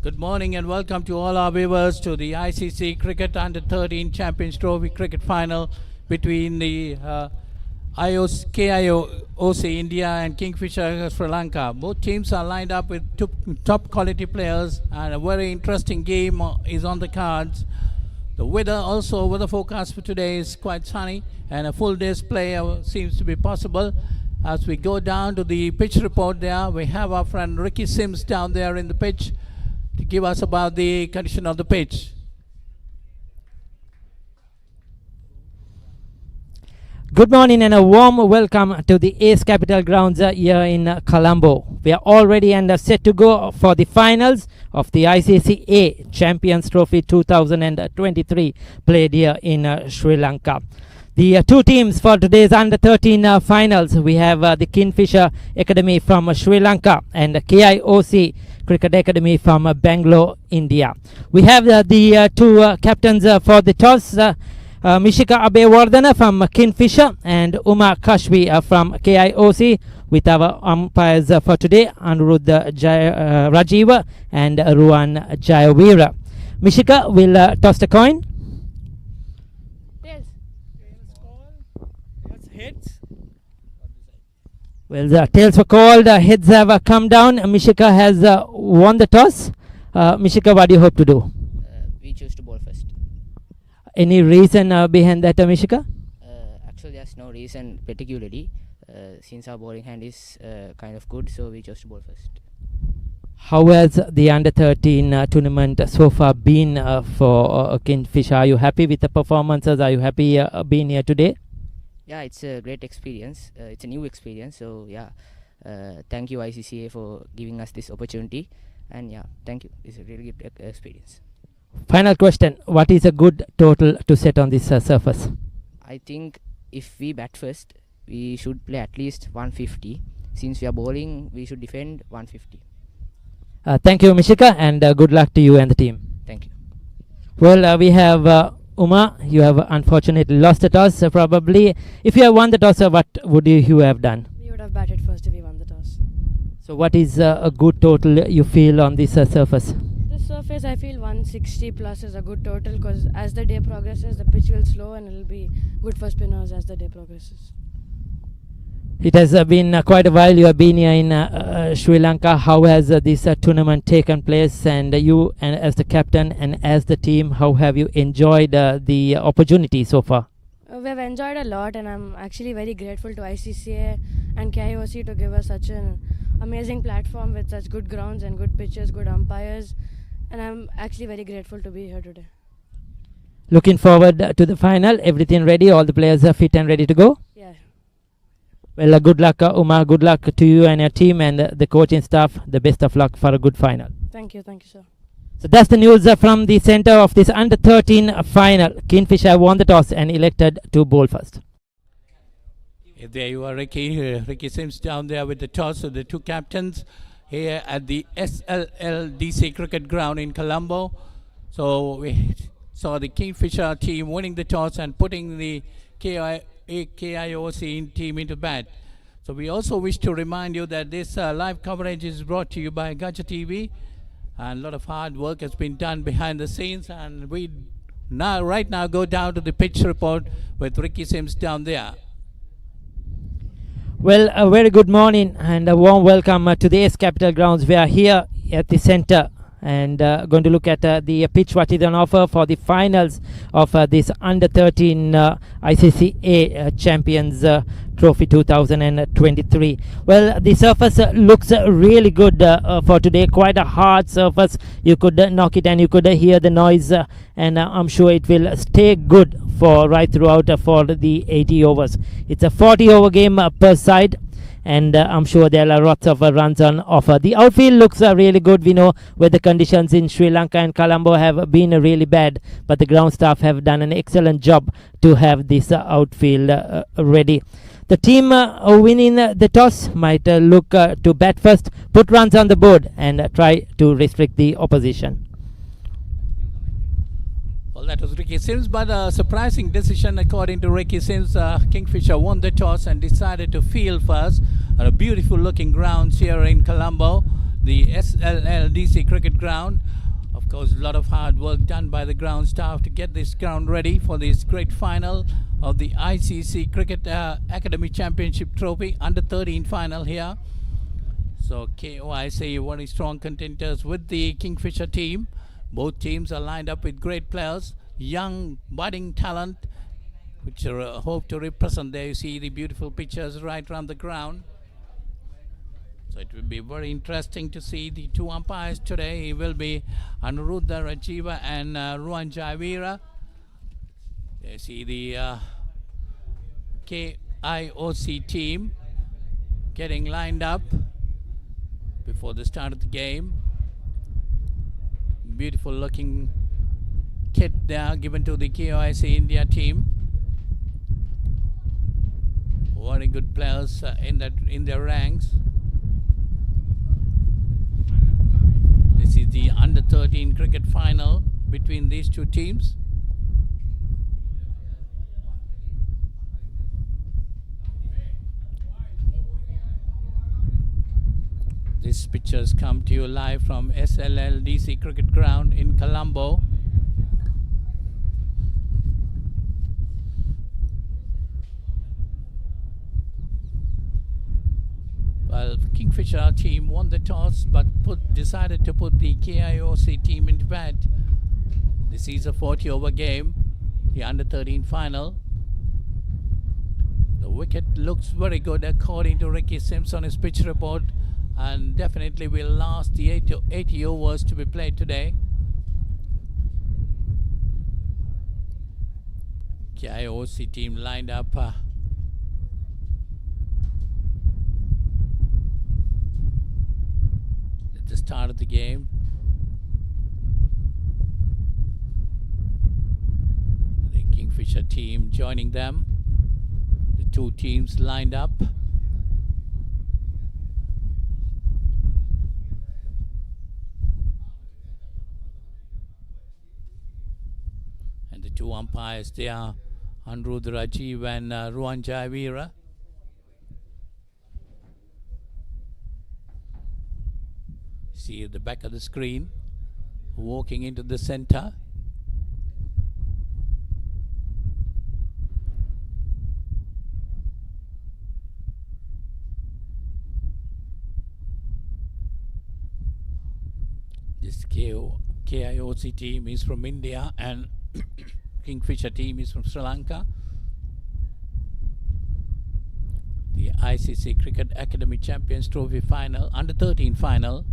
Good morning and welcome to all our viewers to the ICC Cricket Under-13 Champions Trophy Cricket Final between the KIOC India and Kingfisher Sri Lanka. Both teams are lined up with top quality players and a very interesting game is on the cards. The weather forecast for today is quite sunny and a full day's play seems to be possible. As we go down to the pitch report there, we have our friend Ricky Sims down there in the pitch to give us about the condition of the pitch. Good morning and a warm welcome to the Ace Capital Grounds here in Colombo. We are all ready and set to go for the finals of the ICCA Champions Trophy 2023 played here in Sri Lanka. The two teams for today's Under-13 finals, we have the Kingfisher Academy from Sri Lanka and the KIOC Cricket Academy from Bangalore, India. We have the two captains for the toss, Mishika Abewardana from Kingfisher and Uma Kashvi from KIOC, with our umpires for today, Anirudh Rajiva and Ruan Jayavira. Mishika will toss the coin. Well, the tails were called, heads have come down. Mishika has won the toss. Mishika, what do you hope to do? We choose to bowl first. Any reason behind that, Mishika? Actually, there's no reason particularly. Since our bowling hand is kind of good, so we chose to bowl first. How has the Under-13 tournament so far been for Kingfisher? Are you happy with the performances? Are you happy being here today? Yeah, it's a great experience. It's a new experience. So yeah, thank you ICCA for giving us this opportunity. And yeah, thank you. It's a really good experience. Final question. What is a good total to set on this surface? I think if we bat first, we should play at least 150. Since we are bowling, we should defend 150. Thank you, Mishika, and good luck to you and the team. Thank you. Well, we have Uma. You have unfortunately lost the toss, probably. If you have won the toss, what would you have done? We would have batted first if we won the toss. So what is a good total you feel on this surface? This surface, I feel 160 plus is a good total, because as the day progresses, the pitch will slow and it will be good for spinners as the day progresses. It has been quite a while you have been here in Sri Lanka. How has this tournament taken place, and you and as the captain and as the team, how have you enjoyed the opportunity so far? We've enjoyed a lot, and I'm actually very grateful to ICCA and KIOC to give us such an amazing platform with such good grounds and good pitches, good umpires, and I'm actually very grateful to be here today. Looking forward to the final. Everything ready? All the players are fit and ready to go? Yeah. Well, good luck, Uma. Good luck to you and your team and the coaching staff. The best of luck for a good final. Thank you, sir. So that's the news from the center of this Under-13 final. Kingfisher won the toss and elected to bowl first. There you are, Ricky. Ricky Sims down there with the toss of the two captains here at the SLLDC Cricket Ground in Colombo. So we saw the Kingfisher team winning the toss and putting the KIOC team into bat. So we also wish to remind you that this live coverage is brought to you by Gacha TV, and a lot of hard work has been done behind the scenes, and we right now go down to the pitch report with Ricky Sims down there. Well, a very good morning and a warm welcome to the Ace Capital Grounds. We are here at the center and going to look at the pitch, what is on offer for the finals of this Under-13 ICCA Champions Trophy 2023. Well, the surface looks really good for today. Quite a hard surface. You could knock it and you could hear the noise, and I'm sure it will stay good for right throughout for the 80 overs. It's a 40 over game per side, and I'm sure there are lots of runs on offer. The outfield looks really good. We know weather conditions in Sri Lanka and Colombo have been really bad, but the ground staff have done an excellent job to have this outfield ready. The team winning the toss might look to bat first, put runs on the board, and try to restrict the opposition. Well, that was Ricky Sims, but a surprising decision according to Ricky Sims. Kingfisher won the toss and decided to field first on a beautiful looking grounds here in Colombo, the SLLDC cricket ground. Of course, a lot of hard work done by the ground staff to get this ground ready for this great final of the ICC Cricket Academy Championship Trophy under 13 final here. So KIOC very strong contenders with the Kingfisher team. Both teams are lined up with great players, young budding talent, which hope to represent. There you see the beautiful pictures right around the ground. So it will be very interesting to see the two umpires today. It will be Anuruddha Rajiva and Ruan Javira. There you see the KIOC team getting lined up before the start of the game. Beautiful looking kit there given to the KIOC India team. Very good players in their ranks. This is the under 13 cricket final between these two teams. These pictures come to you live from SLLDC Cricket Ground in Colombo. Well, Kingfisher team won the toss but decided to put the KIOC team into bat. This is a 40-over game, the under 13 final. The wicket looks very good according to Ricky Sims on his pitch report, and definitely will last the 80 overs to be played today. KIOC team lined up at the start of the game. The Kingfisher team joining them. The two teams lined up. And the two umpires, they are Anuruddha Rajiv and Ruan Javira. See at the back of the screen, walking into the center. This KIOC team is from India and Kingfisher team is from Sri Lanka. The ICC Cricket Academy Champions Trophy final, under 13 final.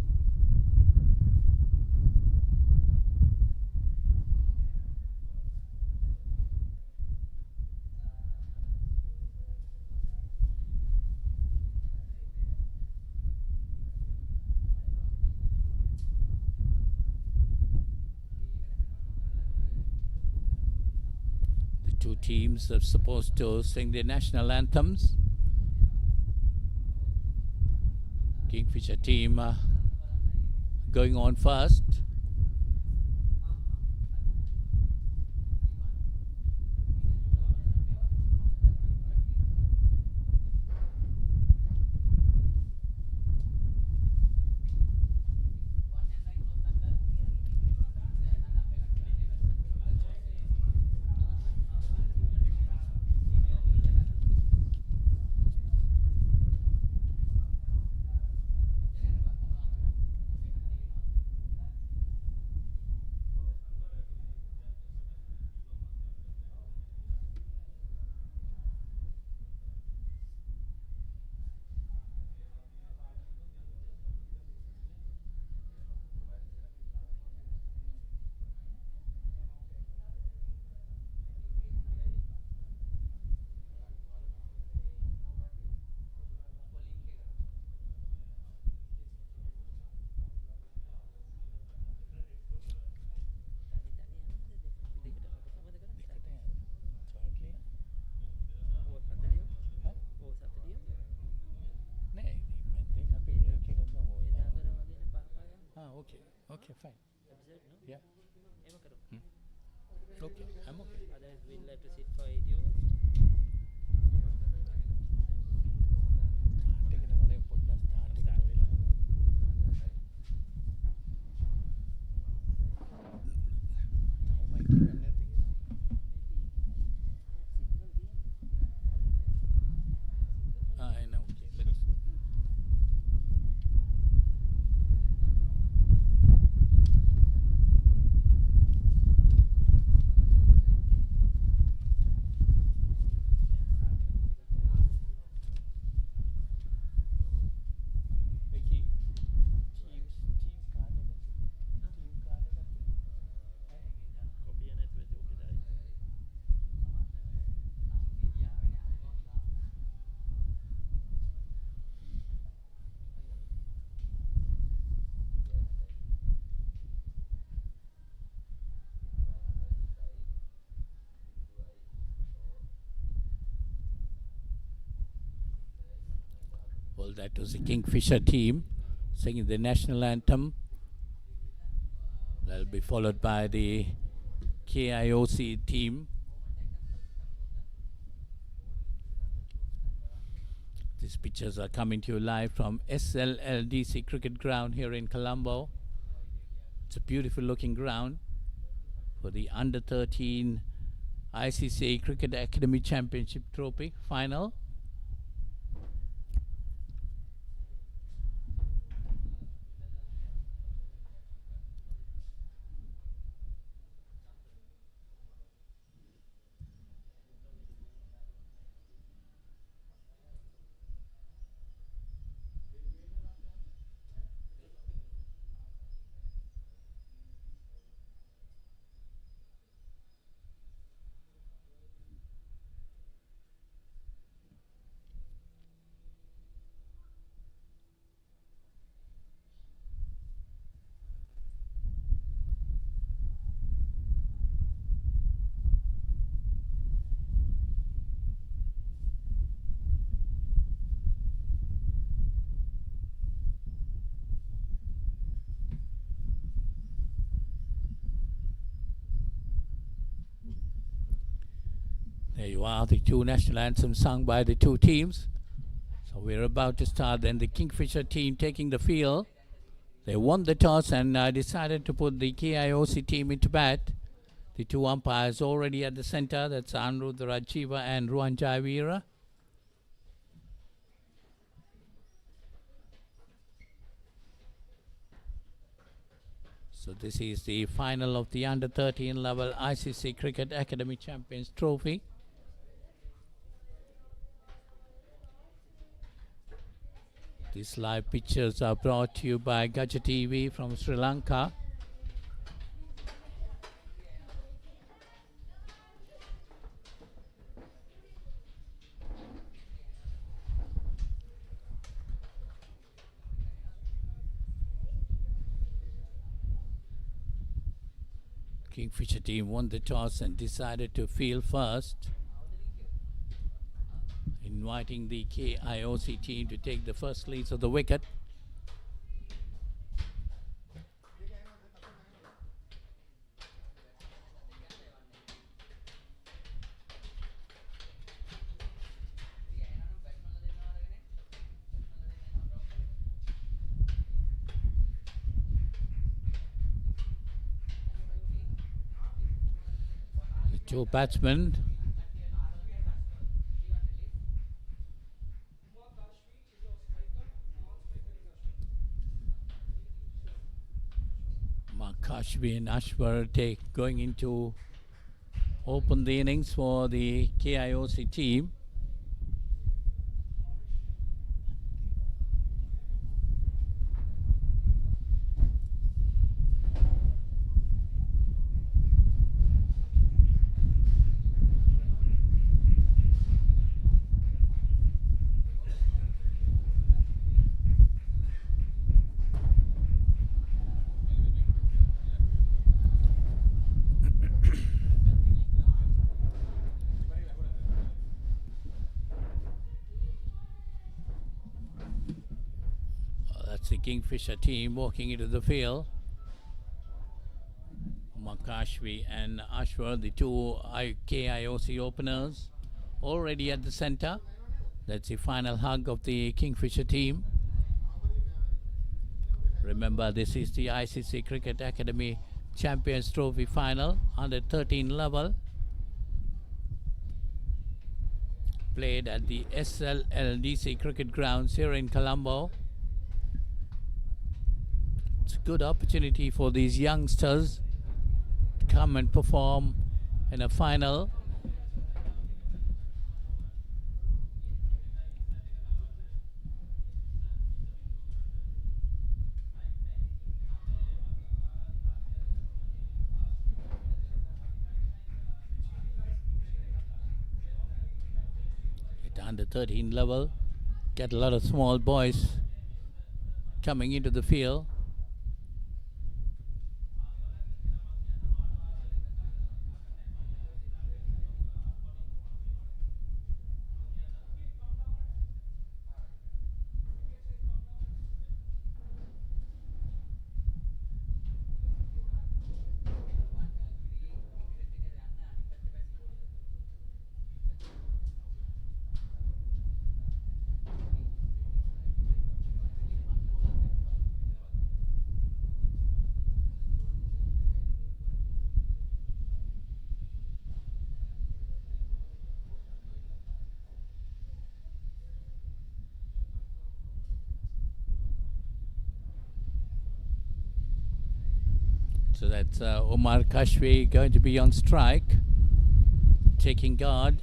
Two teams are supposed to sing their national anthems. Kingfisher team going on first. Okay, okay, fine. Yeah. Okay, I'm okay. Otherwise, we'll have to sit for 8 hours. Well, that was the Kingfisher team singing the national anthem. That'll be followed by the KIOC team. These pictures are coming to you live from SLLDC Cricket Ground here in Colombo. It's a beautiful looking ground for the Under 13 ICCA Cricket Academy Championship Trophy final. There you are, the two national anthems sung by the two teams. So we're about to start. Then the Kingfisher team taking the field. They won the toss and decided to put the KIOC team into bat. The two umpires already at the center. That's Anirudh Rajiva and Ruan Jaivira. So this is the final of the Under 13 level ICC Cricket Academy Champions Trophy. These live pictures are brought to you by Gaja TV from Sri Lanka. Kingfisher team won the toss and decided to field first, inviting the KIOC team to take the first leads of the wicket. The two batsmen, Kashvi and Ashwar going into open the innings for the KIOC team. The Kingfisher team walking into the field. Makashvi and Ashwar, the two KIOC openers, already at the center. That's the final hug of the Kingfisher team. Remember, this is the ICC Cricket Academy Champions Trophy final, under 13 level. Played at the SLLDC Cricket Grounds here in Colombo. It's a good opportunity for these youngsters to come and perform in a final. At under 13 level, get a lot of small boys coming into the field. So that's Omar Kashvi going to be on strike, taking guard.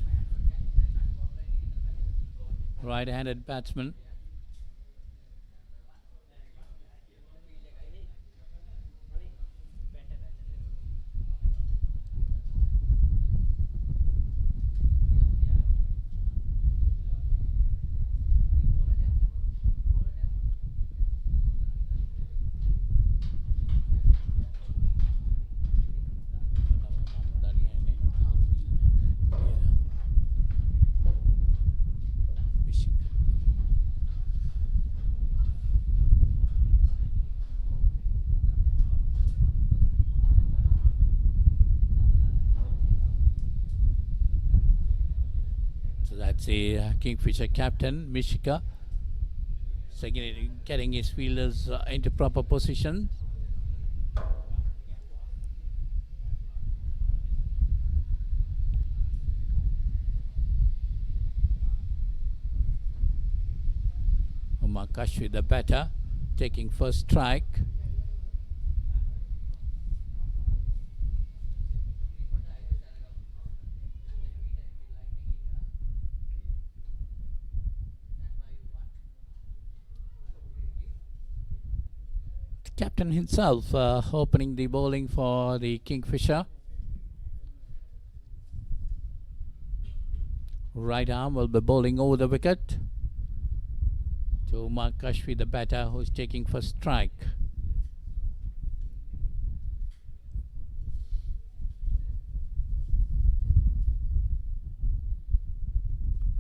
Right-handed batsman. So that's the Kingfisher captain, Mishika, getting his fielders into proper position. Umar Kashvi, the batter, taking first strike. Captain himself opening the bowling for the Kingfisher. Right arm will be bowling over the wicket to Umar Kashvi, the batter, who is taking first strike.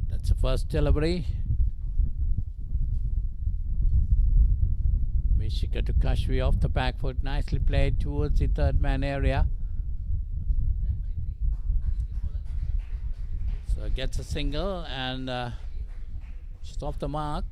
That's the first delivery. Mishika to Kashvi off the back foot, nicely played towards the third man area. So gets a single and just off the mark.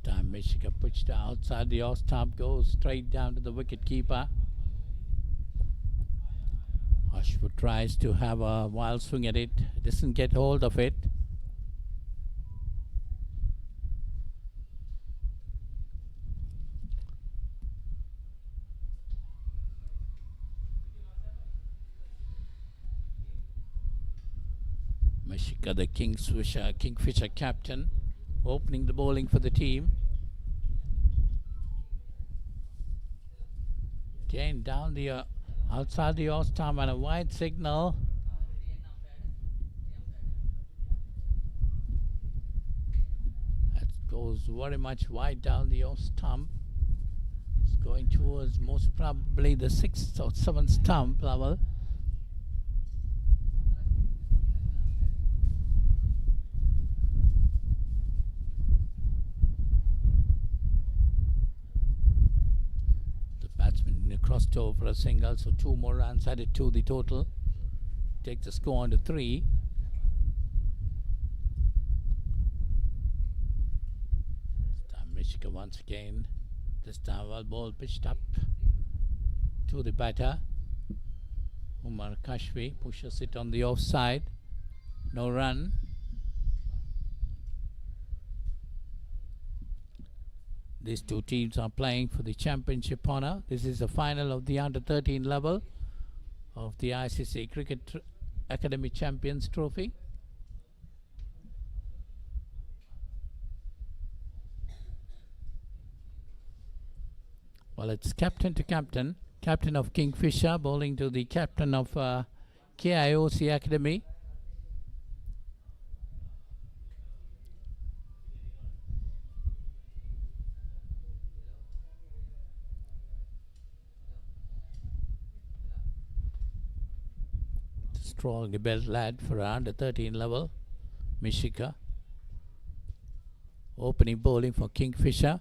Time Mishika pitched outside the off stump, goes straight down to the wicket keeper. Ashwood tries to have a wild swing at it, doesn't get hold of it. Mishika, the Kingfisher captain, opening the bowling for the team. Again down the outside the off stump and a wide signal. That goes very much wide down the off stump. It's going towards most probably the 6th or 7th stump level. Crossed over a single, so 2 more runs added to the total. Takes the score on to 3. This time Mishika once again. This time well ball pitched up to the batter. Umar Kashvi pushes it on the offside. No run. These two teams are playing for the championship honour. This is the final of the under-13 level of the ICCA Cricket Academy Champions Trophy. Well, it's captain to captain. Captain of Kingfisher bowling to the captain of KIOC Academy. Strong built lad for under 13 level. Mishika opening bowling for Kingfisher.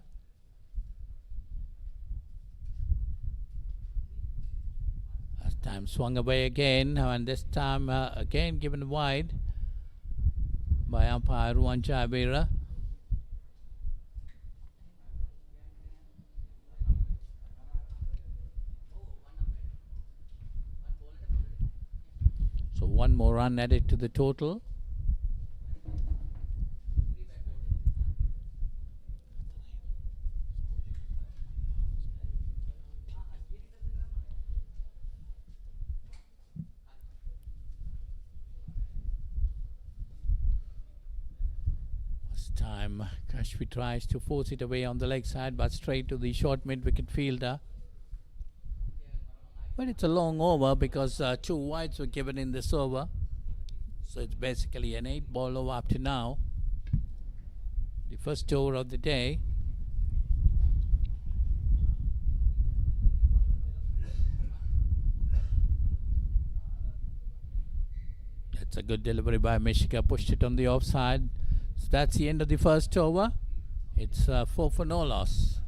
Last time swung away again, and this time again given wide. by umpire Ruan Chabera. So one more run added to the total. This time Kashfi tries to force it away on the leg side, but straight to the short mid-wicket fielder. But it's a long over because 2 wides were given in this over. So it's basically an 8-ball over up to now. The first over of the day. That's a good delivery by Mishika, pushed it on the offside. So that's the end of the first over. It's 4 for no loss.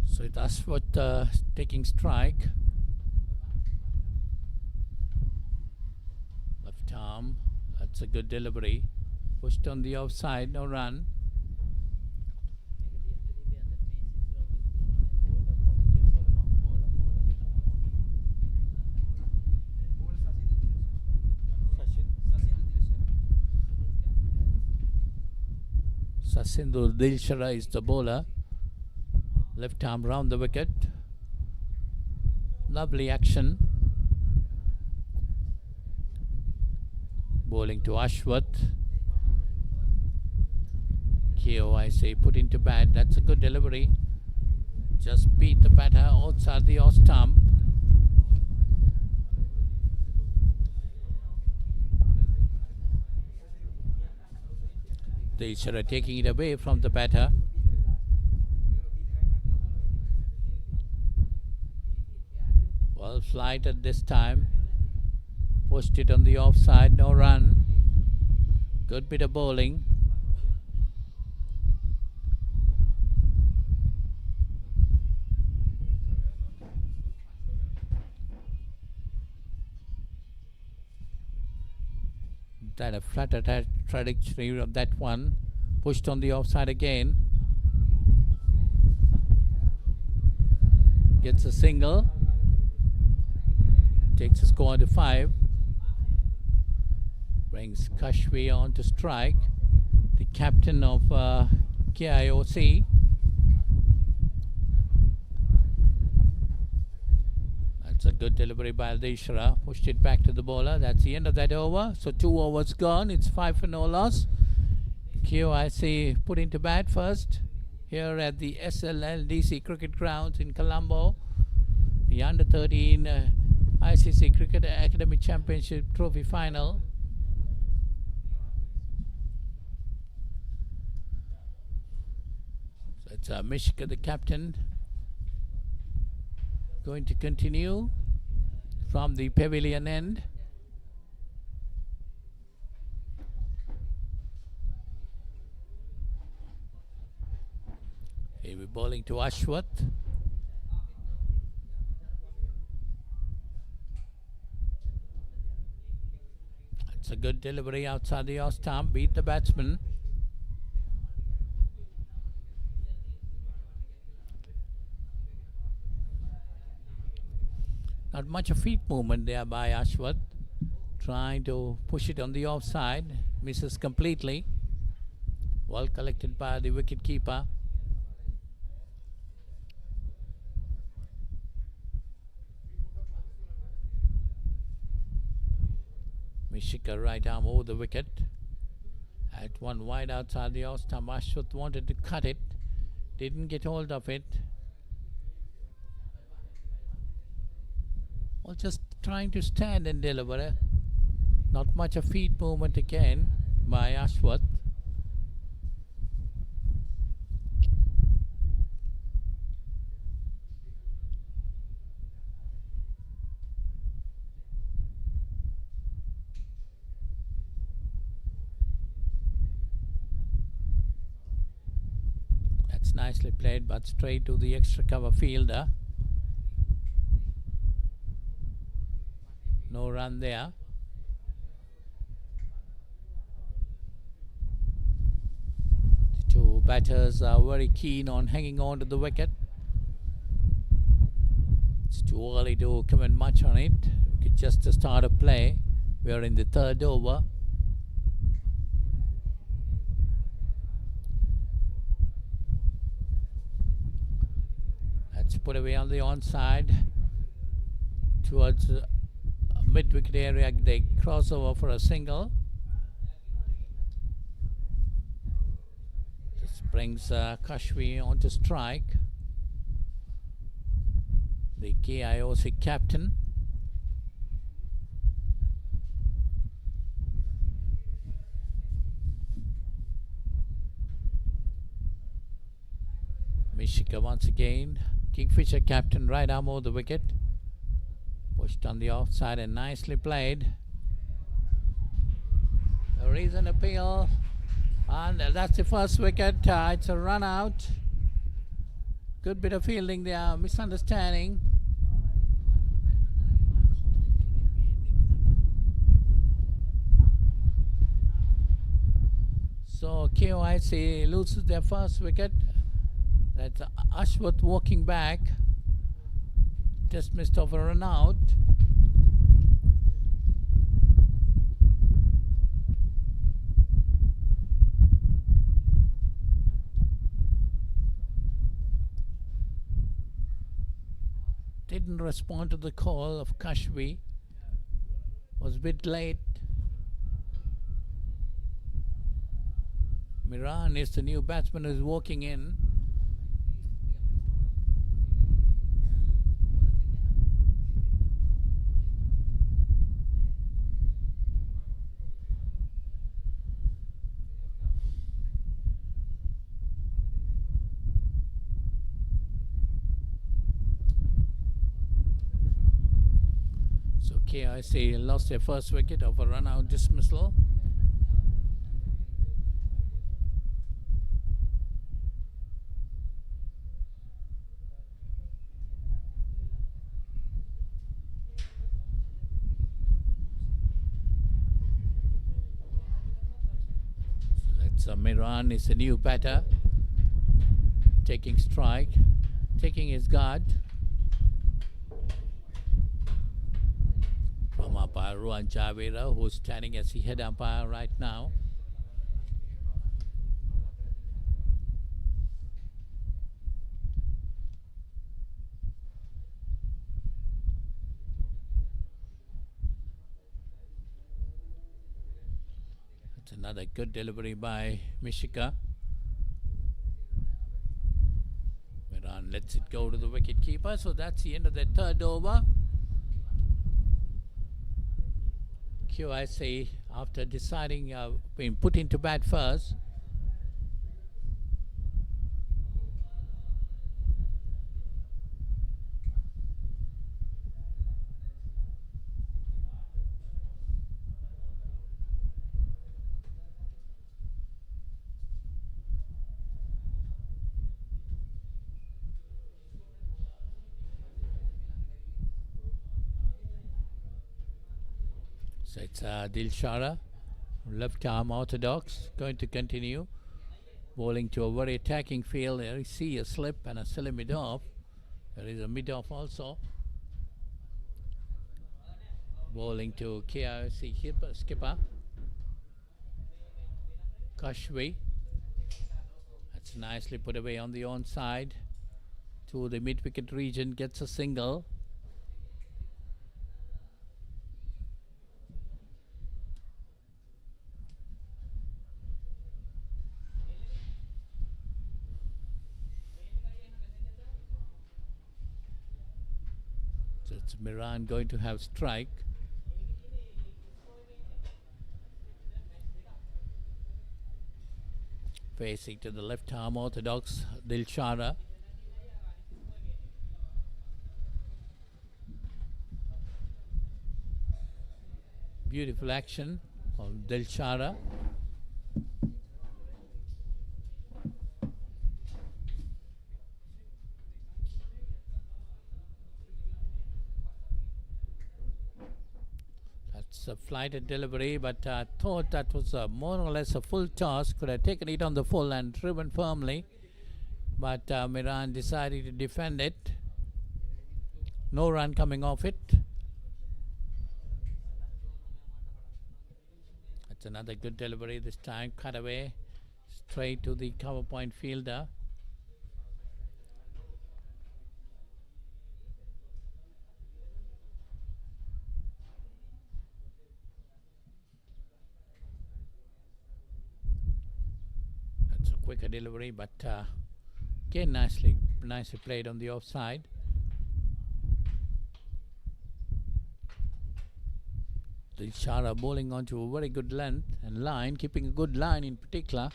So it's Ashwath taking strike. Left arm. That's a good delivery. Pushed on the offside, no run. Sasindhu Dilshara is the bowler. Left arm round the wicket. Lovely action. Bowling to Ashwath. KIOC put into bat. That's a good delivery. Just beat the batter outside the off stump. Dilshara taking it away from the batter. Well flighted this time. Pushed it on the offside, no run. Good bit of bowling. That a flatter trajectory of that one. Pushed on the offside again. Gets a single. Takes a score to 5. Brings Kashfi on to strike. The captain of KIOC. That's a good delivery by Dilshara. Pushed it back to the bowler. That's the end of that over. So 2 overs gone. It's 5 for no loss. KIOC put into bat first here at the SLLDC Cricket Grounds in Colombo. The under-13 ICCA Cricket Academy Championship Trophy Final. So it's Mishka, the captain, going to continue from the pavilion end. He'll be bowling to Ashwath. It's a good delivery outside the off stump. Beat the batsman. Not much of feet movement there by Ashwath. Trying to push it on the offside, misses completely. Well collected by the wicket keeper. Mishika right arm over the wicket. At one wide outside the off stump. Ashwath wanted to cut it, didn't get hold of it. Well, just trying to stand and deliver. Not much of feet movement again by Ashwath. That's nicely played, but straight to the extra cover fielder. No run there. The two batters are very keen on hanging on to the wicket. It's too early to comment much on it. We could just start a play. We are in the third over. That's put away on the onside towards mid-wicket area. They cross over for a single. This brings Kashvi on to strike. The KIOC captain. Mishika once again. Kingfisher captain, right arm over the wicket. Pushed on the offside and nicely played. There is an appeal, and that's the first wicket. It's a run out. Good bit of fielding there, misunderstanding. So KIOC loses their first wicket. That's Ashwath walking back. Just missed over a run out. Didn't respond to the call of Kashvi. Was a bit late. Miran is the new batsman who's walking in. KIOC lost their first wicket of a run-out dismissal. So that's Miran is a new batter, taking strike, taking his guard. From umpire Ruan Javera, who's standing as the head umpire right now. That's another good delivery by Mishika. Miran lets it go to the wicket keeper, so that's the end of the third over. KIOC, after deciding being put into bat first, so it's Dilshara, left arm orthodox, going to continue bowling to a very attacking field. There you see a slip and a silly mid-off. There is a mid-off also. Bowling to KIOC skipper Kashwi. That's nicely put away on the onside to the mid-wicket region, gets a single. So it's Miran going to have strike. Facing to the left arm orthodox Dilshara. Beautiful action of Dilshara. That's a flighted delivery, but I thought that was more or less a full toss. Could have taken it on the full and driven firmly, but Miran decided to defend it. No run coming off it. That's another good delivery this time. Cut away straight to the cover point fielder. That's a quicker delivery, but again nicely played on the offside. Dilshara bowling onto a very good length and line, keeping a good line in particular.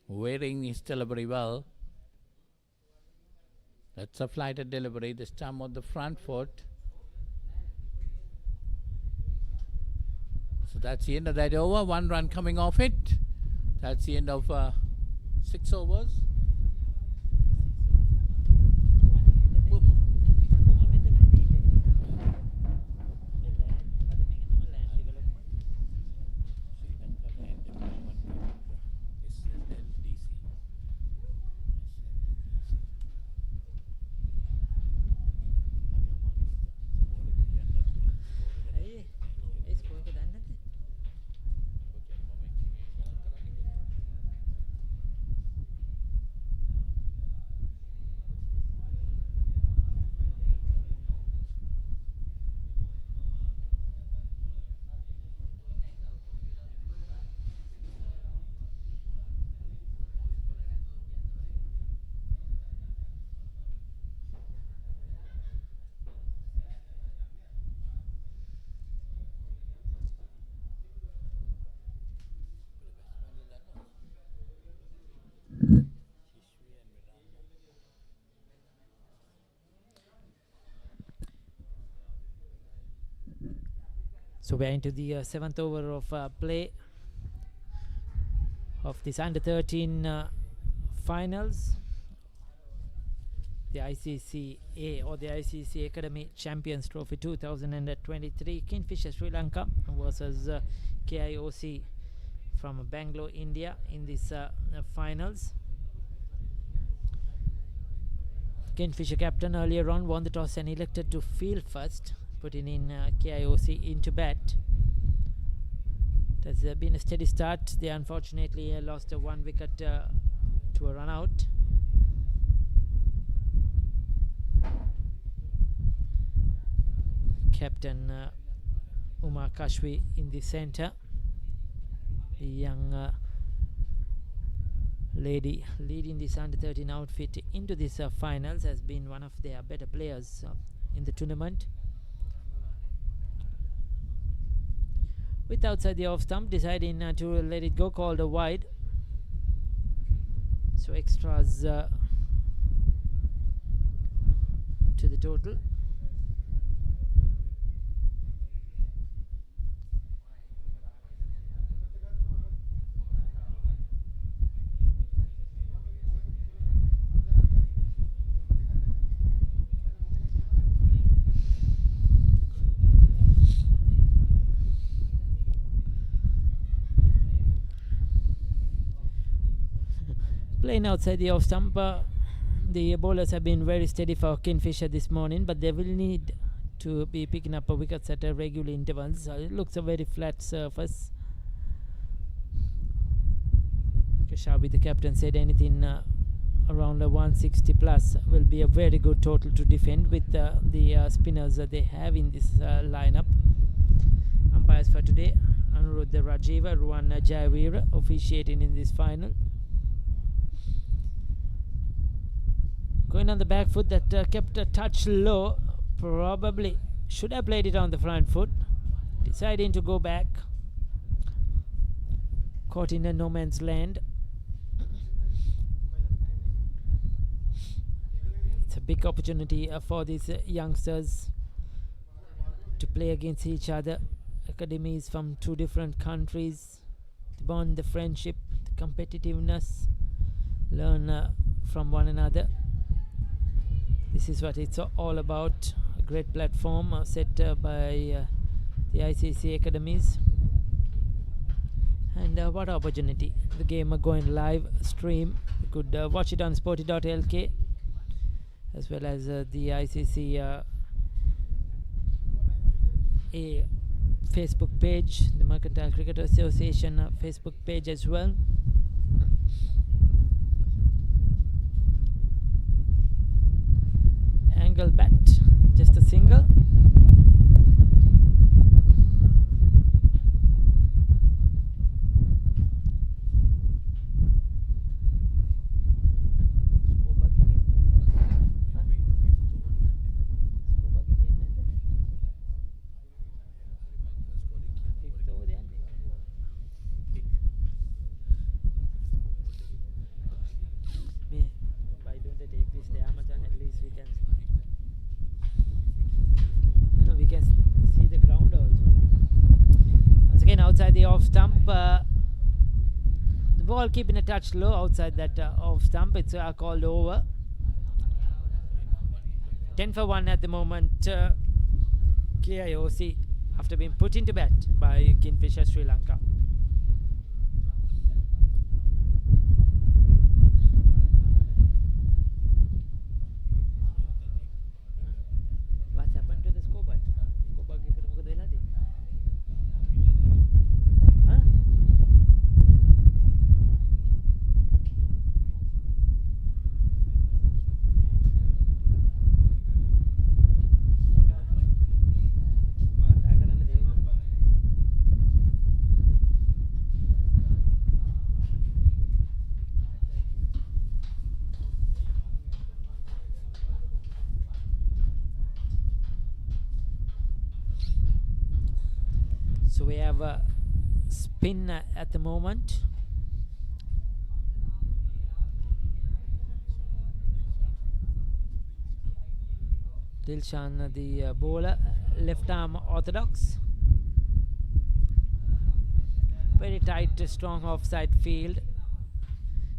Wearing his delivery well. That's a flighted delivery, this time on the front foot. So that's the end of that over. 1 run coming off it. That's the end of 6 overs. So we're into the 7th over of play of this under 13 finals, the ICCA or the ICCA Academy Champions Trophy 2023. Kingfisher Sri Lanka versus KIOC from Bangalore, India in this finals. Kingfisher captain earlier on won the toss and elected to field first, putting in KIOC into bat. It has been a steady start. They unfortunately lost 1 wicket to a run out. Captain Umar Kashwi in the centre. The young lady leading this under 13 outfit into this finals, has been one of their better players in the tournament. With outside the off stump, deciding to let it go, called a wide. So extras to the total. Playing outside the off stump, the bowlers have been very steady for Kingfisher this morning, but they will need to be picking up wickets at regular intervals. It looks a very flat surface. Keshavi, the captain, said anything around 160 plus will be a very good total to defend with the spinners that they have in this lineup. Umpires for today: Anuruddha Rajiva, Ruwan Jayavira officiating in this final. Going on the back foot, that kept a touch low. Probably should have played it on the front foot. Deciding to go back. Caught in a no man's land. It's a big opportunity for these youngsters to play against each other. Academies from two different countries. To bond the friendship, the competitiveness. Learn from one another. This is what it's all about. A great platform set by the ICCA academies. And what opportunity. The game going live stream. You could watch it on Sporty.lk as well as the ICCA a Facebook page, the Mercantile Cricket Association Facebook page as well. Angle bat, just a single. Why don't they take this there, Amazon? At least we can. No, we can see the ground also. Once again, outside the off stump, the ball keeping a touch low outside that off stump. It's called over. 10 for 1 at the moment. KIOC after being put into bat by Kingfisher Sri Lanka. What happened to the scoreboard? Scoreboard ke moga dela de. Huh? So we have a spin at the moment. Dilshan, the bowler, left arm orthodox. Very tight, strong offside field,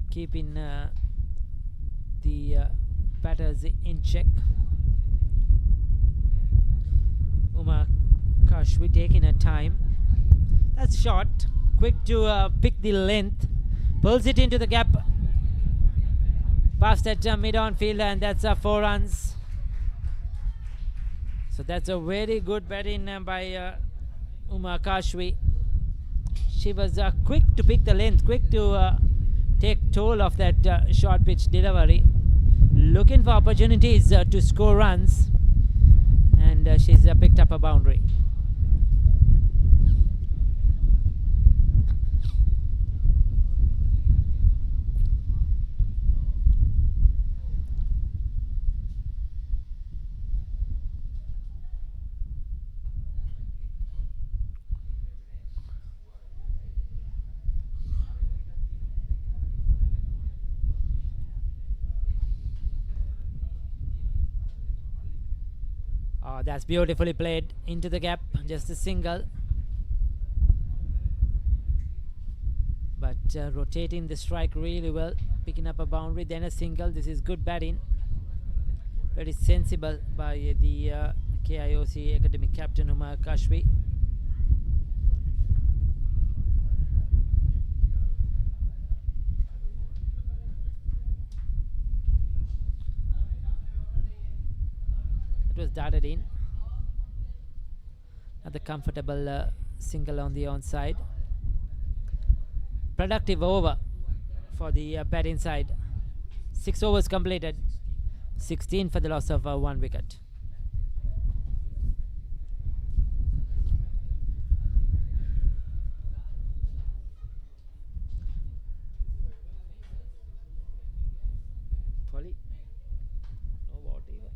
keeping the batters in check. Umar Kashwi taking a time. That's short. Quick to pick the length. Pulls it into the gap. Past that mid-on field, and that's 4 runs. So that's a very good batting by Umar Kashwi. She was quick to pick the length, quick to take toll of that short pitch delivery. Looking for opportunities to score runs. And she's picked up a boundary. Oh, that's beautifully played into the gap. Just a single. But rotating the strike really well. Picking up a boundary, then a single. This is good batting. Very sensible by the KIOC Academy captain Umar Kashwi. just darted in. Another comfortable single on the onside. Productive over for the batting side. 6 overs completed. 16 for the loss of 1 wicket. Polly. No water even.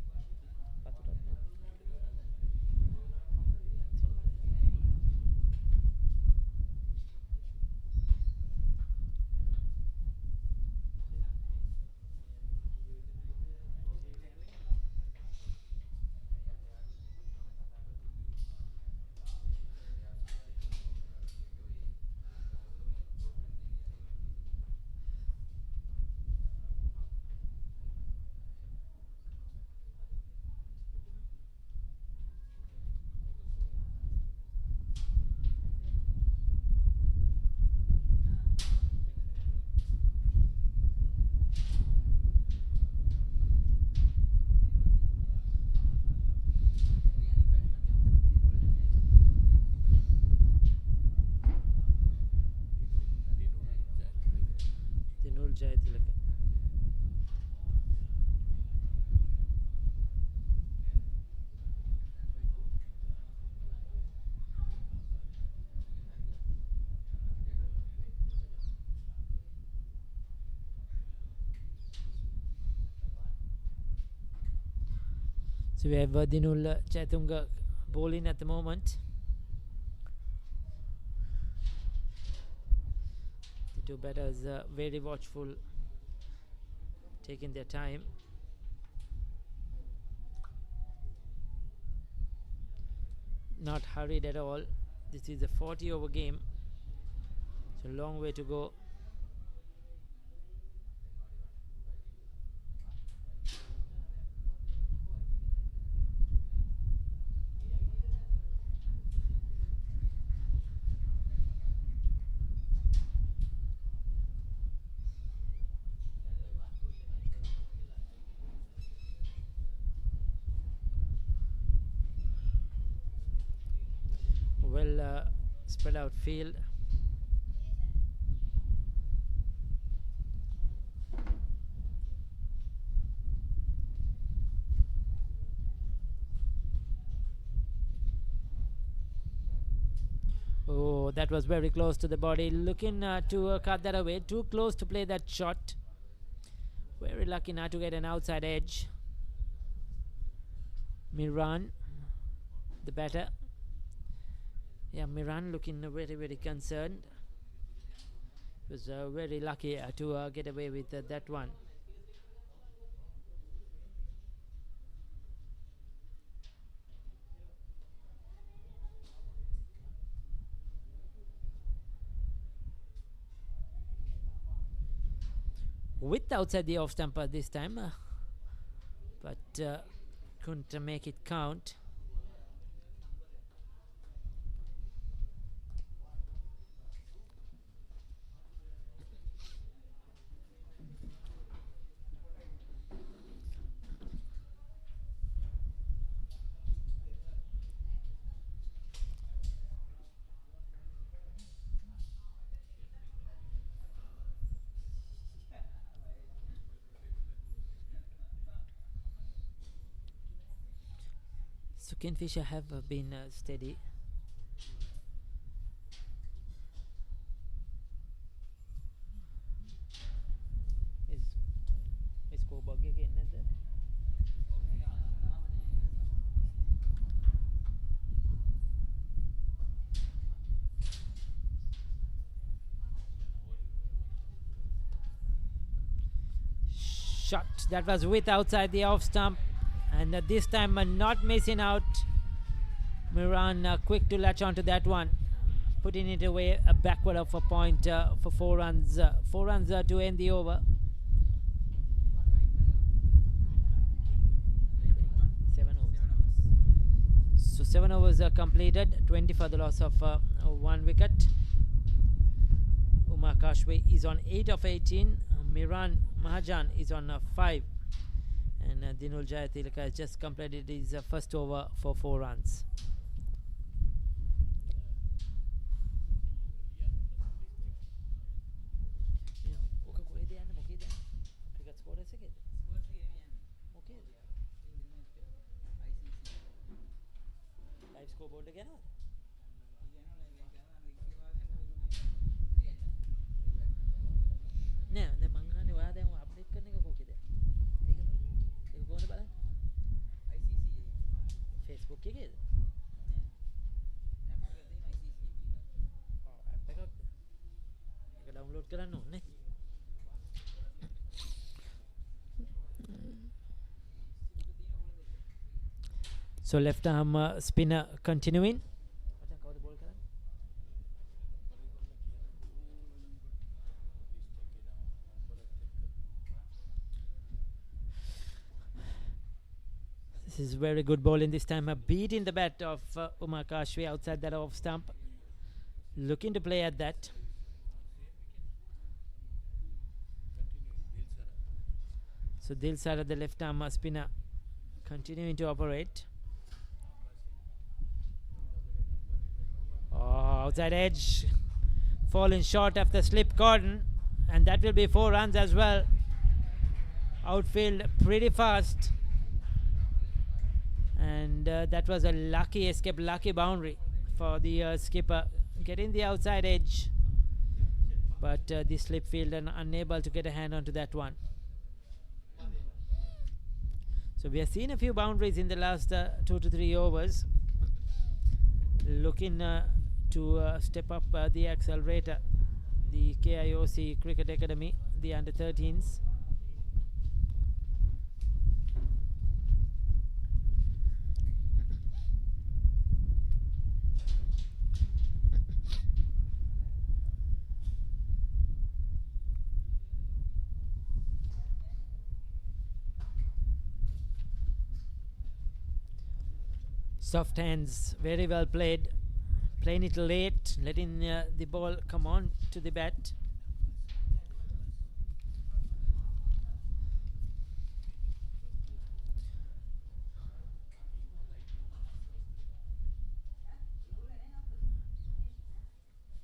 So we have Dinul Chatunga bowling at the moment. The two batters very watchful, taking their time. Not hurried at all. This is a 40 over game, so a long way to go. Well spread out field. Oh, that was very close to the body. Looking to cut that away. Too close to play that shot. Very lucky not to get an outside edge. Miran, the batter. Yeah, Miran looking very, very concerned. Was very lucky to get away with that one. With outside the off stumper this time, but couldn't make it count. So Kingfisher have been steady. Is scoreboard again there? Shot that was with outside the off stump. And this time not missing out. Miran quick to latch onto that one, putting it away backward of a point for 4 runs. 4 runs to end the over. 7 overs. So 7 overs are completed. 20 for the loss of 1 wicket. Umar Kashwe is on 8 of 18. Miran Mahajan is on 5. And Dinul Jayatilaka has just completed his first over for 4 runs. Live scoreboard again. නෑ දැන් මං අහන්නේ ඔයා දැන් update කරන එක කොහේද? ඒක කොහොමද බලන්නේ? ICCA Facebook එකේද? app එක ඒක download කරන්න ඕනේ. So left arm spinner continuing. This is very good ball in this time. A beat in the bat of Umar Kashvi outside that off stump. Looking to play at that. So Dilsara, the left arm spinner, continuing to operate. Oh, outside edge. Falling short of the slip cordon. And that will be 4 runs as well. Outfield pretty fast. And that was a lucky escape, lucky boundary for the skipper. Getting the outside edge. But the slip fielder unable to get a hand onto that one. So we have seen a few boundaries in the last 2 to 3 overs. Looking to step up the accelerator. The KIOC Cricket Academy, the under 13s. Soft hands, very well played. Playing it late, letting the ball come on to the bat.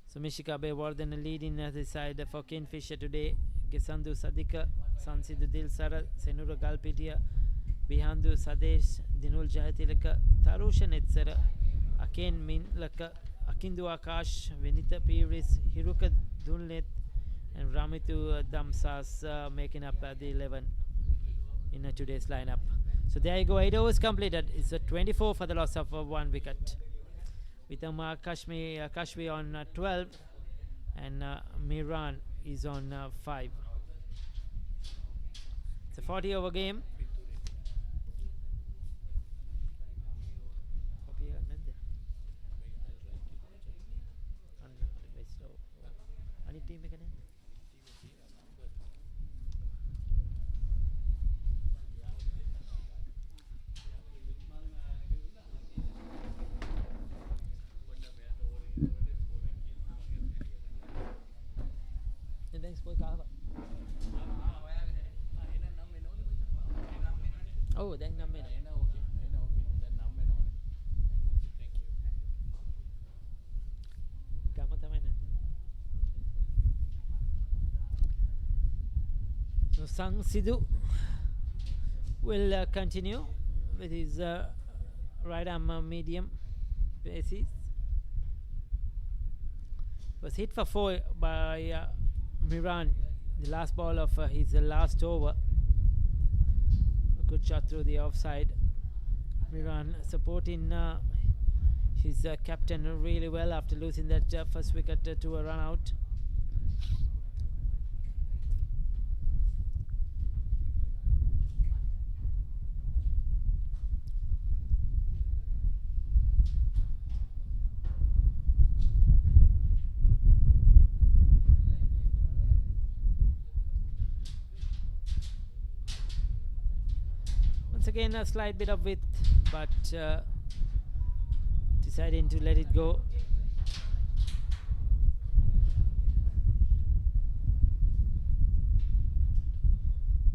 So Mishika Bewardhan leading the side for Kingfisher today. Gesandu Sadika, Sansidu Dilsara, Senura Galpitia, Bihandu Sadesh, Dinul Jayatilaka, Tarusha Netsara, Aken Minlaka, Akindu Akash, Vinita Piris, Hiruka Dunlet, and Ramitu Damsas making up the 11 in today's lineup. So there you go, 8 overs completed. It's a 24 for the loss of 1 wicket. With Kashmi on 12 and Miran is on 5. It's a 40 over game. Oh, then so Sang Sidhu will continue with his right arm medium basis. Was hit for 4 by Miran, the last ball of his last over. A good shot through the offside. Miran supporting his captain really well after losing that first wicket to a run out. Once again a slight bit of width, but deciding to let it go.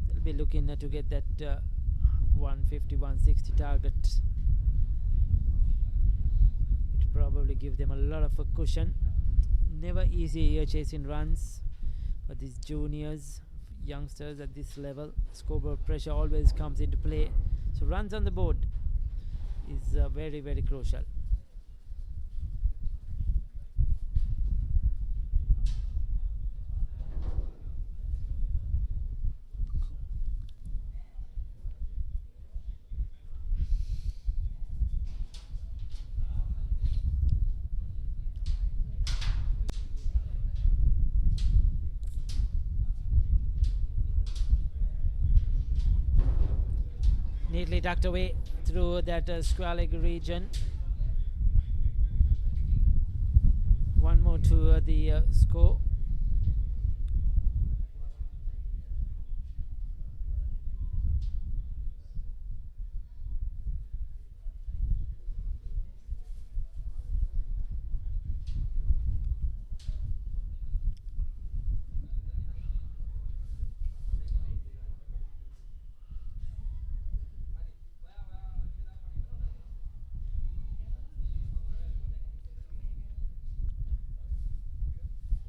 They'll be looking to get that 150, 160 target. It probably give them a lot of a cushion. Never easy here chasing runs for these juniors, youngsters at this level. Scoreboard pressure always comes into play. So runs on the board is very, very crucial. Neatly tucked away through that square leg region. One more to the score.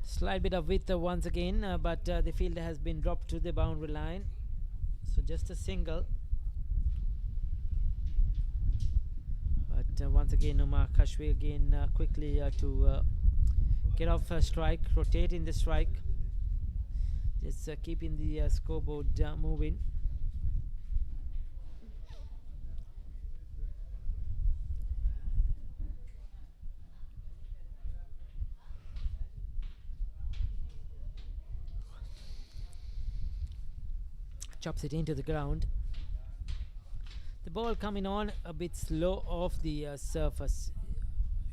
Slight bit of width once again, but the fielder has been dropped to the boundary line. So just a single. But once again, Umar Kashwi again quickly to get off strike, rotate in the strike. Just keeping the scoreboard moving. Chops it into the ground. The ball coming on a bit slow off the surface.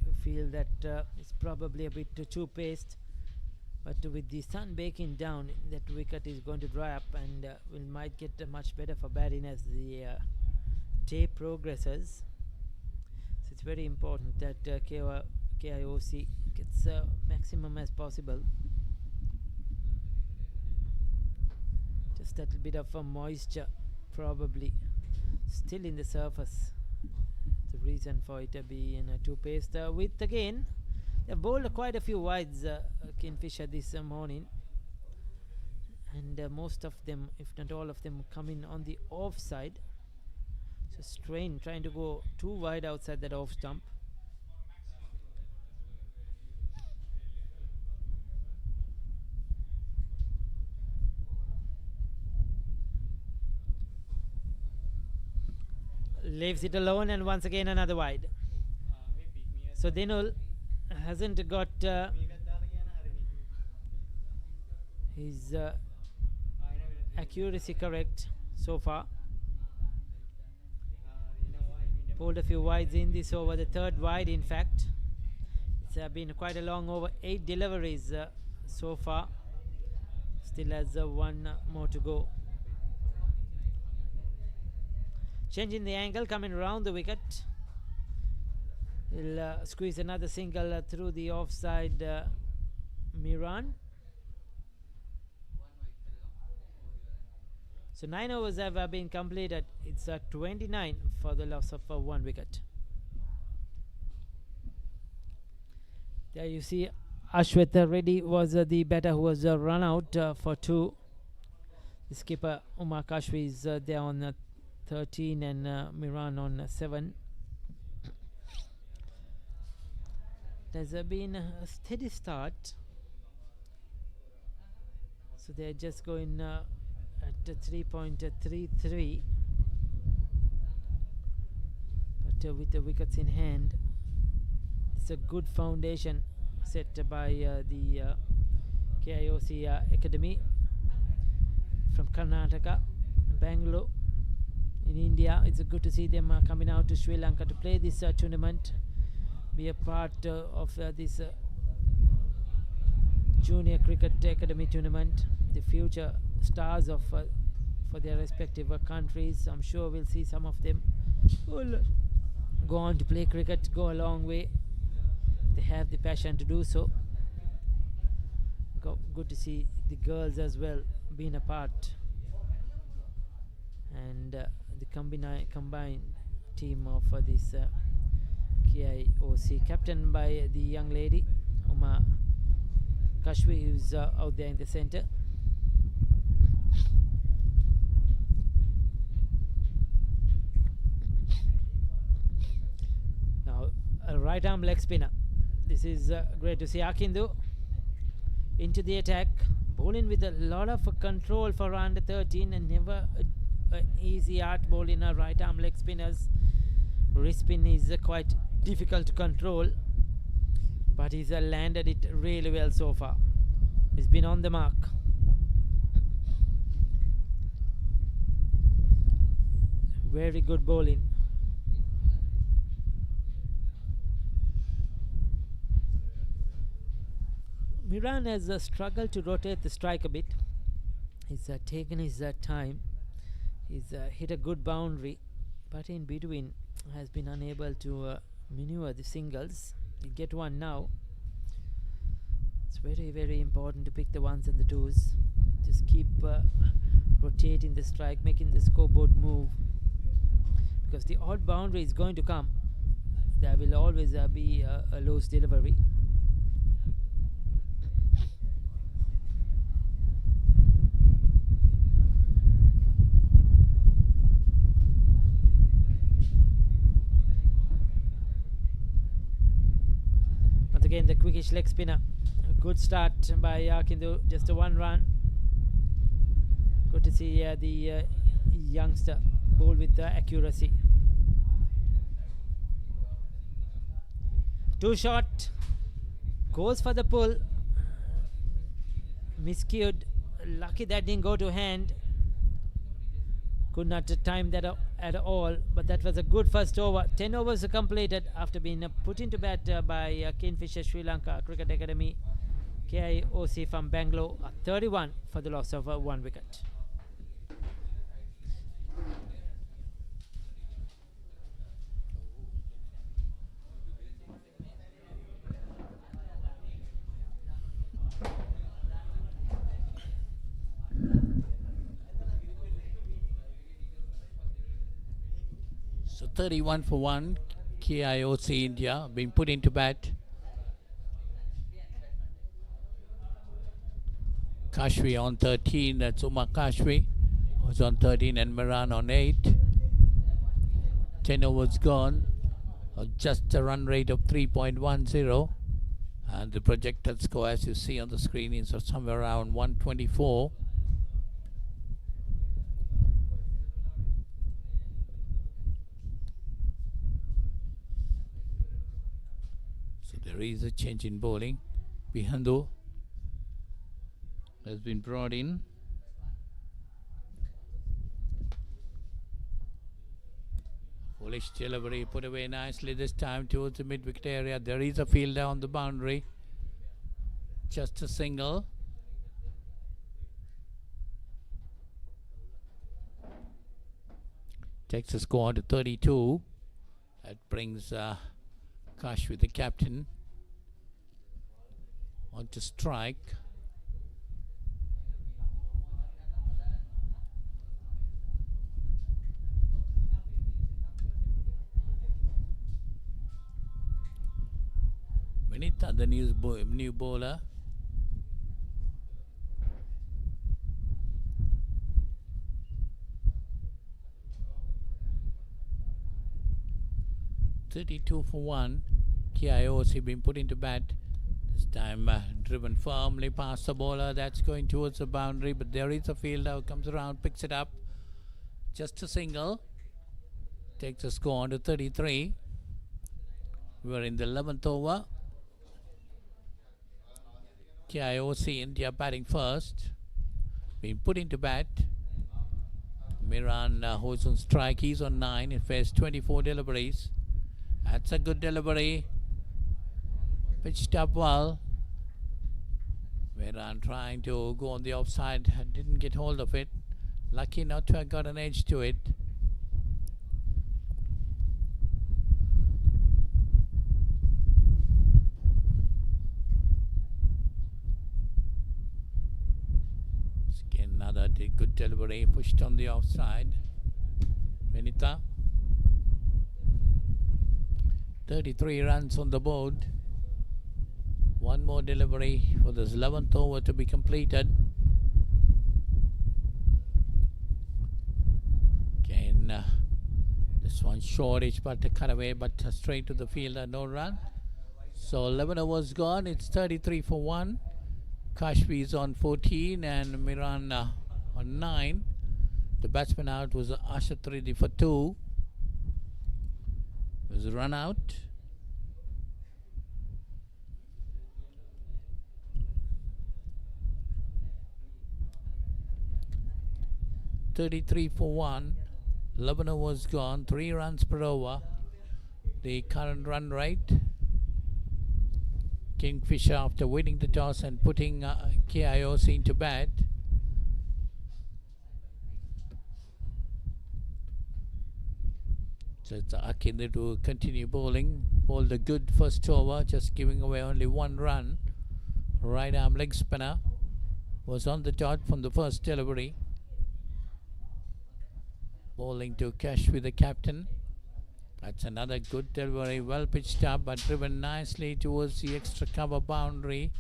You feel that it's probably a bit too paced, but with the sun baking down, that wicket is going to dry up, and we might get much better for batting as the day progresses. So it's very important that KIOC gets maximum as possible. Just a little bit of moisture probably still in the surface. The reason for it being too paced. With again, they've bowled quite a few wides, Kingfisher, this morning, and most of them, if not all of them, coming on the off side. So strain trying to go too wide outside that off stump. Leaves it alone, and once again another wide. So Dinul hasn't got his accuracy correct so far. Pulled a few wides in this over, the third wide in fact. It's been quite a long over, 8 deliveries so far. Still has one more to go. Changing the angle, coming around the wicket. He'll squeeze another single through the offside Miran. So 9 overs have been completed. It's 29 for the loss of 1 wicket. There you see Ashwet Reddy was the batter who was run out for 2. The skipper Umar Kashwi is there on 13 and Miran on 7. There's been a steady start, so they're just going at 3.33, but with the wickets in hand, it's a good foundation set by the KIOC Academy from Karnataka, Bangalore in India. It's good to see them coming out to Sri Lanka to play this tournament, be a part of this Junior Cricket Academy tournament. The future stars of for their respective countries. I'm sure we'll see some of them will go on to play cricket, go a long way. They have the passion to do so. Good to see the girls as well being a part, and the combined team of this KIOC, captained by the young lady Uma Kashwi, who's out there in the center. Now a right arm leg spinner. This is great to see. Akindu into the attack, bowling with a lot of control for under 13, and never an easy art ball in a right arm leg spinners. Wrist spin is quite difficult to control, but he's landed it really well so far. He's been on the mark. Very good bowling. Miran has struggled to rotate the strike a bit. He's taken his time. He's hit a good boundary, but in between has been unable to maneuver the singles. He'll get one now. It's very, very important to pick the ones and the twos. Just keep rotating the strike, making the scoreboard move, because the odd boundary is going to come. There will always be a loose delivery. Once again, the quickish leg spinner. A good start by Akindu, just a 1 run. Good to see the youngster bowl with accuracy. 2 shot, goes for the pull, miscued, lucky that didn't go to hand. Could not time that at all, but that was a good first over. 10 overs completed after being put into bat by Kingfisher Sri Lanka Cricket Academy, KIOC from Bangalore. 31 for the loss of 1 wicket. So 31 for 1, KIOC India being put into bat. Kashwi on 13, that's Uma Kashwi, who's on 13, and Miran on 8. 10 overs gone, just a run rate of 3.10, and the projected score, as you see on the screen, is somewhere around 124. There is a change in bowling. Bihandu has been brought in. Foolish delivery put away nicely this time towards the mid-wicket area. There is a fielder on the boundary. Just a single. Takes the score to 32. That brings Kashwi, the captain, on to strike. Vinita, the new bowler. (32 for 1). KIOC being put into bat. This time driven firmly past the bowler. That's going towards the boundary, but there is a fielder who comes around, picks it up. Just a single. Takes the score on to 33. We're in the 11th over. KIOC India batting first. Being put into bat. Miran, who's on strike, he's on 9. He faced 24 deliveries. That's a good delivery. Pitched up well. Miran trying to go on the offside, didn't get hold of it. Lucky not to have got an edge to it. Again, another good delivery, pushed on the offside. Vinita. 33 runs on the board. One more delivery for this 11th over to be completed. Again, this one shortish, but a cutaway, but straight to the fielder, no run. So 11 overs gone. It's 33 for 1. Kashvi is on 14 and Miran on 9. The batsman out was Ashatridi for 2. It was a run out. $33 for 1. 11 overs gone. 3 runs per over. The current run rate. Kingfisher, after winning the toss and putting KIOC into bat. So it's Akinda to continue bowling. Bowled a good first over, just giving away only 1 run. Right arm leg spinner was on the dot from the first delivery. Bowling to Cash with the captain. That's another good delivery, well pitched up but driven nicely towards the extra cover boundary.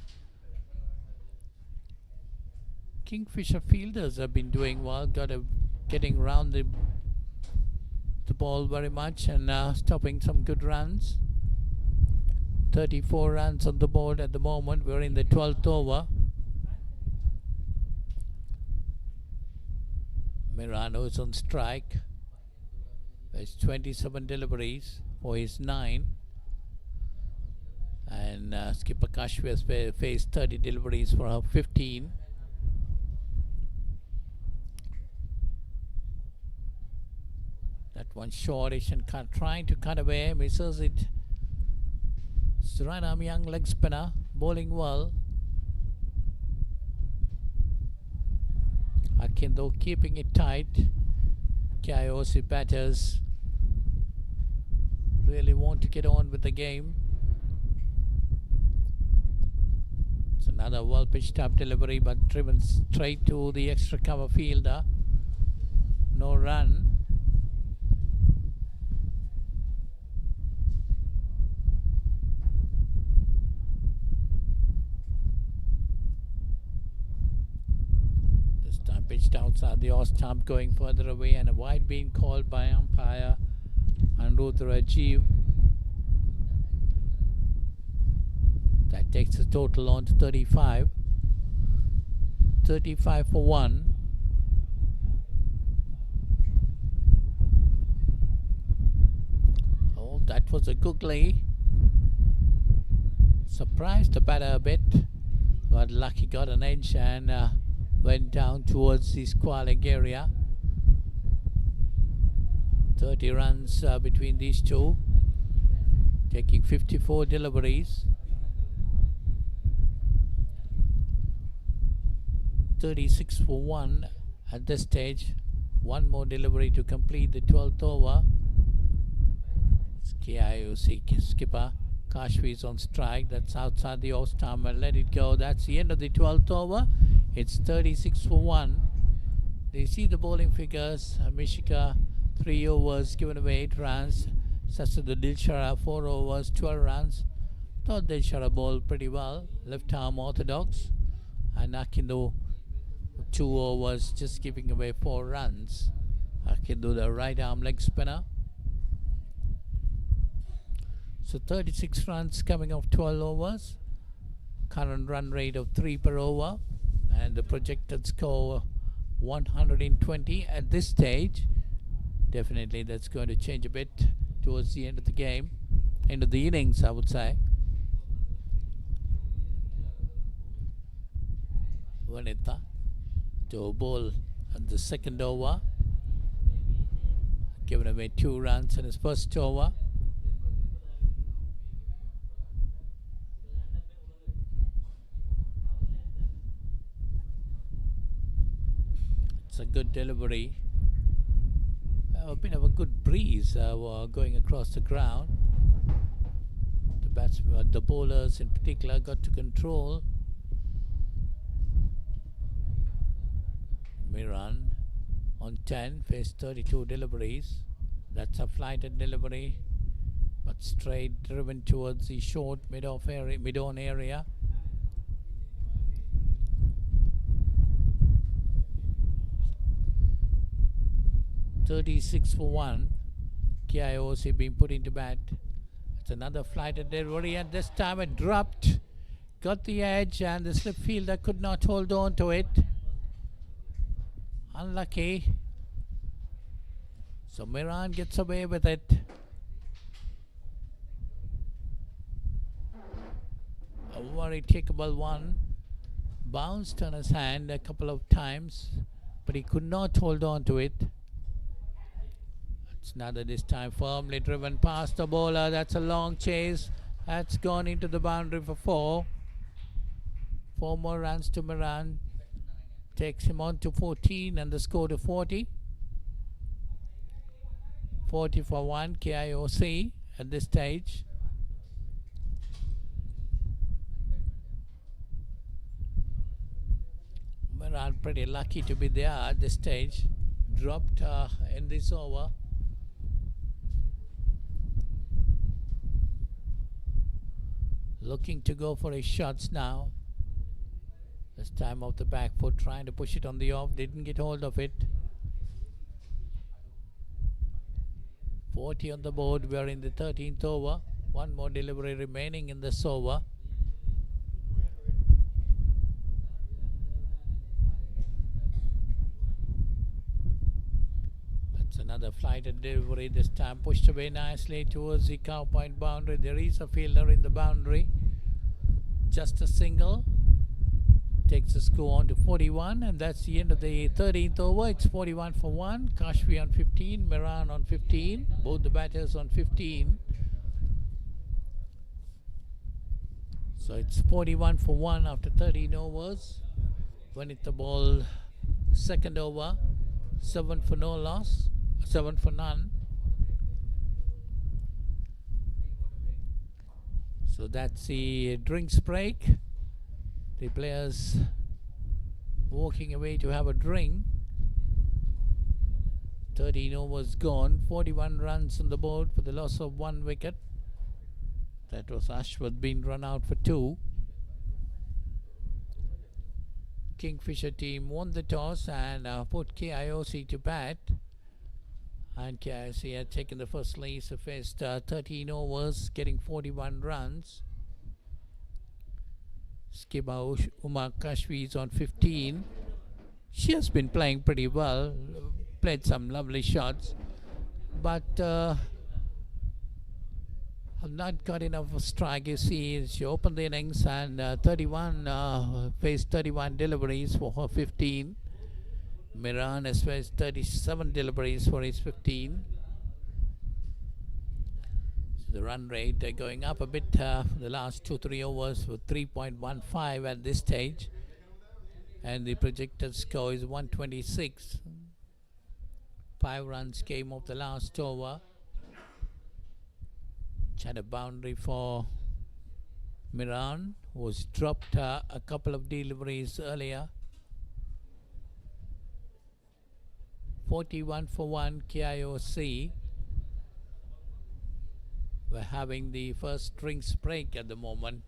Kingfisher fielders have been doing well, getting round the ball very much and stopping some good runs. 34 runs on the board at the moment. We're in the 12th over. Mirano is on strike. There's 27 deliveries for his 9. And skipper Kashvi has faced 30 deliveries for her 15. That one shortish and trying to cut away, misses it. Suriname young leg spinner, bowling well. Akindo keeping it tight. KIOC batters really want to get on with the game. It's another well pitched up delivery but driven straight to the extra cover fielder. No run. Pitched outside the off stump, going further away, and a wide being called by umpire Anirudh Rajiv. That takes the total on to 35. 35 for 1. Oh, that was a googly. Surprised the batter a bit, but lucky got an edge and went down towards the squalling area. 30 runs between these two, taking 54 deliveries. 36 for 1 at this stage. One more delivery to complete the 12th over. KIOC skipper Kashvi is on strike. That's outside the off stump and let it go. That's the end of the 12th over. It's 36 for 1. They see the bowling figures. Mishika 3 overs, given away 8 runs. Sasudu Dilshara 4 overs, 12 runs. Thought Dilshara bowled pretty well. Left arm orthodox. And Akindo 2 overs, just giving away 4 runs. Akindo the right arm leg spinner. So 36 runs coming off 12 overs. Current run rate of 3 per over. And the projected score 120 at this stage. Definitely that's going to change a bit towards the end of the game, end of the innings, I would say. Vanita to bowl on the second over, given away 2 runs in his first over. It's a good delivery. A bit of a good breeze going across the ground. The batsmen, the bowlers in particular, got to control. Miran on 10, faced 32 deliveries. That's a flighted delivery, but straight driven towards the short mid-on area. $36 for 1. KIOC being put into bat. It's another flighted delivery, and this time it dropped. Got the edge, and the slip fielder could not hold on to it. Unlucky. So Miran gets away with it. A very takeable one. Bounced on his hand a couple of times, but he could not hold on to it. It's another, this time firmly driven past the bowler. That's a long chase. That's gone into the boundary for 4. 4 more runs to Miran. Takes him on to 14 and the score to 40. 40 for 1 KIOC at this stage. Miran pretty lucky to be there at this stage. Dropped in this over. Looking to go for his shots now. This time off the back foot, trying to push it on the off. Didn't get hold of it. 40 on the board. We are in the 13th over. One more delivery remaining in this over. That's another flighted delivery. This time pushed away nicely towards the cow point boundary. There is a fielder in the boundary. Just a single. Takes the score on to 41, and that's the end of the 13th over. It's 41 for 1. Kashfi on 15, Miran on 15. Both the batters on 15. So it's 41 for 1 after 13 overs. When hit the ball, second over, 7 for no loss, 7 for none. So that's the drinks break. The players walking away to have a drink. 13 overs gone. 41 runs on the board for the loss of 1 wicket. That was Ashwath being run out for 2. Kingfisher team won the toss and put KIOC to bat. And KIOC had taken the first slice of his 13 overs, getting 41 runs. Skipper Uma Kashfi is on 15. She has been playing pretty well, played some lovely shots, but have not got enough strike. You see, she opened the innings and faced 31 deliveries for her 15. Miran has faced 37 deliveries for his 15. The run rate going up a bit for the last 2-3 overs with 3.15 at this stage, and the projected score is 126. 5 runs came off the last over. Had a boundary for Miran, who was dropped a couple of deliveries earlier. 41 for 1 KIOC. We're having the first drinks break at the moment.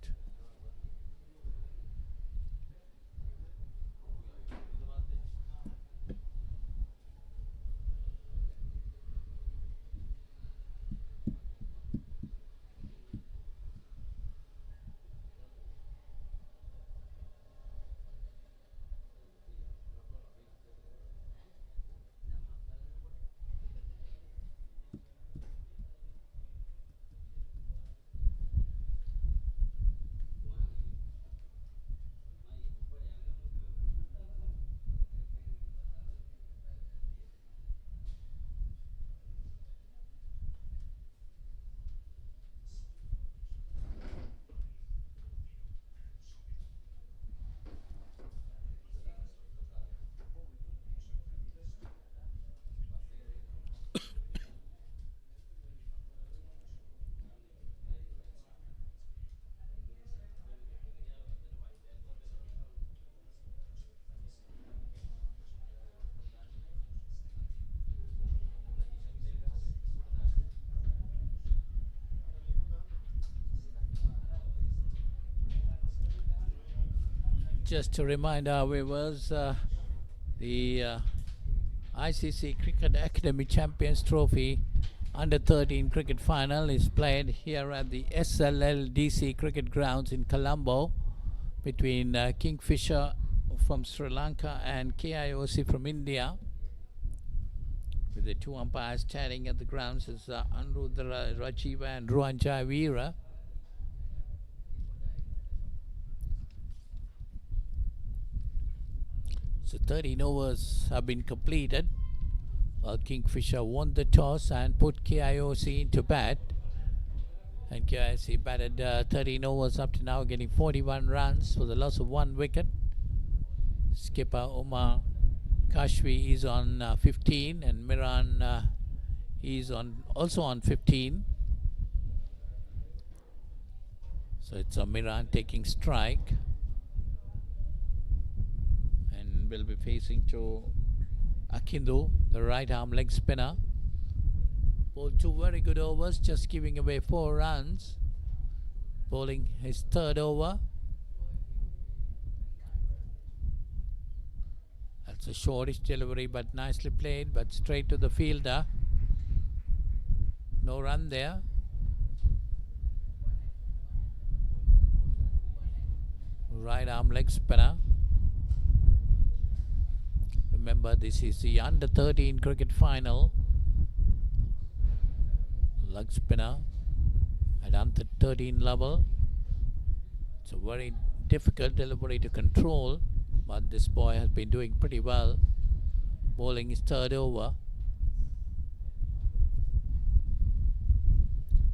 Just to remind our viewers, the ICC Cricket Academy Champions Trophy Under 13 cricket final is played here at the SLLDC Cricket Grounds in Colombo between Kingfisher from Sri Lanka and KIOC from India. With the two umpires standing at the grounds is Anrudra Rajiva and Ruanjai Veera. So 13 overs have been completed. Kingfisher won the toss and put KIOC into bat. And KIOC batted 13 overs up to now, getting 41 runs for the loss of 1 wicket. Skipper Umar Kashvi is on 15 and Miran is also on 15. So it's Miran taking strike and will be facing to Akindu, the right arm leg spinner. Bowled 2 very good overs, just giving away 4 runs. Bowling his 3rd over. That's a shortish delivery, but nicely played, but straight to the fielder. No run there. Right arm leg spinner. Remember, this is the Under 13 cricket final. Leg spinner at Under 13 level. It's a very difficult delivery to control, but this boy has been doing pretty well. Bowling his 3rd over.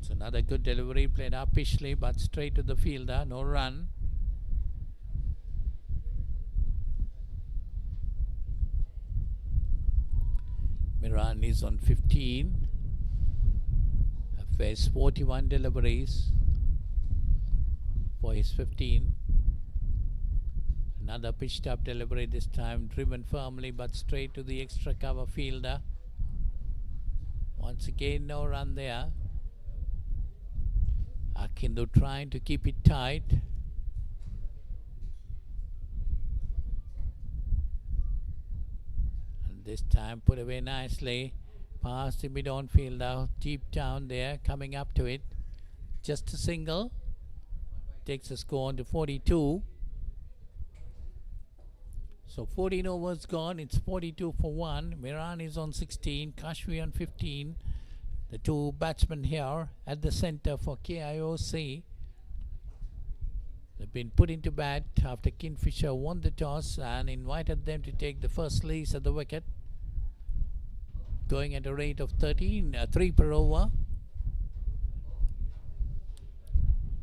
It's another good delivery, played uppishly but straight to the fielder. No run. Miran is on 15. Have faced 41 deliveries for his 15. Another pitched up delivery, this time driven firmly but straight to the extra cover fielder. Once again, no run there. Akindu trying to keep it tight. And this time put away nicely. Past the mid-on fielder, deep down there, coming up to it. Just a single. Takes the score on to 42. So 14 overs gone, it's 42 for 1. Miran is on 16, Kashvi on 15. The two batsmen here at the center for KIOC. They've been put into bat after Kingfisher won the toss and invited them to take the first lease at the wicket. Going at a rate of 3 per over.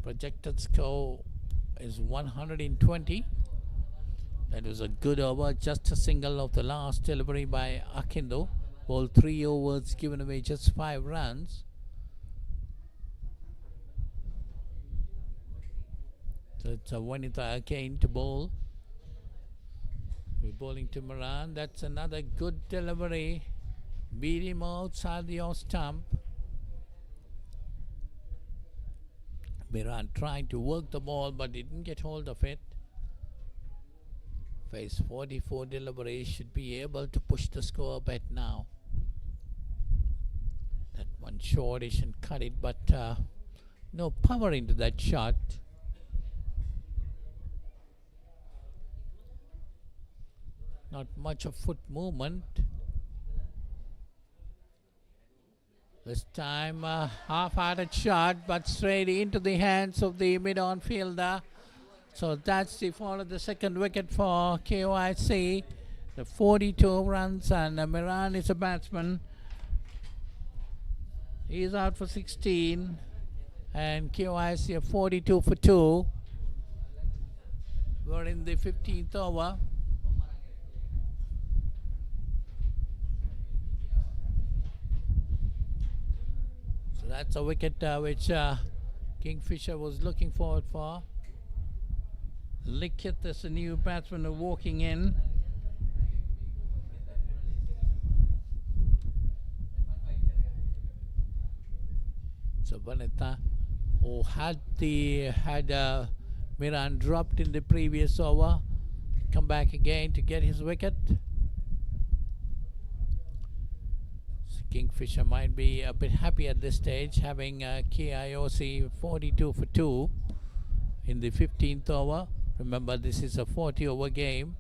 Projected score is 120. That was a good over, just a single of the last delivery by Akindu. Bowled 3 overs, given away just 5 runs. So it's a Vanitha again to bowl. We're bowling to Miran. That's another good delivery. Beat him outside the off stump. Miran trying to work the ball but didn't get hold of it. Face 44 delivery, should be able to push the score a bit now. That one shortish and cut it, but no power into that shot. Not much of foot movement. This time half-hearted shot, but straight into the hands of the mid-on fielder. So that's the fall of the second wicket for KIOC. The 42 runs, and Miran is a batsman. He is out for 16, and KIOC 42 for 2. We're in the 15th over. So that's a wicket which Kingfisher was looking forward for. Likit is a new batsman walking in. So Vanitha, who had Miran dropped in the previous over, come back again to get his wicket. So Kingfisher might be a bit happy at this stage, having KIOC 42 for 2 in the 15th over. Remember, this is a 40 over game.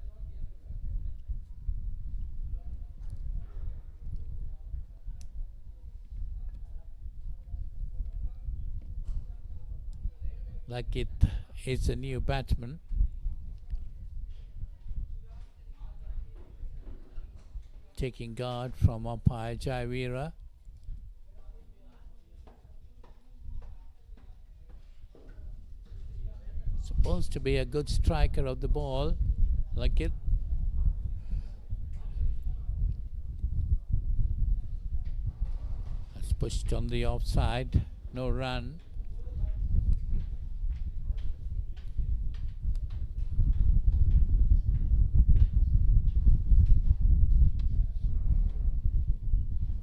Like it is a new batsman. Taking guard from umpire Jaivira. Supposed to be a good striker of the ball. Like it. That's pushed on the offside. No run.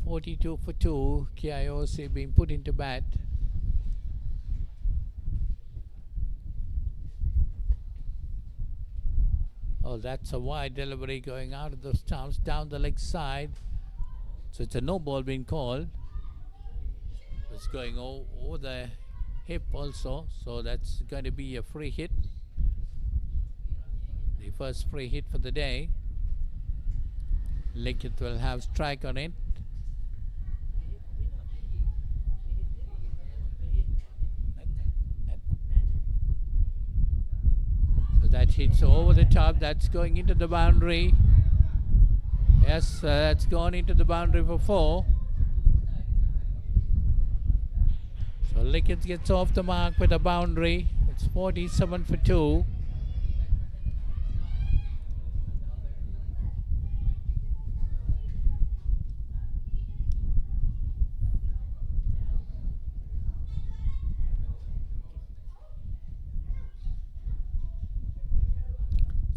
.42 for 2, KIOC being put into bat. Oh, that's a wide delivery going out of the stumps down the leg side. So it's a no ball being called. It's going over the hip also, so that's going to be a free hit. The first free hit for the day. Lickett will have strike on it. That hits over the top. That's going into the boundary. Yes, that's gone into the boundary for 4. So Lickett gets off the mark with a boundary. It's 47 for 2.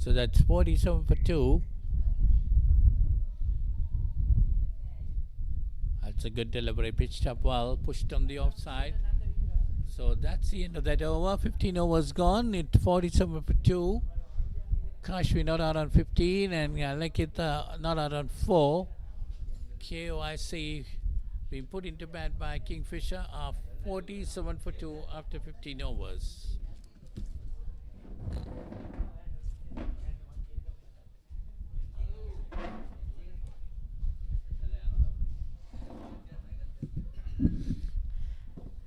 So that's 47 for 2. That's a good delivery, pitched up well, pushed on the offside. So that's the end of that over. 15 overs gone. It's 47 for 2. Kashvi not out on 15 and Lickett not out on 4. KIOC being put into bat by Kingfisher are 47 for 2 after 15 overs.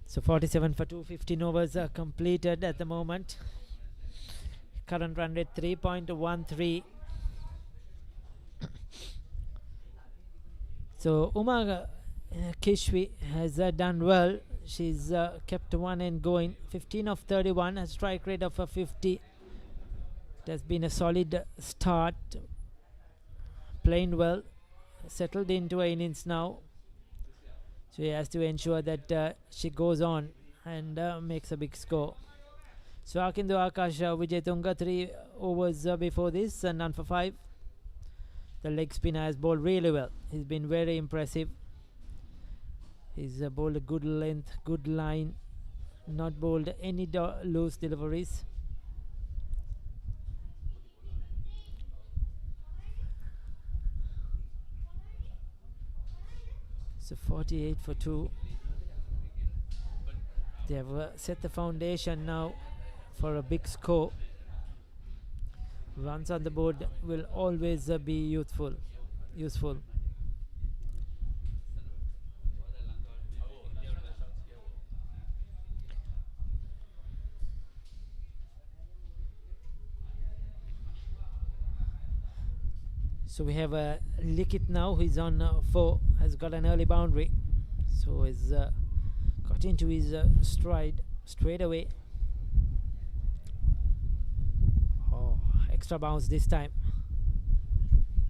So 47 for 2, 15 overs are completed at the moment. Current run rate 3.13. So Uma Kishwi has done well. She's kept one end going. 15 of 31, a strike rate of 50. It has been a solid start. Playing well. Settled into her innings now. So he has to ensure that she goes on and makes a big score. So Akindu Akash Wijetunga 3 overs before this, none for 5. The leg spinner has bowled really well. He's been very impressive. He's bowled a good length, good line, not bowled any loose deliveries. So 48 for 2. They have set the foundation now for a big score. Runs on the board will always be useful. So we have Lickett now, who is on 4, has got an early boundary. So he's got into his stride straight away. Oh, extra bounce this time.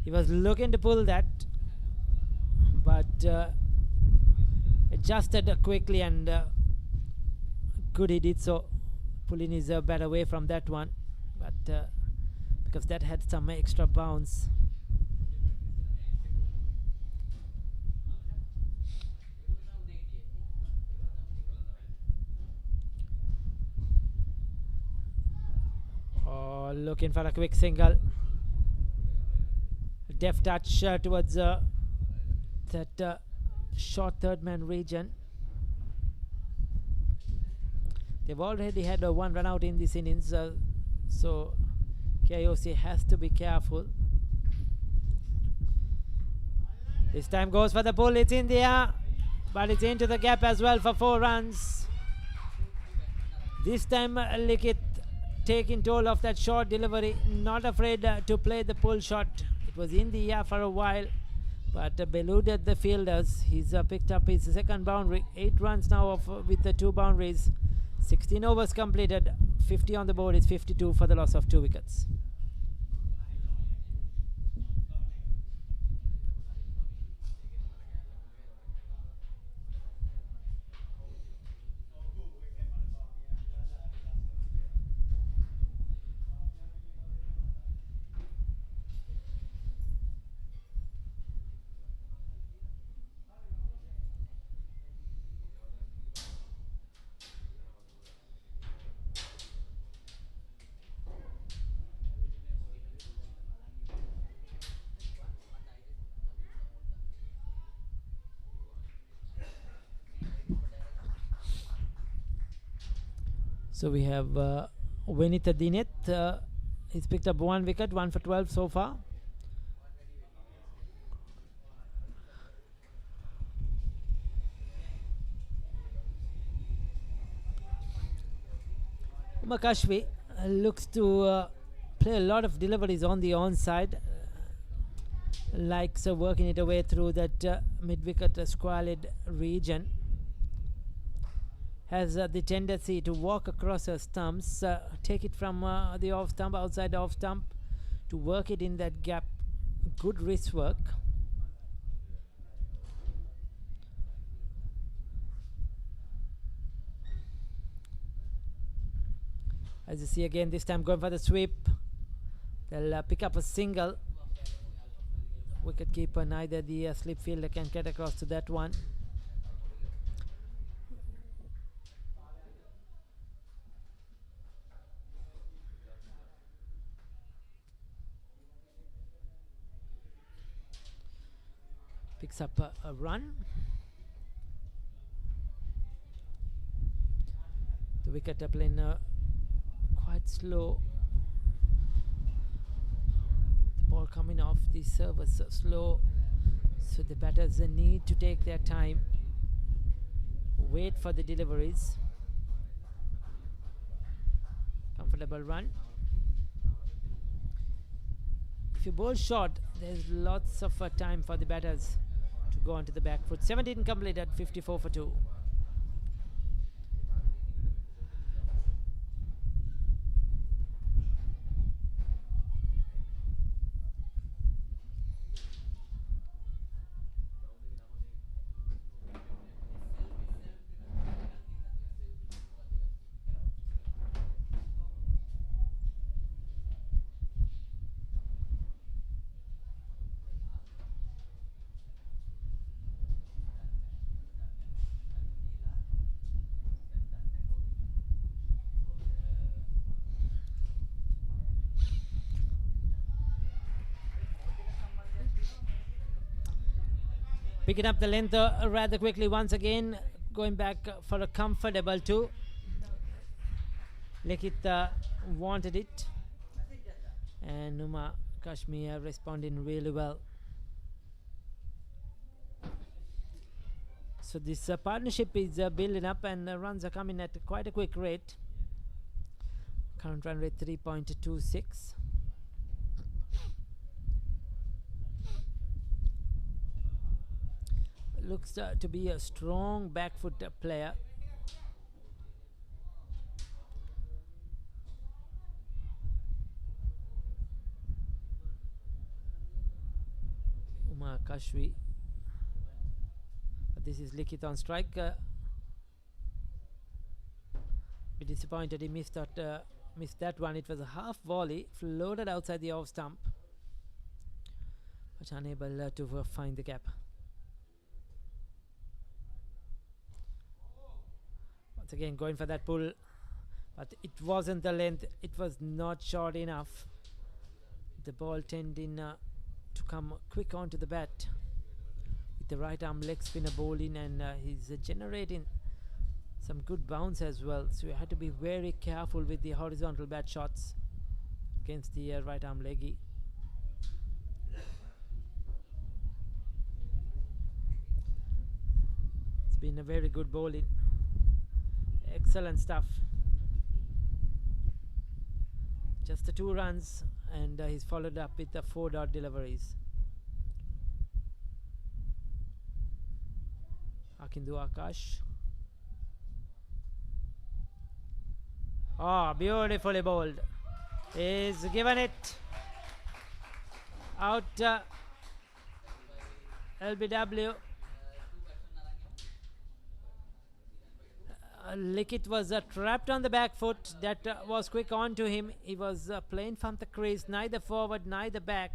He was looking to pull that, but adjusted quickly and good he did so, pulling his bat away from that one. But because that had some extra bounce. Looking for a quick single. Deft touch towards that short third man region. They've already had one run out in this innings, so KIOC has to be careful. This time goes for the pull. It's in the air, but it's into the gap as well for 4 runs. This time Likith taking toll of that short delivery, not afraid to play the pull shot. It was in the air for a while, but eluded the fielders. He's picked up his second boundary. 8 runs now with the 2 boundaries. 16 overs completed. 50 on the board. It's 52 for the loss of 2 wickets. So we have Vinita Dineth. He's picked up 1 wicket, 1 for 12 so far. Umakashvi looks to play a lot of deliveries on the onside. Likes working it away through that mid-wicket squalid region. Has the tendency to walk across her stumps, take it from the off stump, outside the off stump, to work it in that gap. Good wrist work. As you see again, this time going for the sweep. They'll pick up a single. Wicket keeper, neither the slip fielder can get across to that one. Picks up a run. The wicket playing quite slow. The ball coming off the servers slow, so the batters need to take their time, wait for the deliveries. Comfortable run. If you bowl short, there's lots of time for the batters to go onto the back foot. 17 completed, 54 for 2. Picking up the length rather quickly once again, going back for a comfortable 2. Likith wanted it, and Numa Kashmir responding really well. So this partnership is building up, and runs are coming at quite a quick rate. Current run rate 3.26. Looks to be a strong back foot player. Uma Kashvi. But this is Likith on strike. Be disappointed he missed that one. It was a half volley, floated outside the off stump, but unable to find the gap. Again going for that pull, but it wasn't the length. It was not short enough. The ball tending to come quick onto the bat with the right arm leg spinner bowling, and he's generating some good bounce as well. So you had to be very careful with the horizontal bat shots against the right arm leggy. It's been a very good bowling. Excellent stuff. Just the 2 runs, and he's followed up with the 4 dot deliveries. Akindu Akash. Oh, beautifully bowled. He's given it out. LBW. Likit was trapped on the back foot. That was quick on to him. He was playing from the crease, neither forward, neither back.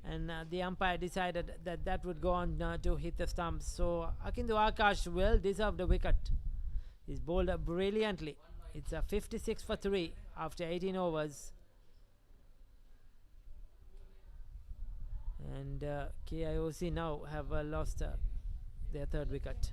And the umpire decided that that would go on to hit the stumps. So Akindu Akash well deserved a wicket. He's bowled brilliantly. It's a 56 for 3 after 18 overs. And KIOC now have lost their 3rd wicket.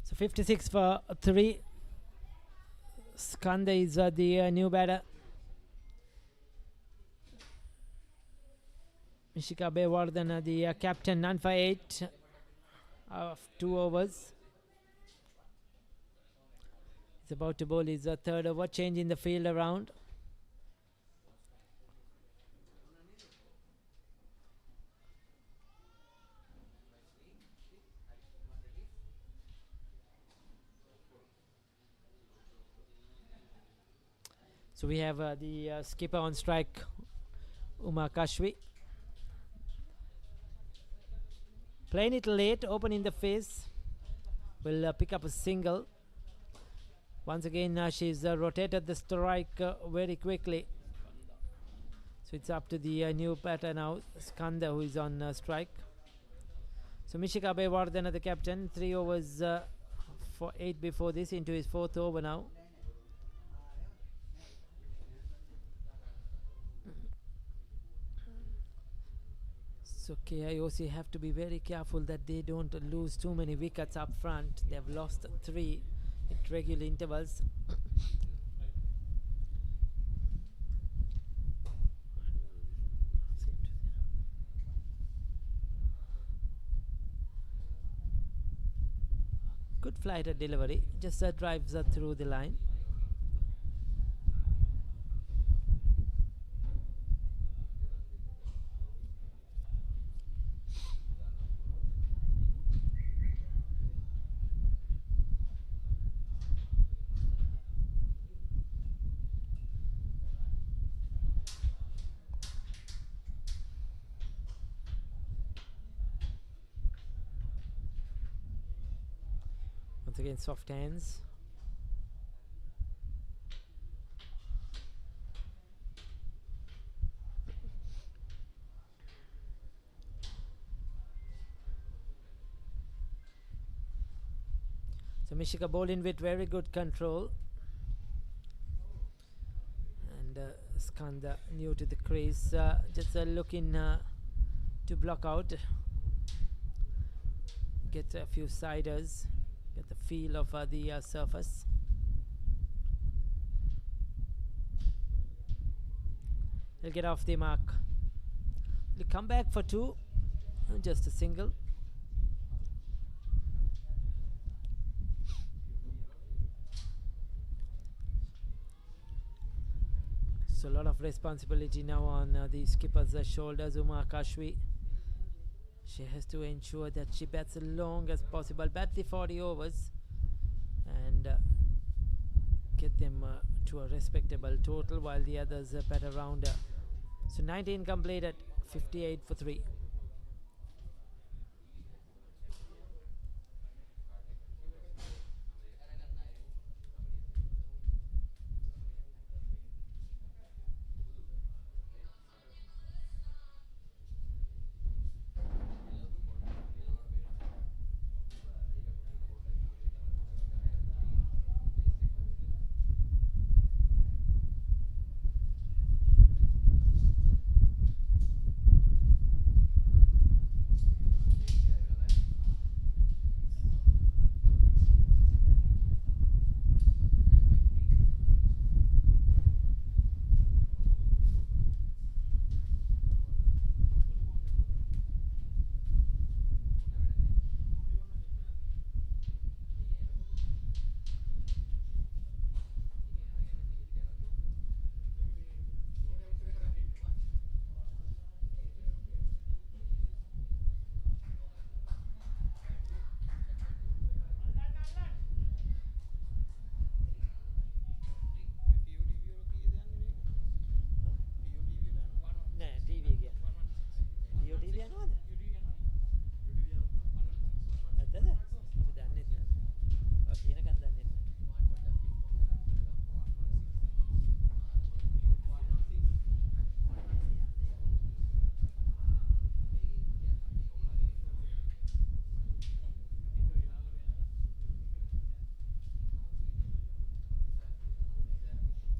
So 56 for 3. Skanda is the new batter. Mishika Bewardhan, the captain, none for 8 of 2 overs. He's about to bowl his 3rd over, changing the field around. So we have the skipper on strike, Umar Kashvi. Playing it late, open in the face. Will pick up a single. Once again, she's rotated the strike very quickly. So it's up to the new batter now, Skanda, who is on strike. So Mishika Bewardhan, the captain, 3 overs for 8 before this, into his 4th over now. So KIOC have to be very careful that they don't lose too many wickets up front. They have lost 3 at regular intervals. Good flight at delivery, just drives through the line. Once again, soft hands. So Mishika bowling with very good control. And Skanda new to the crease, just looking to block out, get a few siders, get the feel of the surface. He'll get off the mark. He'll come back for 2, just a single. So a lot of responsibility now on the skipper's shoulders, Uma Kashwi. She has to ensure that she bats as long as possible, bat the 40 overs and get them to a respectable total while the others bat around her. So 19 completed, 58 for 3.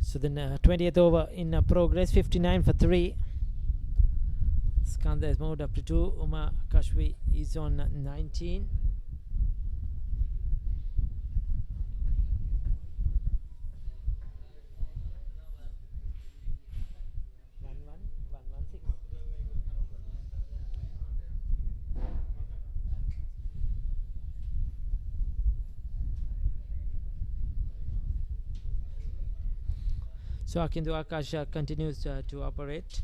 So then 20th over in progress, 59 for 3. Skanda has moved up to 2. Uma Kashwi is on 19. So Akindu Akash continues to operate.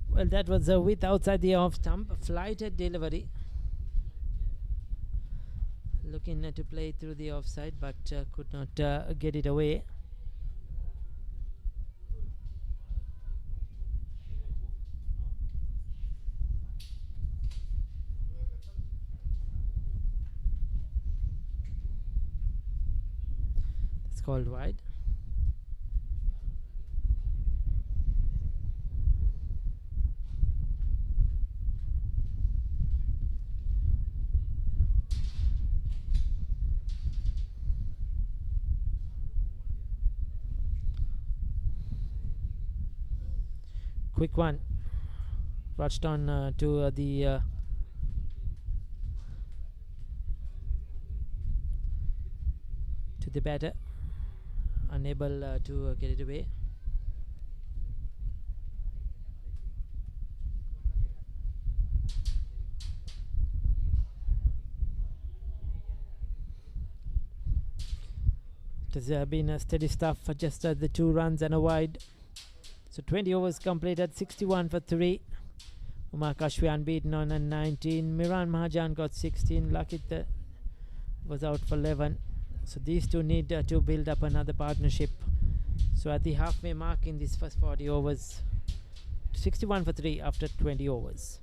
Well, that was a width outside the off stump, flighted delivery. Looking to play through the offside, but could not get it away. Called wide. Quick one, rushed on to the batter. Unable to get it away. It has been a steady stuff for just the 2 runs and a wide. So 20 overs completed, 61 for 3. Uma Kashwi unbeaten on a 19. Miran Mahajan got 16. Lakit was out for 11. So these two need to build up another partnership. So at the halfway mark in this first 40 overs, 61 for 3 after 20 overs.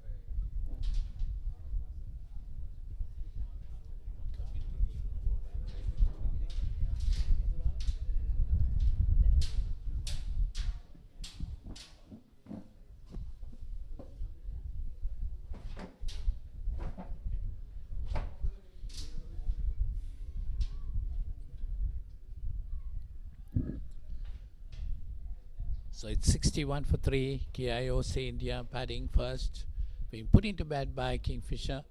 So it's 61 for 3. KIOC India batting first. Being put into bat by Kingfisher.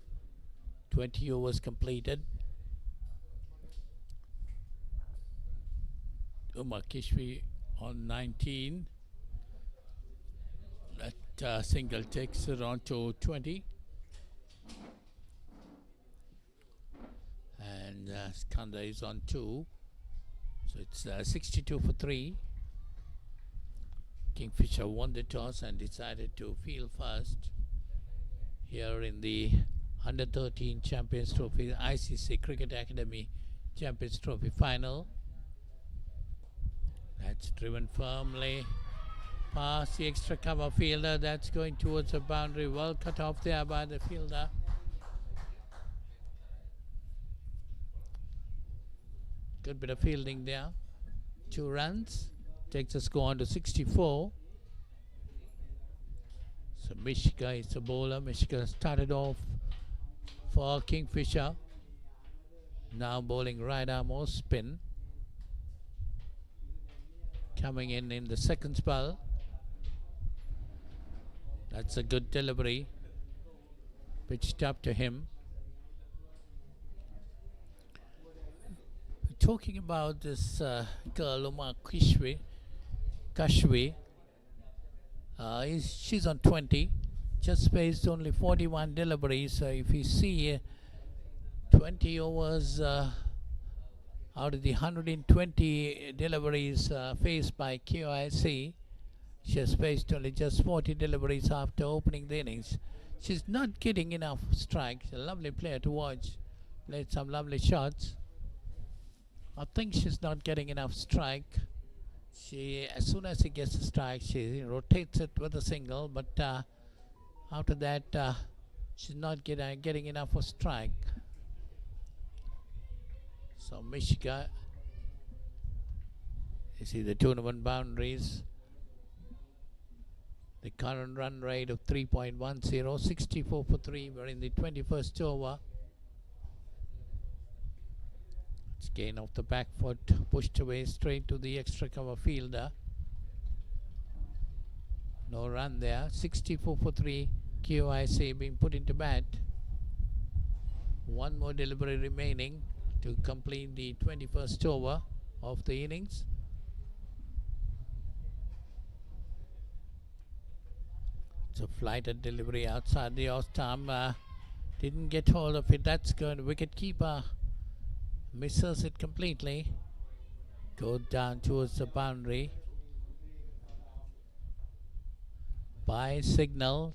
20 overs completed. Umar Kishwi on 19. That single takes it on to 20. And Skanda is on 2. So it's 62 for 3. Kingfisher won the toss and decided to field first here in the Under 13 Champions Trophy, ICC Cricket Academy Champions Trophy final. That's driven firmly past the extra cover fielder. That's going towards the boundary. Well cut off there by the fielder. Good bit of fielding there. 2 runs. Takes the score on to 64. So Mishka is the bowler. Mishka started off for Kingfisher. Now bowling right arm or spin. Coming in the second spell. That's a good delivery. Pitched up to him. Talking about this girl, Umar Kishwi. She's on 20. Just faced only 41 deliveries. So if you see 20 overs out of the 120 deliveries faced by KIOC, she has faced only just 40 deliveries after opening the innings. She's not getting enough strikes. A lovely player to watch. Played some lovely shots. I think she's not getting enough strike. She, as soon as she gets a strike, she rotates it with a single, but after that, she's not getting enough for strike. So Mishka, you see the tournament boundaries. The current run rate of 3.10, 64 for 3. We're in the 21st over. It's gain off the back foot, pushed away straight to the extra cover fielder. No run there. 64 for 3. KIOC being put into bat. One more delivery remaining to complete the 21st over of the innings. It's a flighted delivery outside the off stump. Didn't get hold of it. That's good. Wicket keeper misses it completely. Goes down towards the boundary. By signal.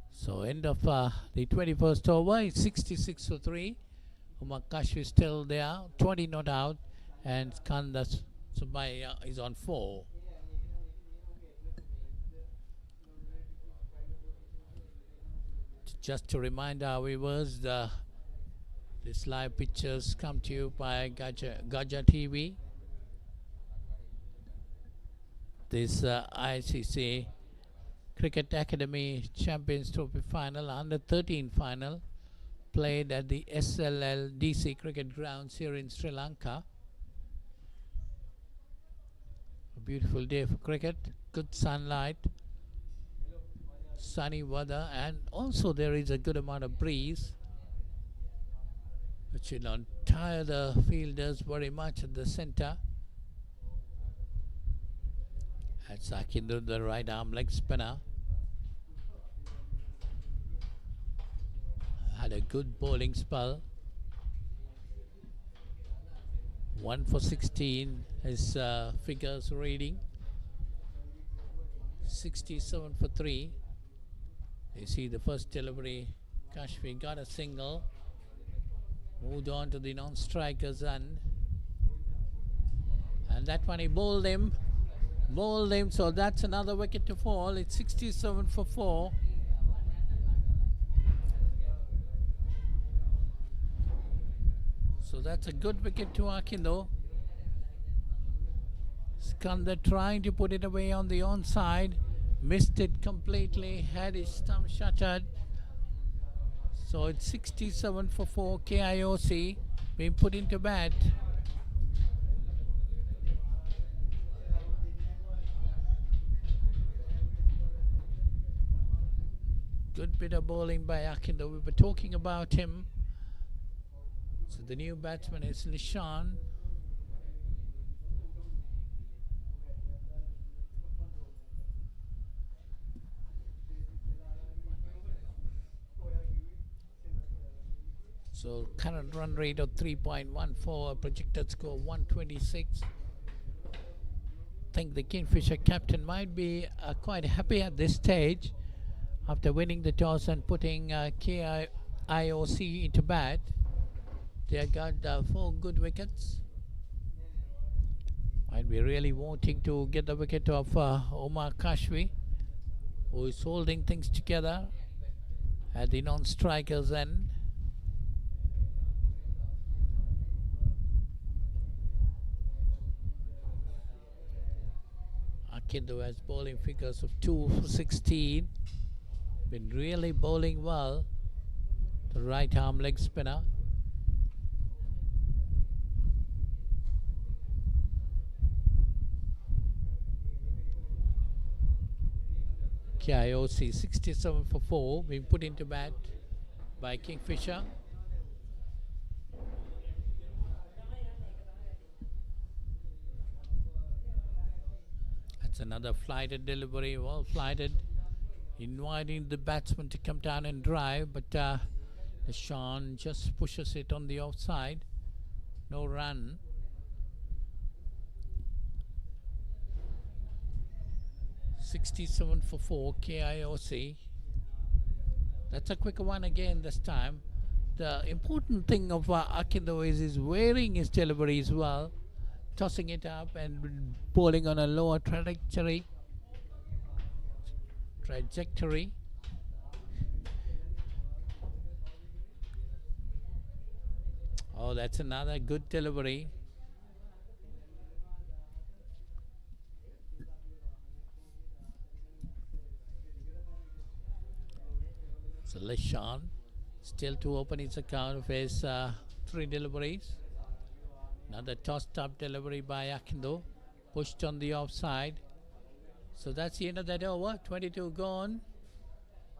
So end of the 21st over. It's 66 for 3. Umar Kishwi is still there. 20 not out. And Skanda Subaya is on 4. Just to remind our viewers, this live pictures come to you by Gaja TV. This ICCA Cricket Academy Champions Trophy final, Under 13 final, played at the SLL DC Cricket Grounds here in Sri Lanka. A beautiful day for cricket, good sunlight, sunny weather, and also there is a good amount of breeze, which will not tire the fielders very much at the center. That's Akindu, the right arm leg spinner. Had a good bowling spell. 1 for 16 his figures reading. 67 for 3. You see the first delivery, Kashfi got a single, moved on to the non-strikers end, and that one he bowled him, so that's another wicket to fall. It's 67 for 4. So that's a good wicket to Akindo. Skanda trying to put it away on the onside. Missed it completely, had his stump shuttered. So it's 67 for 4. KIOC being put into bat. Good bit of bowling by Akindo. We were talking about him. So the new batsman is Lishan. So current run rate of 3.14, projected score 126. I think the Kingfisher captain might be quite happy at this stage after winning the toss and putting KIOC into bat. They have got 4 good wickets. Might be really wanting to get the wicket of Omar Kashvi, who is holding things together at the non-strikers end. Akindo has bowling figures of 2 for 16. Been really bowling well. The right arm leg spinner. KIOC 67 for 4 being put into bat by Kingfisher. That's another flighted delivery, well flighted, inviting the batsman to come down and drive, but Sean just pushes it on the outside. No run. .67 for 4, KIOC. That's a quicker one again this time. The important thing of Akindo is he's wearing his delivery as well, tossing it up and bowling on a lower trajectory. Oh, that's another good delivery. So Lishan still to open his account of his 3 deliveries. Another tossed up delivery by Akindo, pushed on the offside. So that's the end of that over. 22 gone.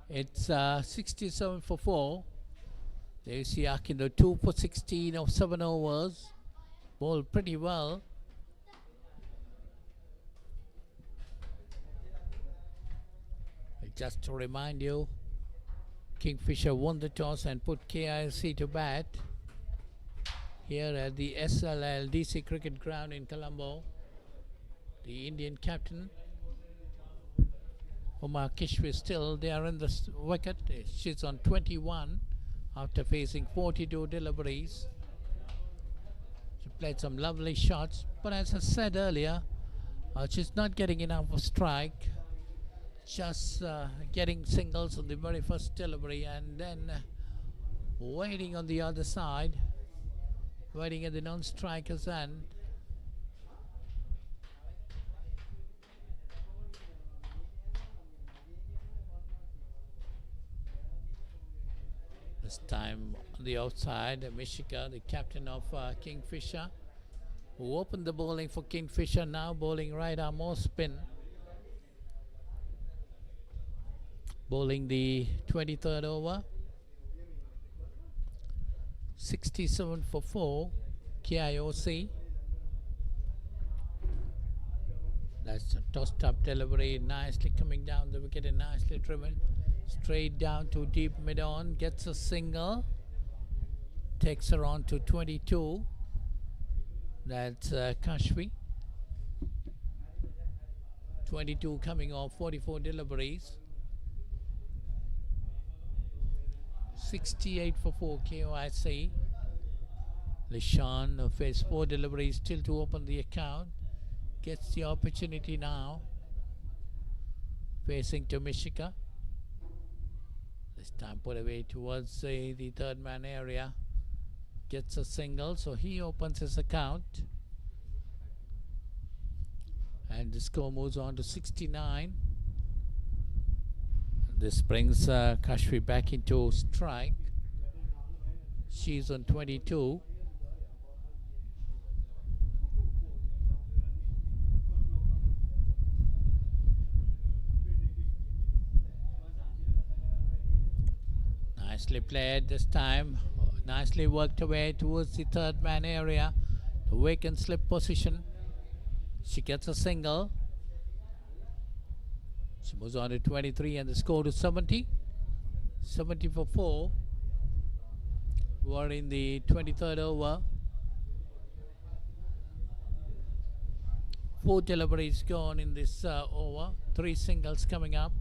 It's 67 for 4. There you see Akindo 2 for 16 of 7 overs. Bowled pretty well. Just to remind you, Kingfisher won the toss and put KIOC to bat here at the SLL DC Cricket Ground in Colombo. The Indian captain Omar Kashvi still there in the wicket. She's on 21 after facing 42 deliveries. She played some lovely shots, but as I said earlier, she's not getting enough of strike. Just getting singles on the very first delivery and then waiting on the other side, waiting at the non-strikers end. This time on the outside, Mishika, the captain of Kingfisher, who opened the bowling for Kingfisher, now bowling right arm off spin. Bowling the 23rd over. 67 for 4, KIOC. That's a tossed up delivery, nicely coming down the wicket and nicely driven. Straight down to deep mid on, gets a single. Takes her on to 22. That's Kashvi. 22 coming off 44 deliveries. 68 for 4, KIOC. Lishan faced 4 deliveries still to open the account. Gets the opportunity now. Facing to Mishika. This time put away towards the third man area. Gets a single, so he opens his account. And the score moves on to 69. This brings Kashvi back into strike. She's on 22. Nicely played this time. Nicely worked away towards the third man area. The vacant slip position. She gets a single. She moves on to 23 and the score to 70. 70 for 4. We're in the 23rd over. 4 deliveries gone in this over. 3 singles coming up.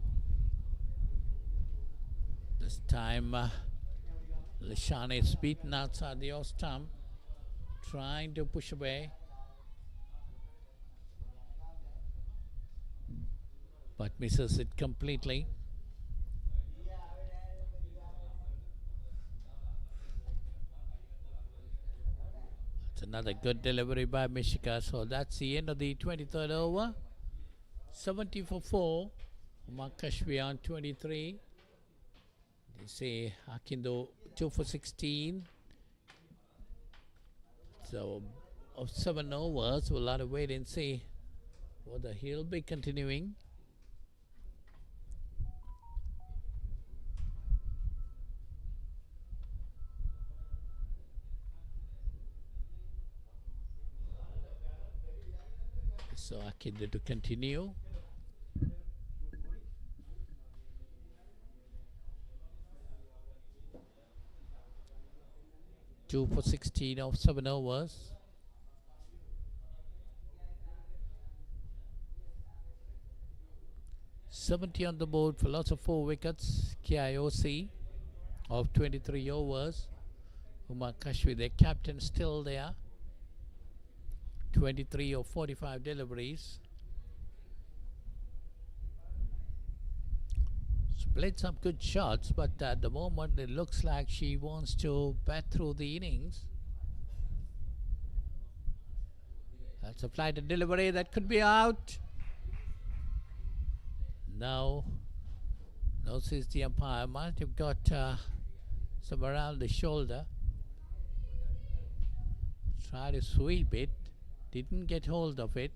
This time Lishani is beaten outside the off stump, trying to push away, but misses it completely. It's another good delivery by Mishika. So that's the end of the 23rd over. 70 for 4. Umar Kashvi on 23. They say Akindo 2 for 16. So of 7 overs, we'll have to wait and see whether he'll be continuing. So Akindo to continue. Two for 16 of 7 overs. $70 on the board for lots of 4 wickets. KIOC of 23 overs. Umar Kashvi, their captain, still there. 23 of 45 deliveries. Played some good shots, but at the moment it looks like she wants to bat through the innings. That's a flight and delivery that could be out. No. No, says the umpire. Might have got some around the shoulder. Try to sweep it. Didn't get hold of it.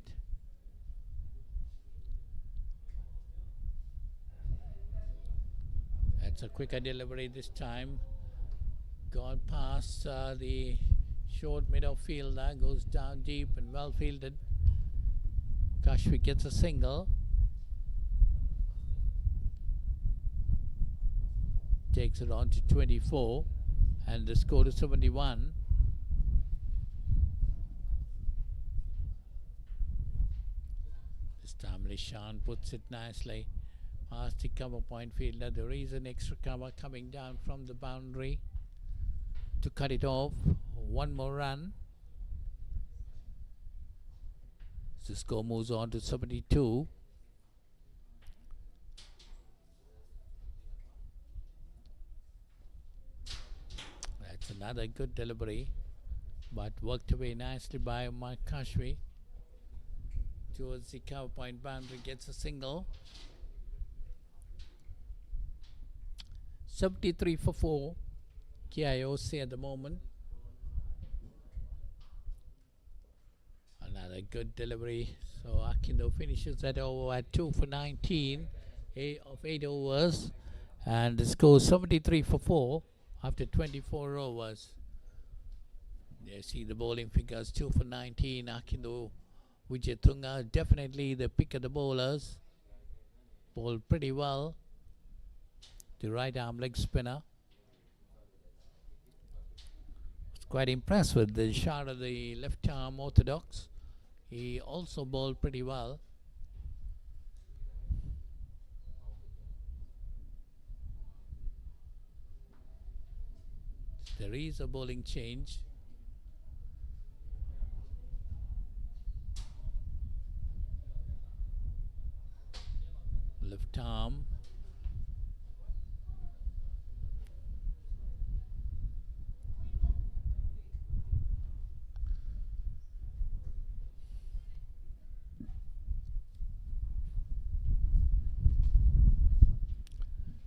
That's a quicker delivery this time. Gone past the short middle fielder. Goes down deep and well fielded. Kashvi gets a single. Takes it on to 24. And the score to 71. This time Lishan puts it nicely past the cover point fielder. There is an extra cover coming down from the boundary to cut it off. One more run. The score moves on to 72. That's another good delivery, but worked away nicely by Umar Kashvi towards the cover point boundary. Gets a single. 73 for 4. KIOC at the moment. Another good delivery. So Akindo finishes that over at 2 for 19 of 8 overs. And the score 73 for 4 after 24 overs. You see the bowling figures, 2 for 19. Akindo Wijetunga, definitely the pick of the bowlers. Bowled pretty well. The right arm leg spinner. Was quite impressed with the shot of the left arm orthodox. He also bowled pretty well. There is a bowling change. Left arm.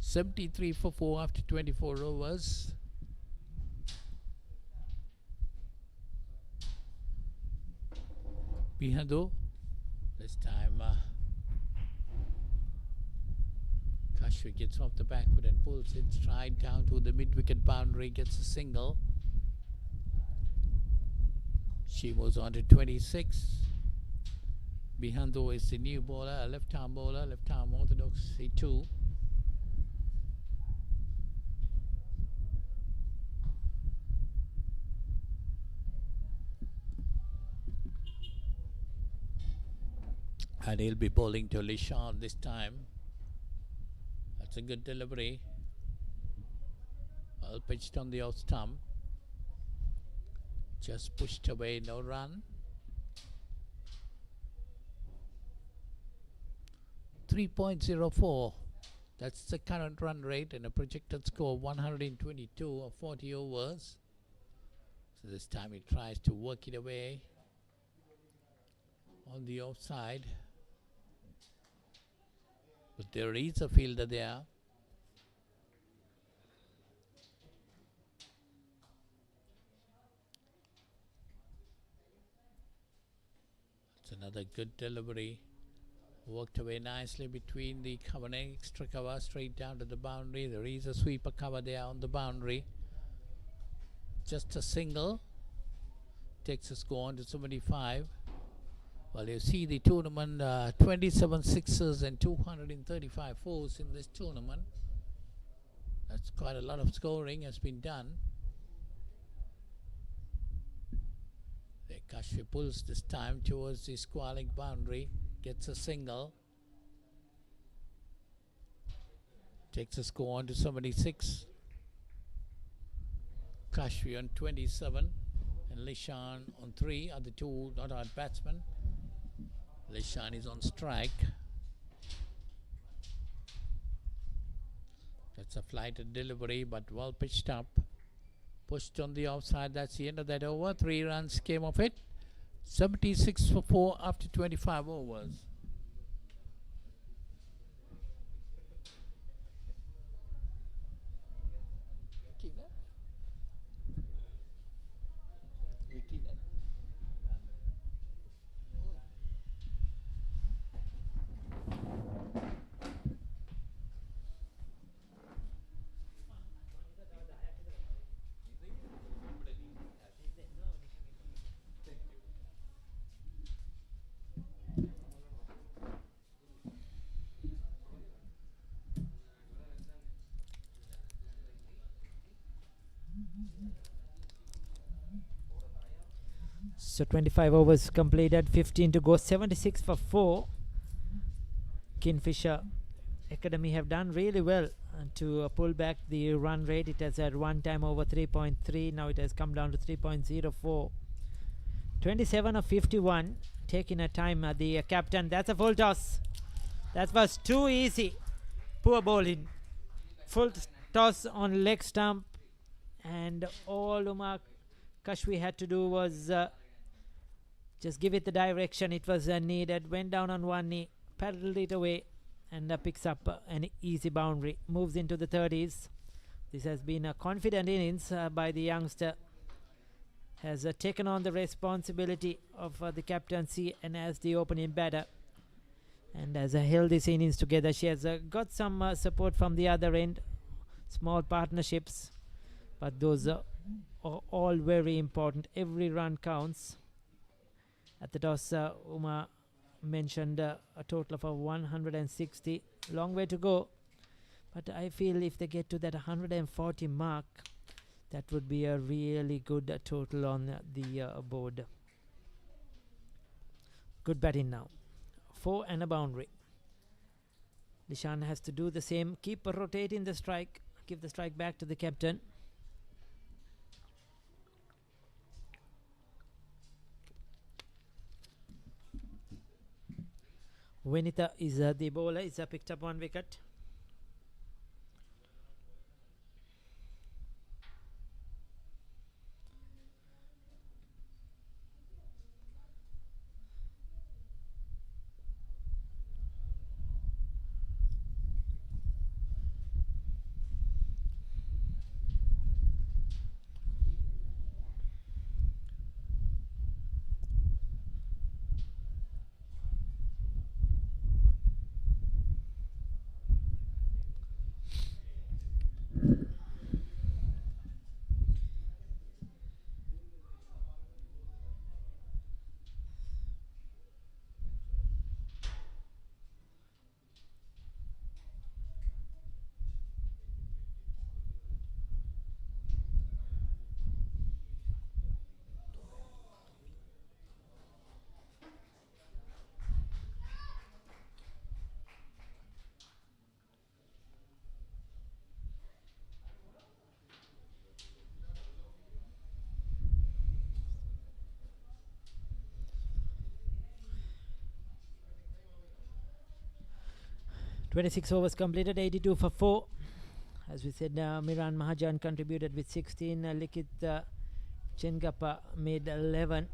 $73 for 4 after 24 overs. Bihando. This time Kashvi gets off the back foot and pulls it straight down to the mid-wicket boundary, gets a single. She moves on to 26. Behind though is the new bowler, a left-arm bowler, left-arm orthodox, C2. And he'll be bowling to Lishan this time. That's a good delivery. Well pitched on the off stump. Just pushed away, no run. 3.04. That's the current run rate and a projected score of 122 of 40 overs. So this time he tries to work it away on the offside. But there is a fielder there. It's another good delivery. Worked away nicely between the cover and extra cover straight down to the boundary. There is a sweeper cover there on the boundary. Just a single. Takes a score on to 75. Well, you see the tournament, 27 sixes and 235 fours in this tournament. That's quite a lot of scoring has been done. The Kashvi pulls this time towards the Sportylk boundary, gets a single. Takes a score on to 76. Kashvi on 27 and Lishan on 3 are the two not out batsmen. Lishan is on strike. That's a flighted delivery but well pitched up. Pushed on the offside. That's the end of that over. 3 runs came of it. 76 for 4 after 25 overs. So 25 overs completed, 15 to go, 76 for 4. Kingfisher Academy have done really well to pull back the run rate. It has had one time over 3.3. Now it has come down to 3.04. 27 of 51. Taking a time, the captain. That's a full toss. That was too easy. Poor bowling. Full toss on leg stump. And all Umar Kashvi had to do was just give it the direction it was needed. Went down on one knee, paddled it away, and picks up an easy boundary. Moves into the 30s. This has been a confident innings by the youngster. Has taken on the responsibility of the captaincy and as the opening batter. And has held this innings together. She has got some support from the other end. Small partnerships. But those are all very important. Every run counts. At the toss, Uma mentioned a total of 160. Long way to go. But I feel if they get to that 140 mark, that would be a really good total on the board. Good batting now. 4 and a boundary. Lishan has to do the same. Keep rotating the strike. Give the strike back to the captain. Vinita is the bowler. Is picked up 1 wicket. 26 overs completed, 82 for 4. As we said, Miran Mahajan contributed with 16. Likit Chengapa made 11.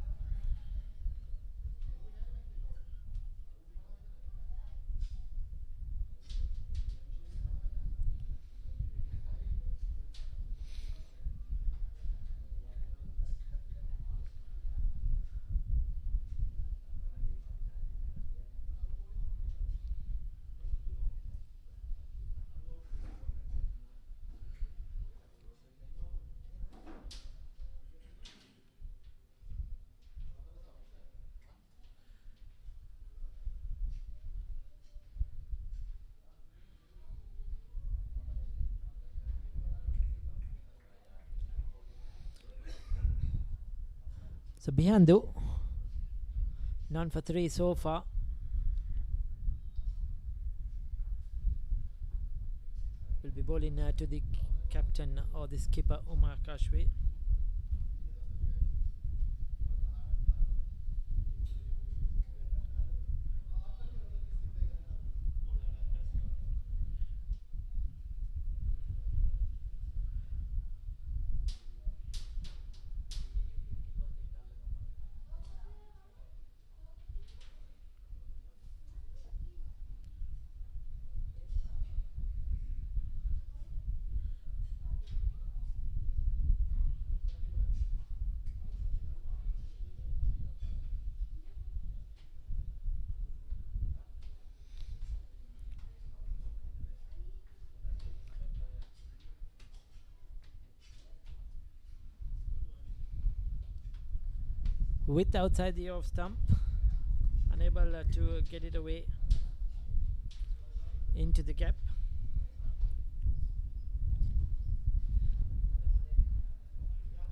So Bihandu, none for 3 so far. Will be bowling to the captain or the skipper Umar Kashwi. With outside the off stump, unable to get it away into the gap.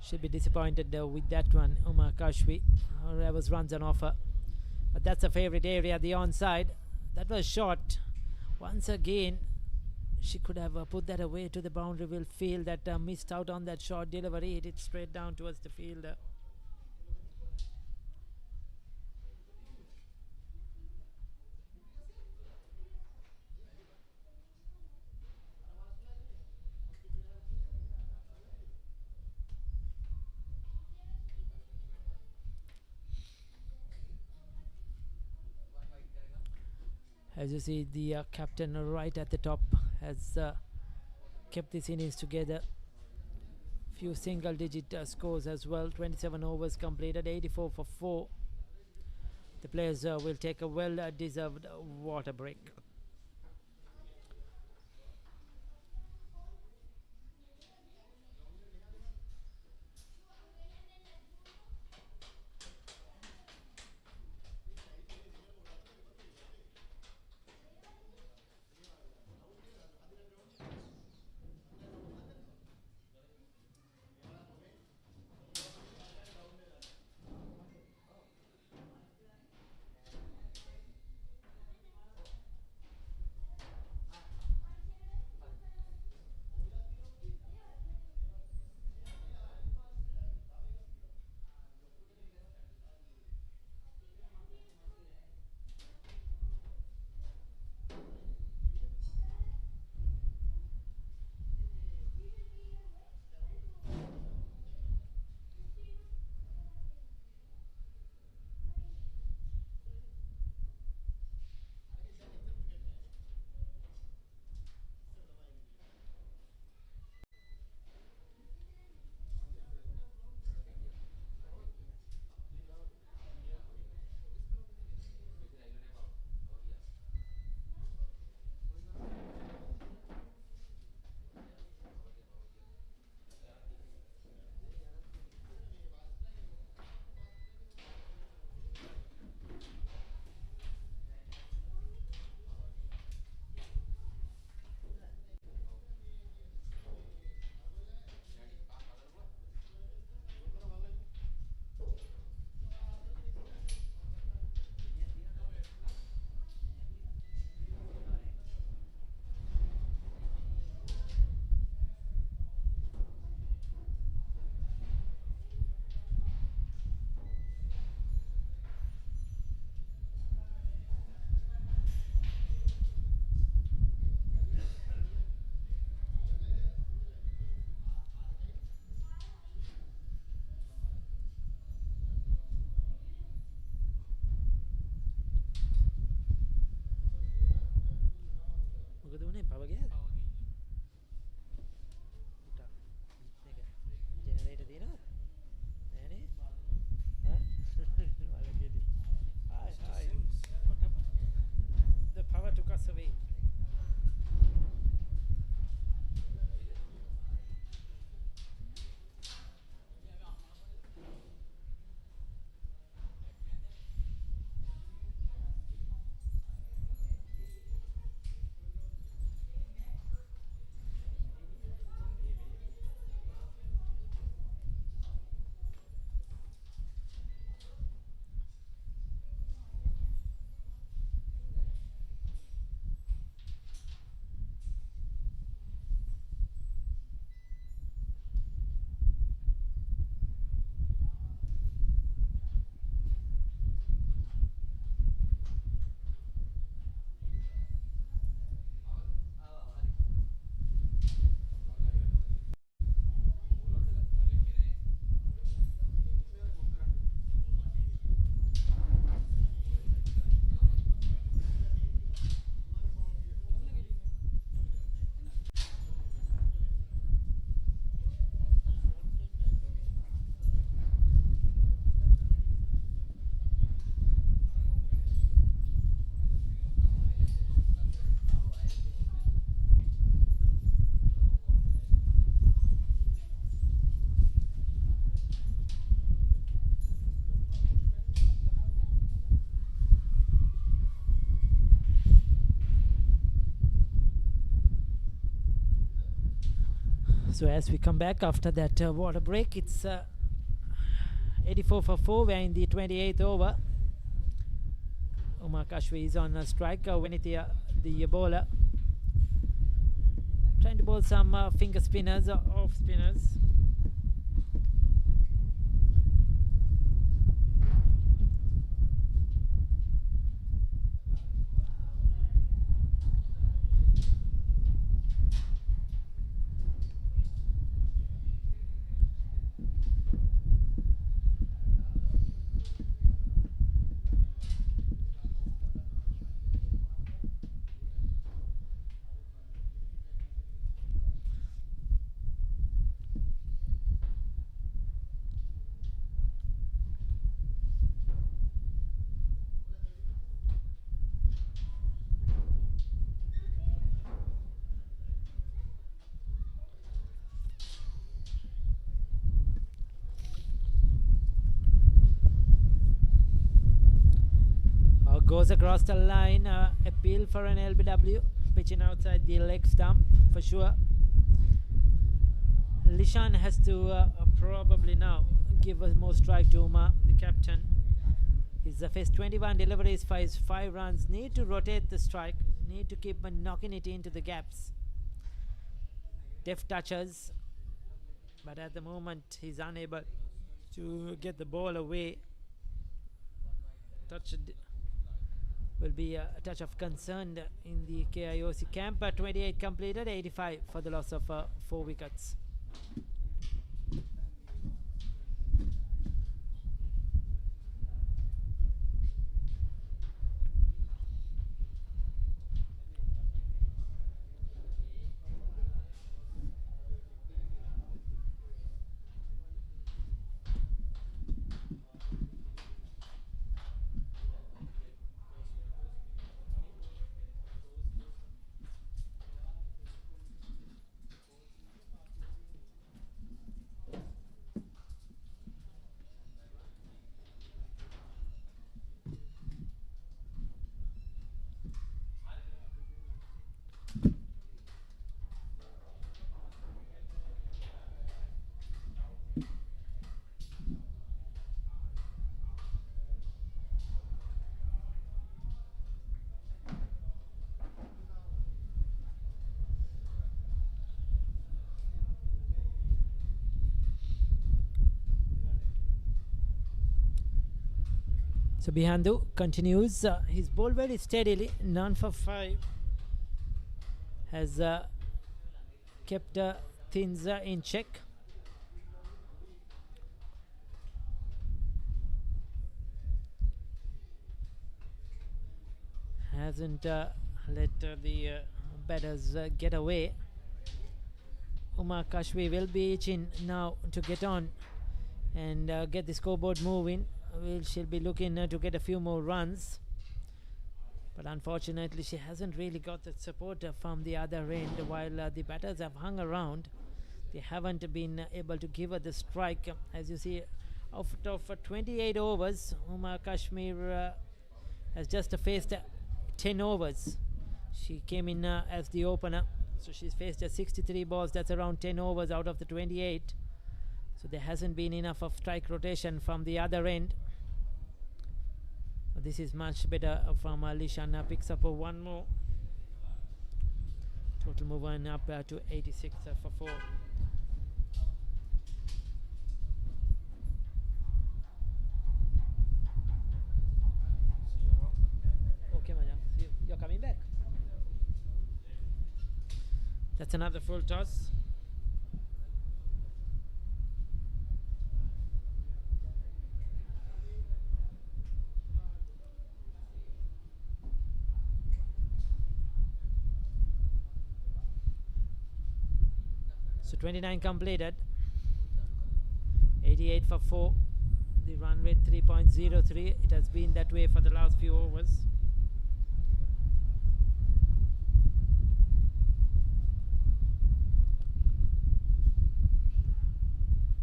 Should be disappointed with that one, Umar Kashwi. There was runs on offer, but that's a favourite area, the onside. That was short. Once again, she could have put that away to the boundary. Will feel that missed out on that short delivery. Hit it straight down towards the fielder. As you see, the captain right at the top has kept this innings together. Few single digit scores as well. 27 overs completed, 84 for 4. The players will take a well deserved water break. තියෙන්නේ power ගියාද? Generator තියෙනවද? නෑනේ. වලගෙඩි. Hi. What happened? The power took us away. So as we come back after that water break, it's 84 for 4. We're in the 28th over. Umar Kashvi is on a strike. Venitia, the bowler, trying to bowl some finger spinners, off spinners. Goes across the line, appeal for an LBW, pitching outside the leg stump for sure. Lishan has to probably now give us more strike to Umar, the captain. He's faced 21 deliveries for his 5 runs. Need to rotate the strike, need to keep knocking it into the gaps. Deft touches, but at the moment he's unable to get the ball away. Touch will be a touch of concern in the KIOC camp. 28 completed, 85 for the loss of 4 wickets. So Bihandu continues his ball very steadily, none for 5. Has kept things in check. Hasn't let the batters get away. Uma Kashvi will be itching now to get on and get the scoreboard moving. She'll be looking to get a few more runs, but unfortunately she hasn't really got the support from the other end. While the batters have hung around, they haven't been able to give her the strike. As you see, out of 28 overs, Uma Kashmir has just faced 10 overs. She came in as the opener, so she's faced 63 balls. That's around 10 overs out of the 28. So there hasn't been enough of strike rotation from the other end. This is much better from Lishan. Picks up one more. Total moving up to 86 for 4. Okay, Maja. See you. You're coming back. That's another full toss. So 29 completed, 88 for 4, the run rate 3.03. It has been that way for the last few overs.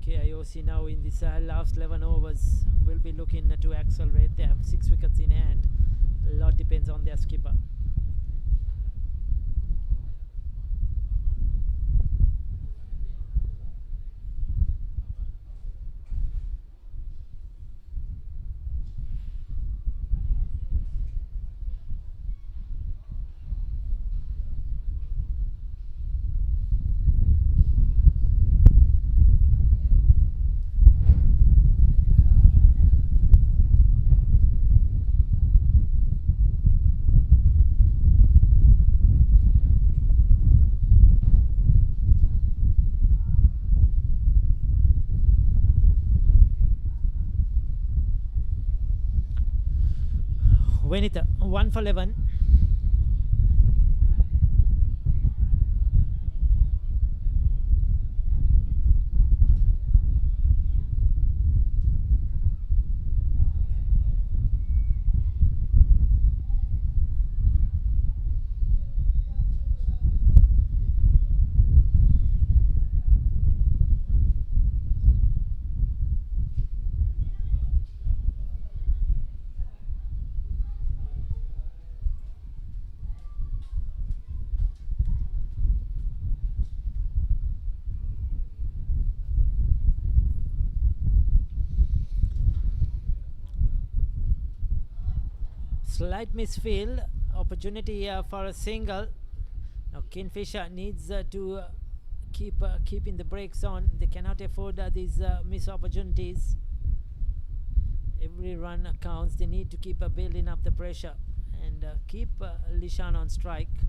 KIOC now in this last 11 overs will be looking to accelerate. They have 6 wickets in hand. A lot depends on their skipper. Venita, 1 for 11. Slight misfield, opportunity for a single. Now Kingfisher needs to keeping the brakes on. They cannot afford these miss opportunities. Every run counts. They need to keep building up the pressure and keep Lishan on strike.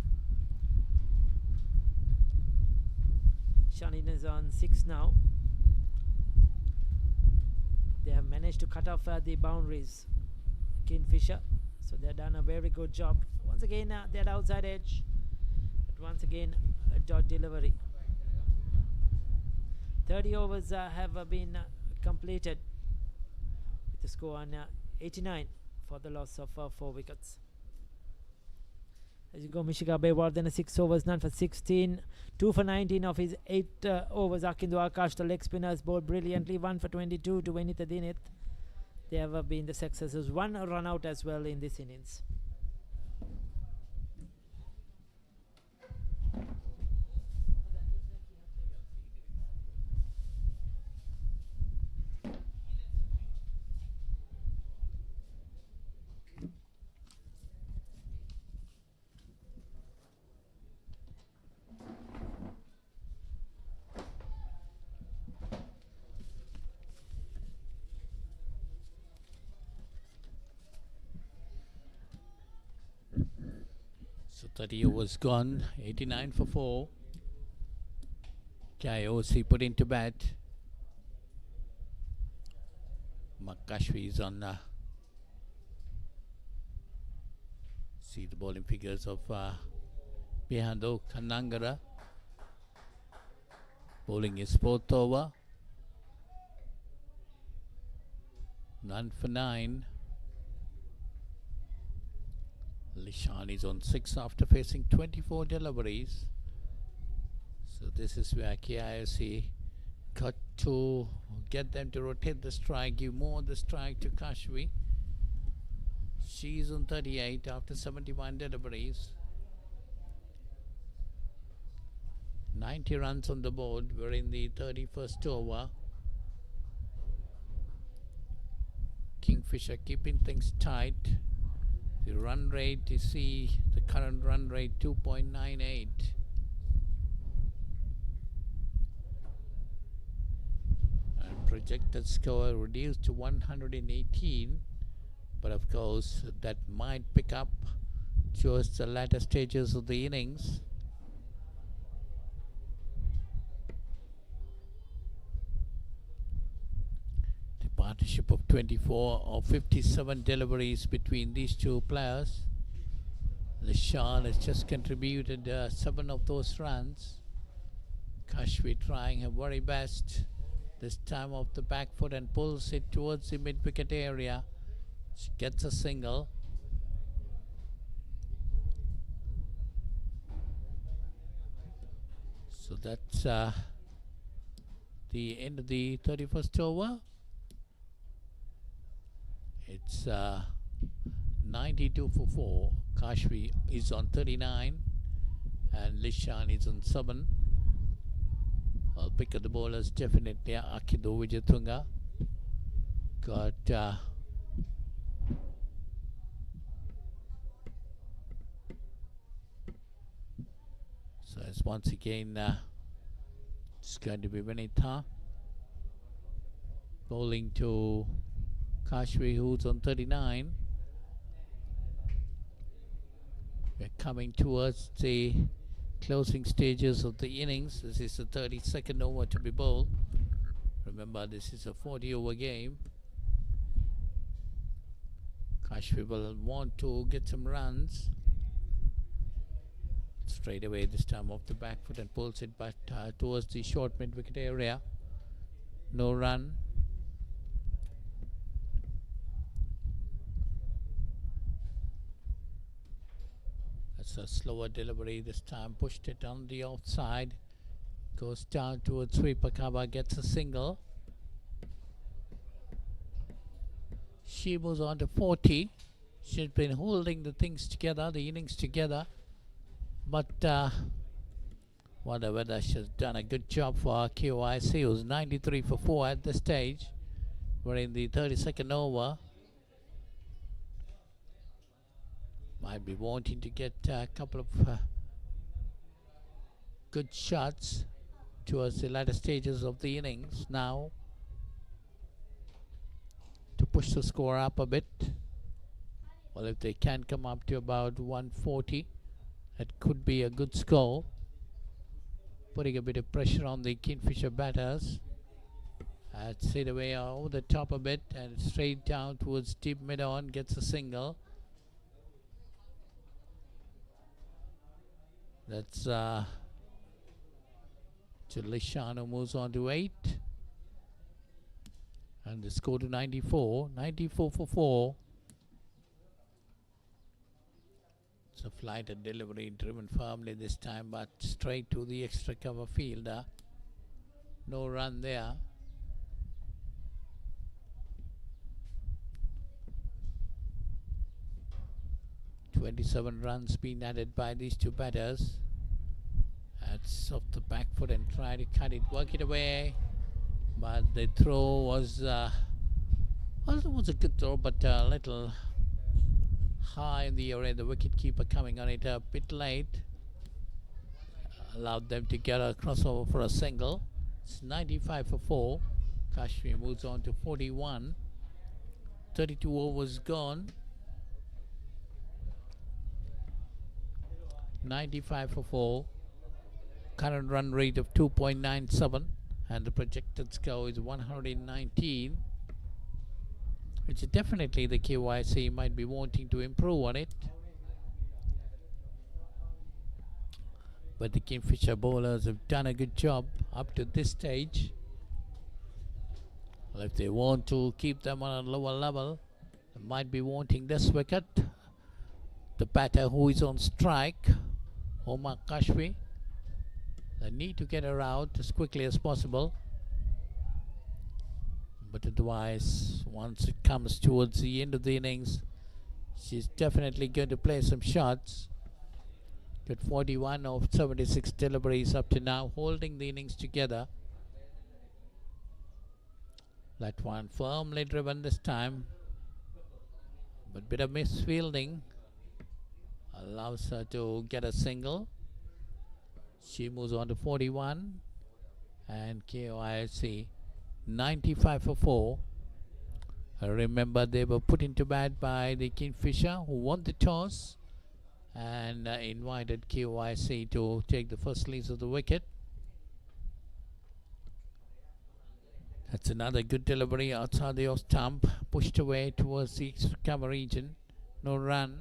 Shanin is on 6 now. They have managed to cut off the boundaries, Kingfisher. So they've done a very good job. Once again, they're outside edge. But once again, a dot delivery. 30 overs have been completed with the score on 89 for the loss of 4 wickets. As you go, Mishika Bewardena 6 overs, none for 16. 2 for 19 of his 8 overs. Akindu Akash, the leg spinners, bowled brilliantly. 1 for 22 to Venita Dinit. They have been the successes. 1 run out as well in this innings. So 30 overs gone, 89 for 4. KIOC put into bat. Makashvi is on. See the bowling figures of behind the Kanangara. Bowling is 4th over. 9 for 9. Lishan is on 6 after facing 24 deliveries. So this is where KIOC got to get them to rotate the strike, give more the strike to Kashvi. She's on 38 after 71 deliveries. 90 runs on the board. We're in the 31st over. Kingfisher keeping things tight. The run rate, you see the current run rate 2.98. And projected score reduced to 118. But of course, that might pick up towards the latter stages of the innings. The partnership of 24 or 57 deliveries between these two players. Lishan has just contributed 7 of those runs. Kashvi trying her very best. This time off the back foot and pulls it towards the mid-wicket area. She gets a single. So that's the end of the 31st over. It's 92 for 4. Kashvi is on 39 and Lishan is on 7. I'll pick up the bowlers definitely. Akido Vijayatunga got so it's once again it's going to be Vinitha bowling to Kashvi, who's on 39. We're coming towards the closing stages of the innings. This is the 32nd over to be bowled. Remember, this is a 40 over game. Kashvi will want to get some runs. Straight away this time off the back foot and pulls it back towards the short mid-wicket area. No run. That's a slower delivery this time. Pushed it on the outside. Goes down towards sweeper cover. Gets a single. She moves on to 40. She's been holding the things together, the innings together. But whatever, that she's done a good job for KIOC, who's 93 for 4 at this stage. We're in the 32nd over. Might be wanting to get a couple of good shots towards the latter stages of the innings now to push the score up a bit. Well, if they can come up to about 140, that could be a good score, putting a bit of pressure on the Kingfisher batters. Straight away over the top a bit and straight down towards deep mid-on, gets a single. That's Lishan, who moves on to 8. And the score to 94. 94 for 4. It's a flight and delivery driven firmly this time, but straight to the extra cover fielder. No run there. .27 runs being added by these two batters. That's off the back foot and try to cut it, work it away. But the throw was well, it was a good throw, but a little high in the area. The wicketkeeper coming on it a bit late. Allowed them to get a crossover for a single. It's 95 for 4. Kashmir moves on to 41. 32 overs gone. 95 for 4. Current run rate of 2.97 and the projected score is 119, which is definitely the KIOC might be wanting to improve on it. But the Kingfisher bowlers have done a good job up to this stage. Well, if they want to keep them on a lower level, they might be wanting this wicket. The batter who is on strike, Omar Kashfi, they need to get her out as quickly as possible. But otherwise, once it comes towards the end of the innings, she's definitely going to play some shots. Got 41 of 76 deliveries up to now, holding the innings together. That one firmly driven this time, but bit of misfielding allows her to get a single. She moves on to 41, and KIOC 95 for 4. Remember, they were put into bat by the Kingfisher, who won the toss and invited KIOC to take the first lease of the wicket. That's another good delivery outside the off stump, pushed away towards the cover region. No run.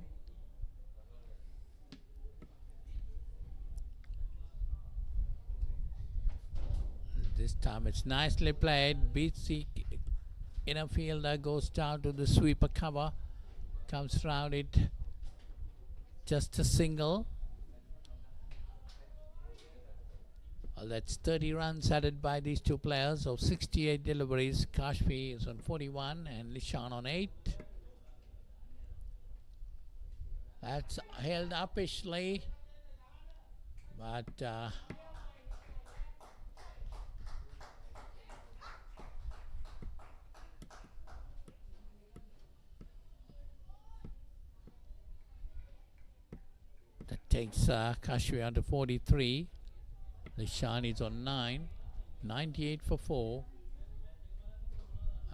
This time it's nicely played. Beats the inner fielder, goes down to the sweeper cover, comes round it. Just a single. Well, that's 30 runs added by these two players of 68 deliveries. Kashfi is on 41 and Lishan on 8. That's held uppishly, but that takes Kashfi under 43. Lishan is on 9. 98 for 4.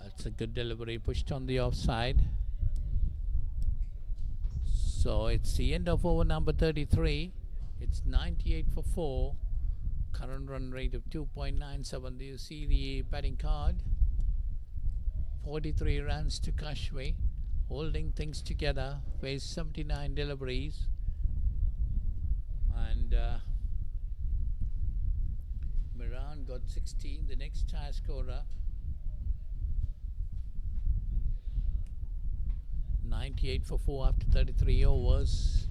That's a good delivery, pushed on the offside. So it's the end of over number 33. It's 98 for 4. Current run rate of 2.97. Do you see the batting card? 43 runs to Kashfi, holding things together. Faced 79 deliveries. And Miran got 16, the next high scorer. 98 for 4 after 33 overs.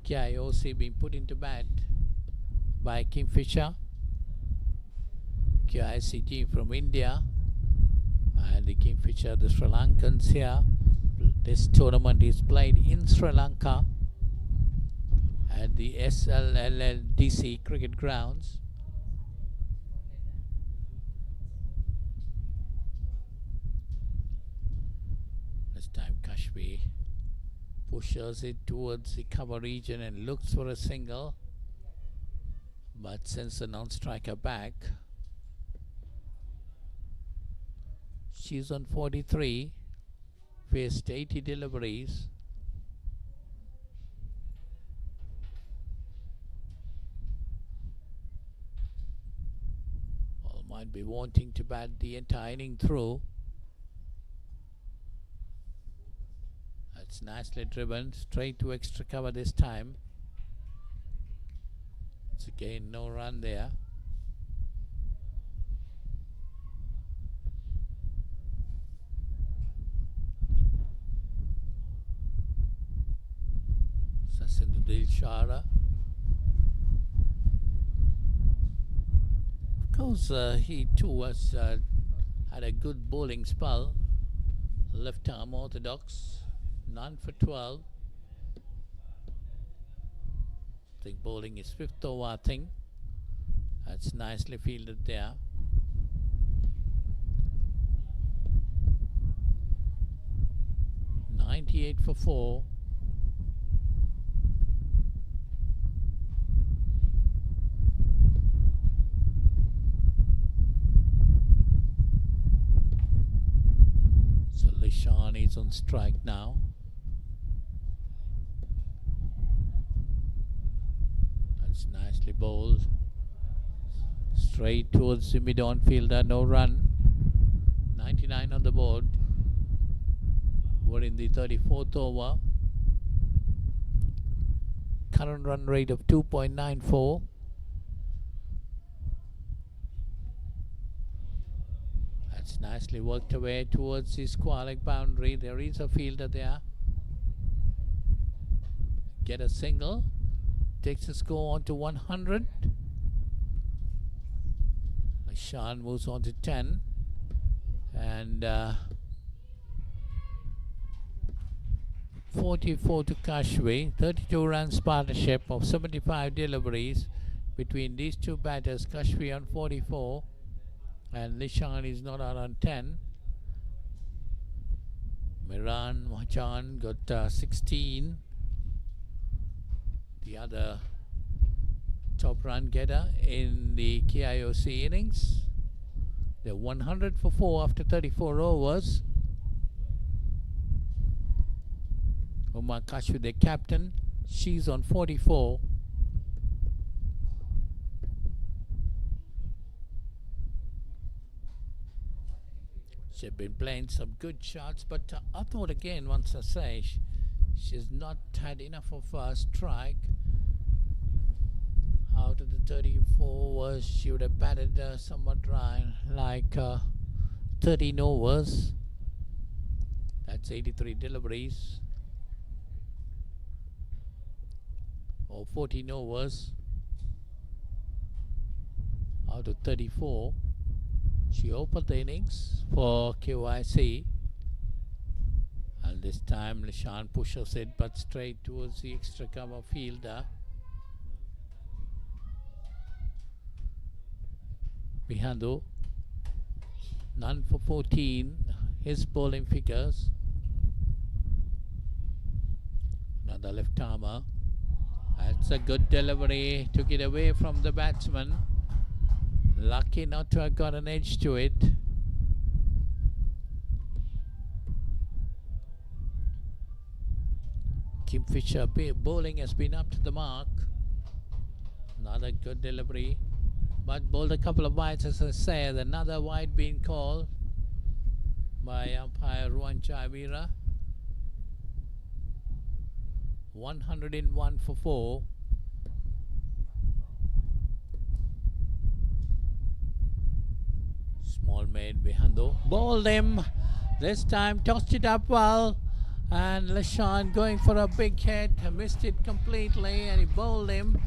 KIOC being put into bat by Kingfisher. KICG from India. And the Kingfisher, the Sri Lankans here. This tournament is played in Sri Lanka at the SLLDC cricket grounds. This time Kashfi pushes it towards the cover region and looks for a single, but sends the non-striker back. She's on 43, faced 80 deliveries. Well, might be wanting to bat the entire inning through. That's nicely driven, straight to extra cover this time. It's again no run there. Sasindudil Shara. Of course, he too has had a good bowling spell. Left arm orthodox. None for 12. I think bowling is 5th over, I think. That's nicely fielded there. .98 for 4. So Lishan is on strike now. Nicely bowled straight towards the mid-on fielder, no run. 99 on the board. We're in the 34th over. Current run rate of 2.94. It's nicely worked away towards the Sportylk boundary. There is a fielder there. Get a single. Takes the score on to 100. Sean moves on to 10. And 44 to Kashvi. 32 runs partnership of 75 deliveries between these two batters. Kashvi on 44 and Lishan is not out on 10. Miran Machan got 16. The other top run getter in the KIOC innings. They're 100 for 4 after 34 overs. Umar Kashvi, the captain, she's on 44. She's been playing some good shots, but I thought again, once I say, she's not had enough of a strike. Out of the 34 overs, she would have batted somewhat dry, like 13 overs. That's 83 deliveries. Or 14 overs. Out of 34. She opened the innings for KYC. And this time Lishan pushes it, but straight towards the extra cover fielder. Bihandu, none for 14. His bowling figures. Another left armer. That's a good delivery. Took it away from the batsman. Lucky not to have got an edge to it. Kingfisher bowling has been up to the mark. Another good delivery. But bowled a couple of wides, as I said. Another wide being called by umpire Ruan Chavira. 101 for 4. Small made Bihandu. Bowled him. This time tossed it up well. And Lishan going for a big hit. Missed it completely and he bowled him.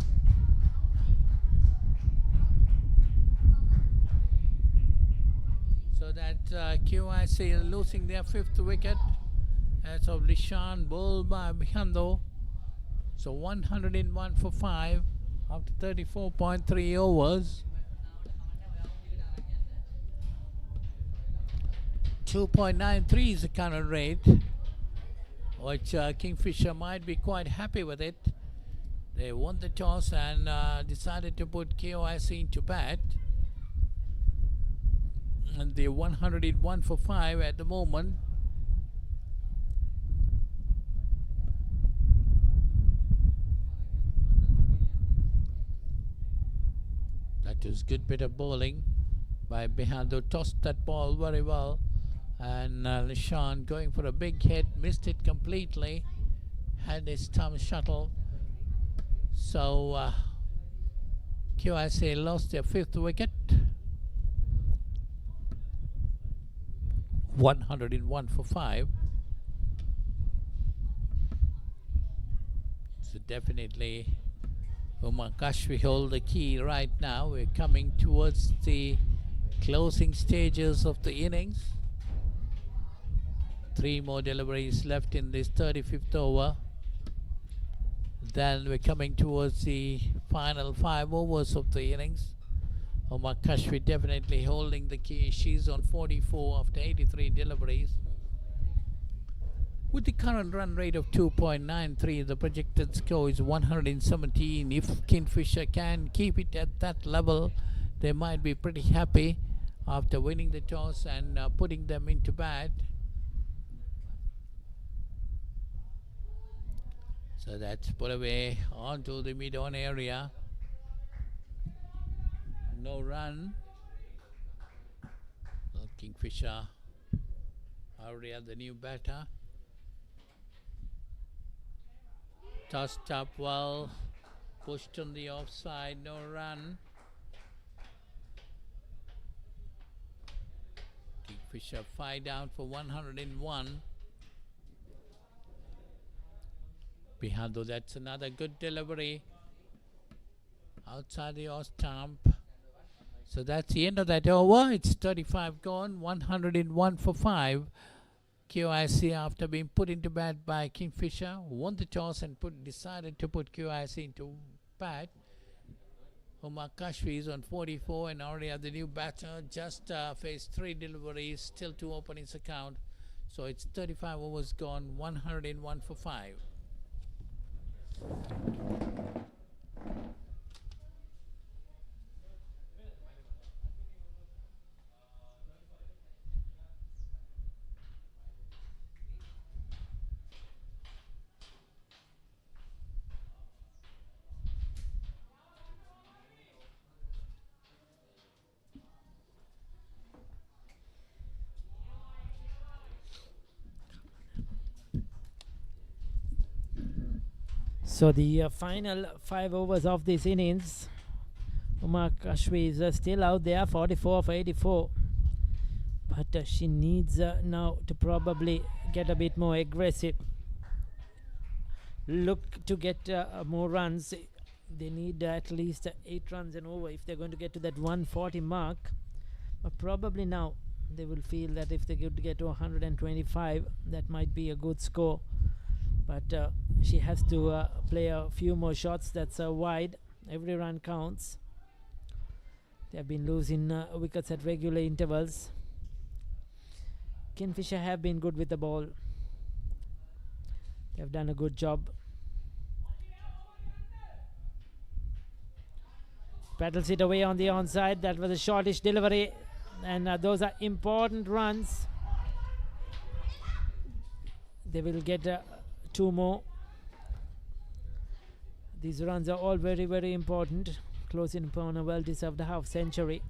So that QIC losing their 5th wicket as of Lishan, bowled by Bihandu. So 101 for 5 after 34.3 overs. 2.93 is the current rate, which Kingfisher might be quite happy with it. They won the toss and decided to put KIOC into bat. And they're 101 for 5 at the moment. That is good bit of bowling by Bihandu. Tossed that ball very well. And Lishan going for a big hit. Missed it completely. Had his thumb shuttle. So KIOC lost their 5th wicket. 101 for 5. So definitely Umar Kashvi hold the key right now. We're coming towards the closing stages of the innings. 3 more deliveries left in this 35th over. Then we're coming towards the final 5 overs of the innings. Umar Kashvi definitely holding the key. She's on 44 after 83 deliveries. With the current run rate of 2.93, the projected score is 117. If Kingfisher can keep it at that level, they might be pretty happy after winning the toss and putting them into bat. So that's put away onto the mid-on area. No run. Well, Kingfisher already have the new batter. Tossed up well. Pushed on the offside. No run. Kingfisher 5 down for 101. Bihando, that's another good delivery outside the off stump. So that's the end of that over. It's 35 gone, 101 for 5. KIOC, after being put into bat by Kingfisher, won the toss and decided to put KIOC into bat. Umar Kashfi is on 44 and already have the new batter. Just faced 3 deliveries, still 2 openings account. So it's 35 overs gone, 101 for 5. So the final 5 overs of this innings, Umar Kashfi is still out there, 44 for 84. But she needs now to probably get a bit more aggressive. Look to get more runs. They need at least 8 runs and over if they're going to get to that 140 mark. But probably now they will feel that if they could get to 125, that might be a good score. But she has to play a few more shots that's wide. Every run counts. They have been losing wickets at regular intervals. Kingfisher have been good with the ball. They have done a good job. Paddles it away on the onside. That was a shortish delivery, and those are important runs. They will get 2 more. These runs are all very, very important, closing upon a well-deserved half century.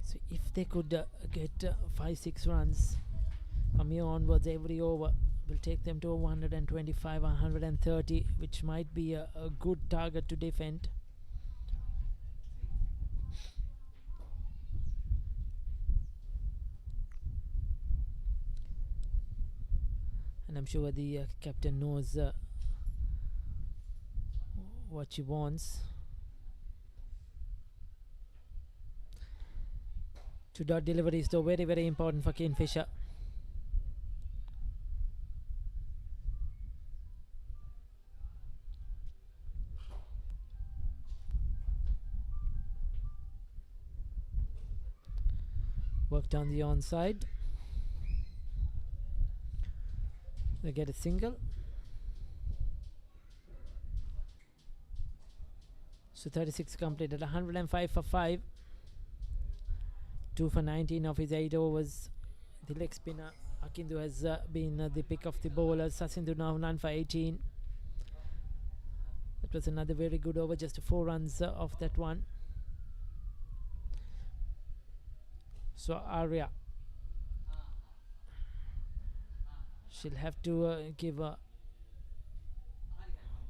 So if they could get 5-6 runs from here onwards, every over will take them to 125, 130, which might be a good target to defend. And I'm sure the captain knows what she wants. 2 dot deliveries, though, very, very important for Kingfisher. Worked on the onside. They get a single. So 36 completed, 105 for 5. 2 for 19 of his 8 overs. The leg spinner Akindu has been the pick of the bowlers. Sasindu now 9 for 18. That was another very good over, just 4 runs off that one. So Arya, she'll have to give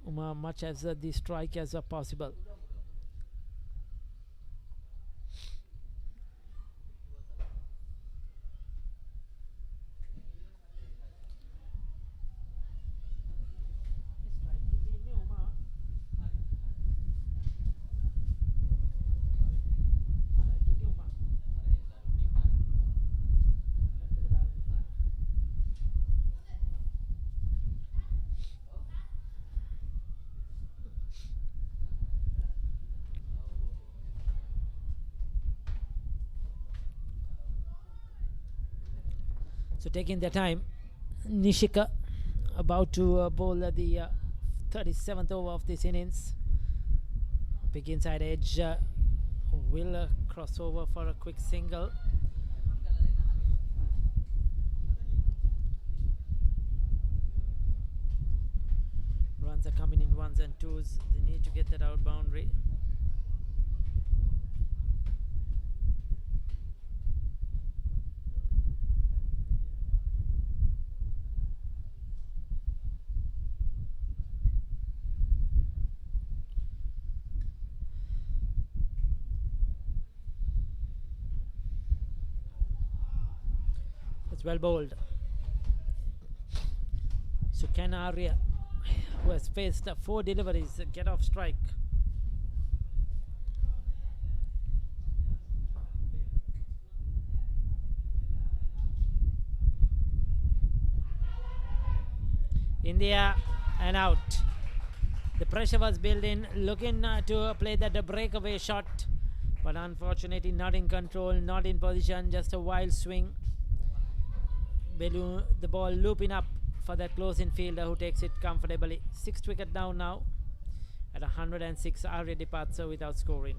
Uma much as the strike as possible. So taking their time, Nishika about to bowl the 37th over of this innings. Big inside edge, will cross over for a quick single. Runs are coming in 1s and 2s. They need to get that out boundary. well bowled. So Ken Arya, who has faced 4 deliveries, get off strike. India and out. The pressure was building, looking to play that breakaway shot, but unfortunately not in control, not in position, just a wild swing. The ball looping up for that close-in fielder who takes it comfortably. 6th wicket down now at 106. Arya departs without scoring.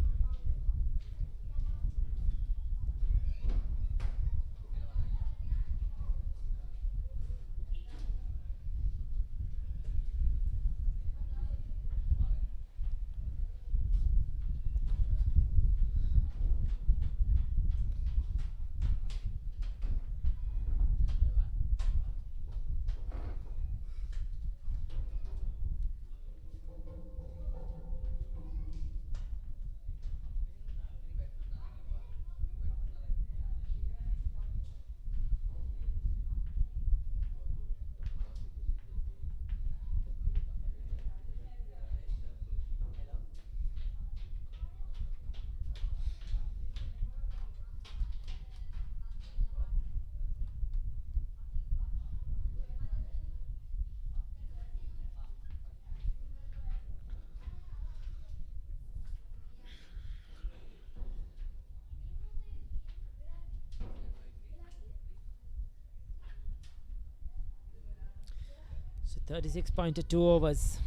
So 36.2 overs.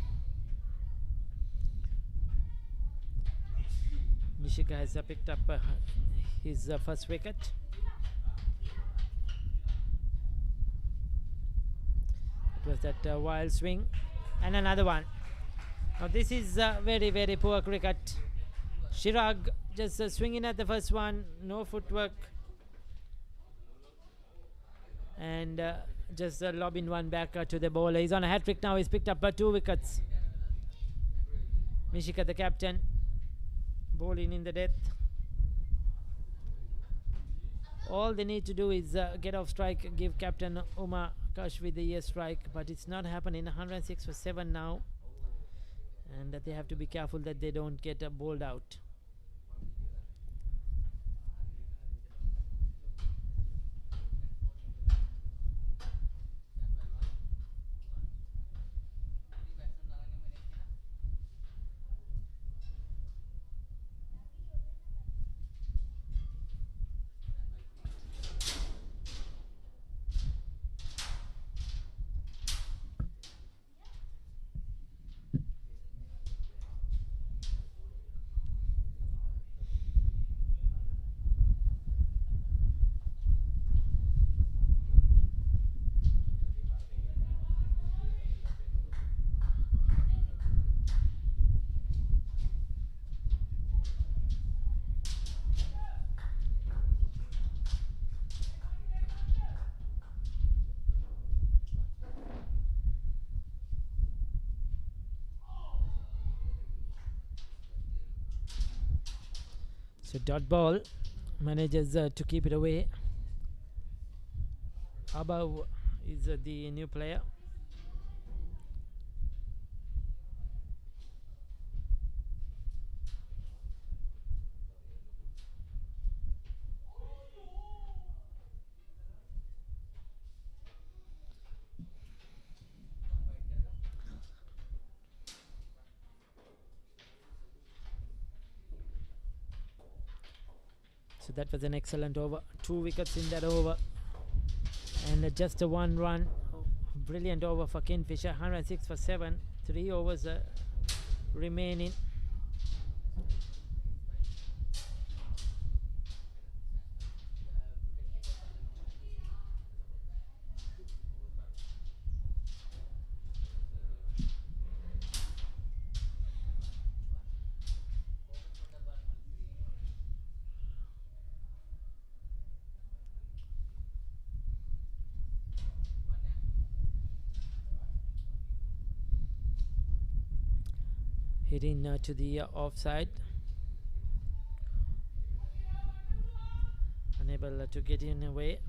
Nishika has picked up his first wicket. It was that wild swing and another one. Now this is very poor cricket. Chirag just swinging at the first one, no footwork, and just lobbing one back to the bowler. He's on a hat-trick now. He's picked up 2 wickets. Nishika, the captain, bowling in the death. All they need to do is get off strike, give Captain Uma Kashvi the strike, but it's not happening. 106 for 7 now, and they have to be careful that they don't get bowled out. So dot ball manages to keep it away. Above is the new player. So that was an excellent over. 2 wickets in that over, and just a 1 run. Brilliant over for Kingfisher. 106 for 7. 3 overs remaining. Hitting to the offside, unable to get in away.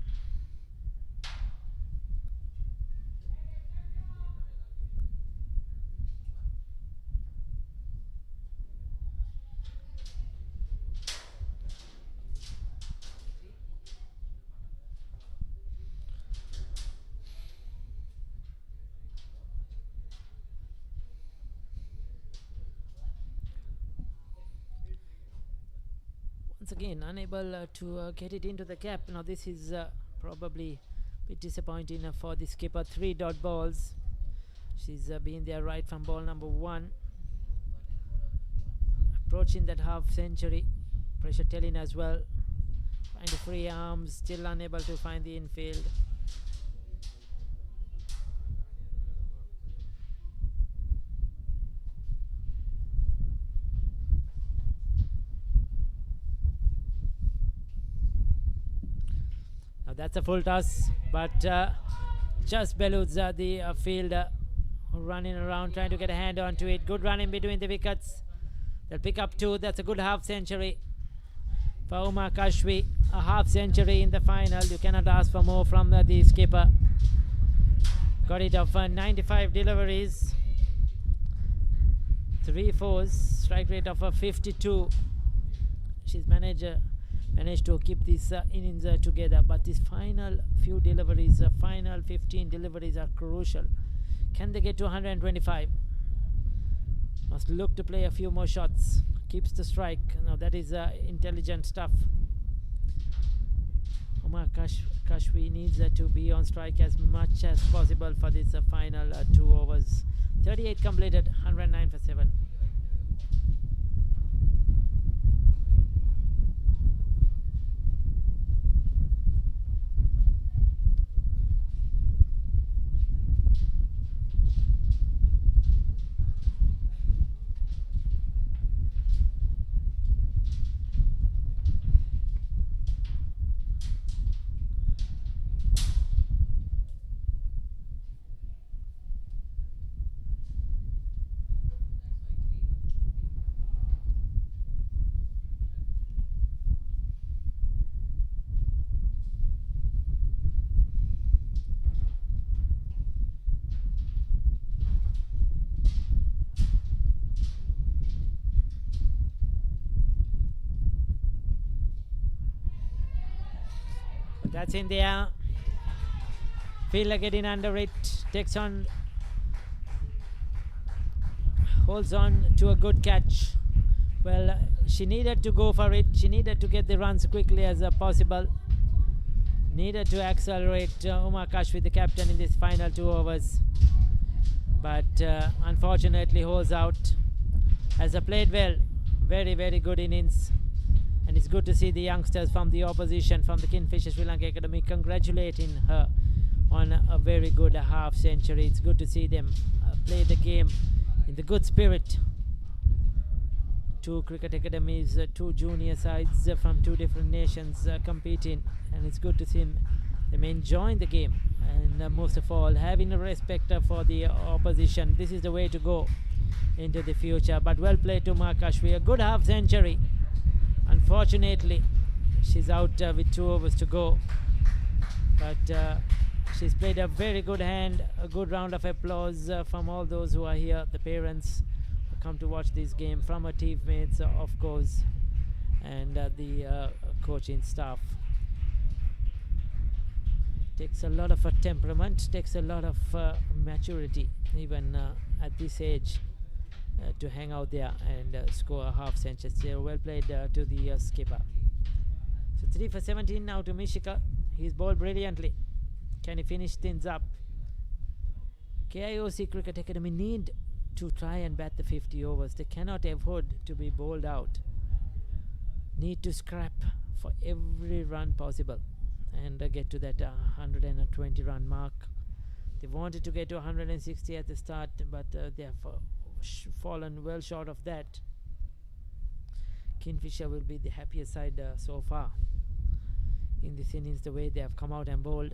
once again unable to get it into the gap. Now this is probably a bit disappointing for the skipper. 3 dot balls. She's been there right from ball number 1. Approaching that half century. Pressure telling as well. Find the free arms. Still unable to find the infield. Now that's a full toss, but just beludes the field, running around trying to get a hand onto it. Good run in between the wickets. They'll pick up 2. That's a good half century for Uma Kashwi. A half century in the final. You cannot ask for more from the skipper. Got it off 95 deliveries, 3 fours, strike rate of 52. She's managed to keep this innings together, but this final few deliveries, final 15 deliveries are crucial. Can they get to 125? Must look to play a few more shots. Keeps the strike. Now that is intelligent stuff. Uma Kashwi needs to be on strike as much as possible for this final 2 overs. 38 completed, 109 for 7. That's in the air. Fielder getting under it. Takes on. Holds on to a good catch. Well, she needed to go for it. She needed to get the runs quickly as possible. Needed to accelerate. Uma Kashwi, the captain, in this final 2 overs. But unfortunately holds out. Has played well. Very, very good innings. And it's good to see the youngsters from the opposition, from the Kingfisher-Sri Lanka Academy, congratulating her on a very good half century. It's good to see them play the game in the good spirit. 2 cricket academies, 2 junior sides from 2 different nations competing, and it's good to see them enjoying the game, and most of all having a respect for the opposition. This is the way to go into the future. But well played to Uma Kashwi. A good half century. Unfortunately, she's out with 2 overs to go, but she's played a very good hand. A good round of applause from all those who are here, the parents who come to watch this game, from her teammates, of course, and the coaching staff. Takes a lot of temperament, takes a lot of maturity, even at this age, to hang out there and score a half century. So well played to the skipper. So 3 for 17 now to Mishika. He's bowled brilliantly. Can he finish things up? KIOC Cricket Academy need to try and bat the 50 overs. They cannot afford to be bowled out. Need to scrap for every run possible and get to that 120 run mark. They wanted to get to 160 at the start, but they have fallen well short of that. Kingfisher will be the happiest side so far in this innings, the way they have come out and bowled.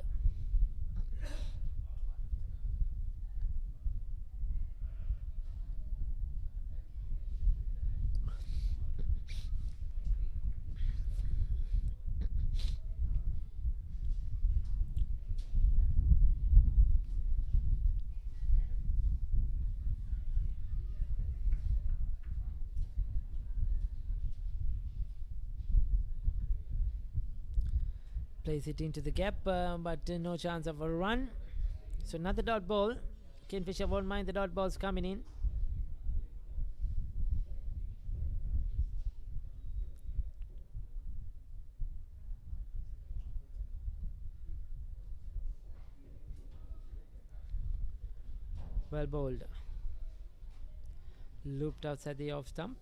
Plays it into the gap, but no chance of a run. So another dot ball. Kingfisher won't mind the dot balls coming in. Well bowled. Looped outside the off stump.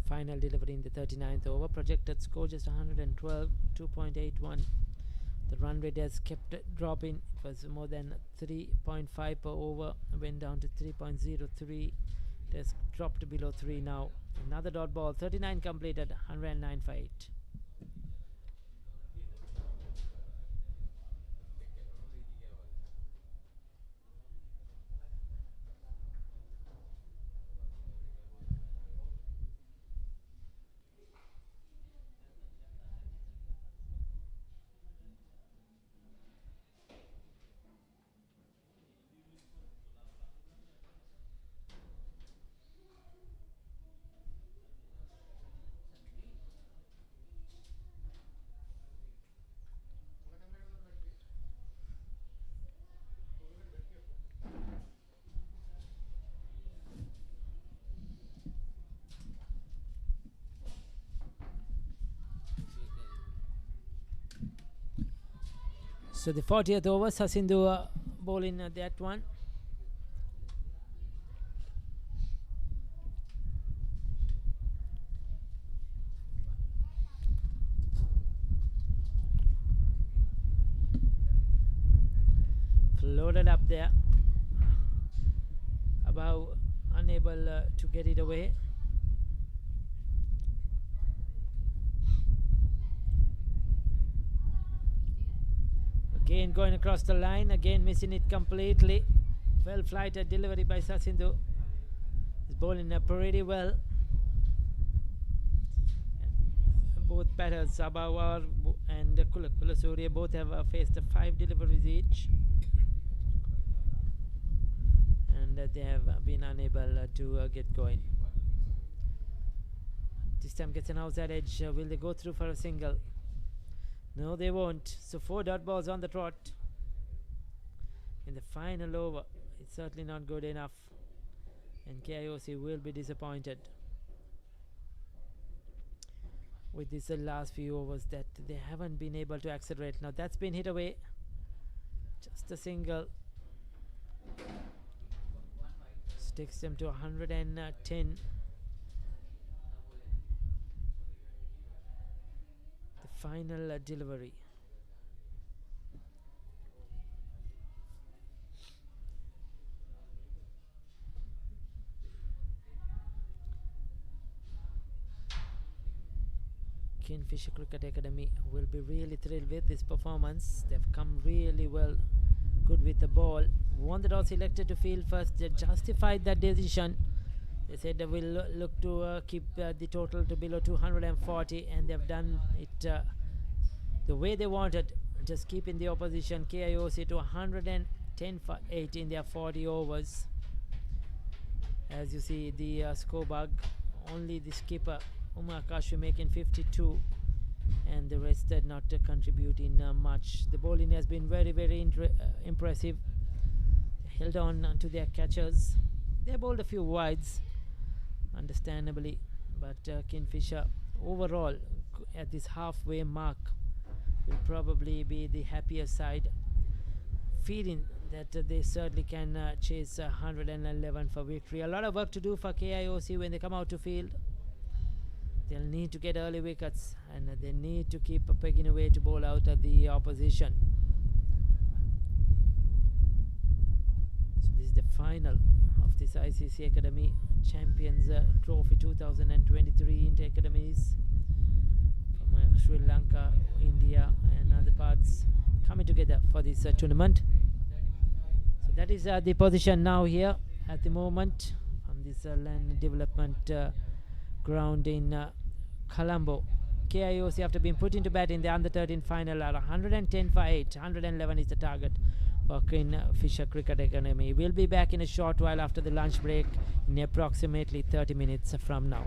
Final delivery in the 39th over. Projected score just 112, 2.81. The run rate has kept dropping. It was more than 3.5 per over. Went down to 3.03. It has dropped below 3 now. Another dot ball. 39 completed. 109 for 8. So the 40th over, Sasindu bowling that one. Floated up there, above, unable to get it away. Again going across the line, again missing it completely. Well flighted delivery by Sasindu. He's bowling pretty well. Both batters, Sabawar and Kulasuriya, both have faced 5 deliveries each. And they have been unable to get going. This time gets an outside edge. Will they go through for a single? No, they won't. So 4 dot balls on the trot in the final over. It's certainly not good enough, and KIOC will be disappointed with this last few overs that they haven't been able to accelerate. Now that's been hit away. Just a single. Takes them to 110. Final delivery. Kingfisher Cricket Academy will be really thrilled with this performance. They've come really well, good with the ball. One that was selected to field first. They justified that decision. They said they will look to keep the total to below 240, and they've done it the way they wanted, just keeping the opposition KIOC to 110 for 8 in their 40 overs. As you see, the scoreboard, only the skipper Umar Kashu making 52, and the rest are not contributing much. The bowling has been very, very impressive. They held on to their catchers. They bowled a few wides, understandably, but Kingfisher overall at this halfway mark will probably be the happier side, feeling that they certainly can chase 111 for victory. A lot of work to do for KIOC when they come out to field. They'll need to get early wickets, and they need to keep pegging away to bowl out at the opposition. So this is the final of this ICCA Academy Champions Trophy 2023 Inter-Academies from Sri Lanka, India and other parts coming together for this tournament. So that is the position now here at the moment from this land development ground in Colombo. KIOC, after being put into bat in the under 13 final, are 110 for 8. 111 is the target for Kingfisher Cricket Academy. We'll be back in a short while after the lunch break in approximately 30 minutes from now.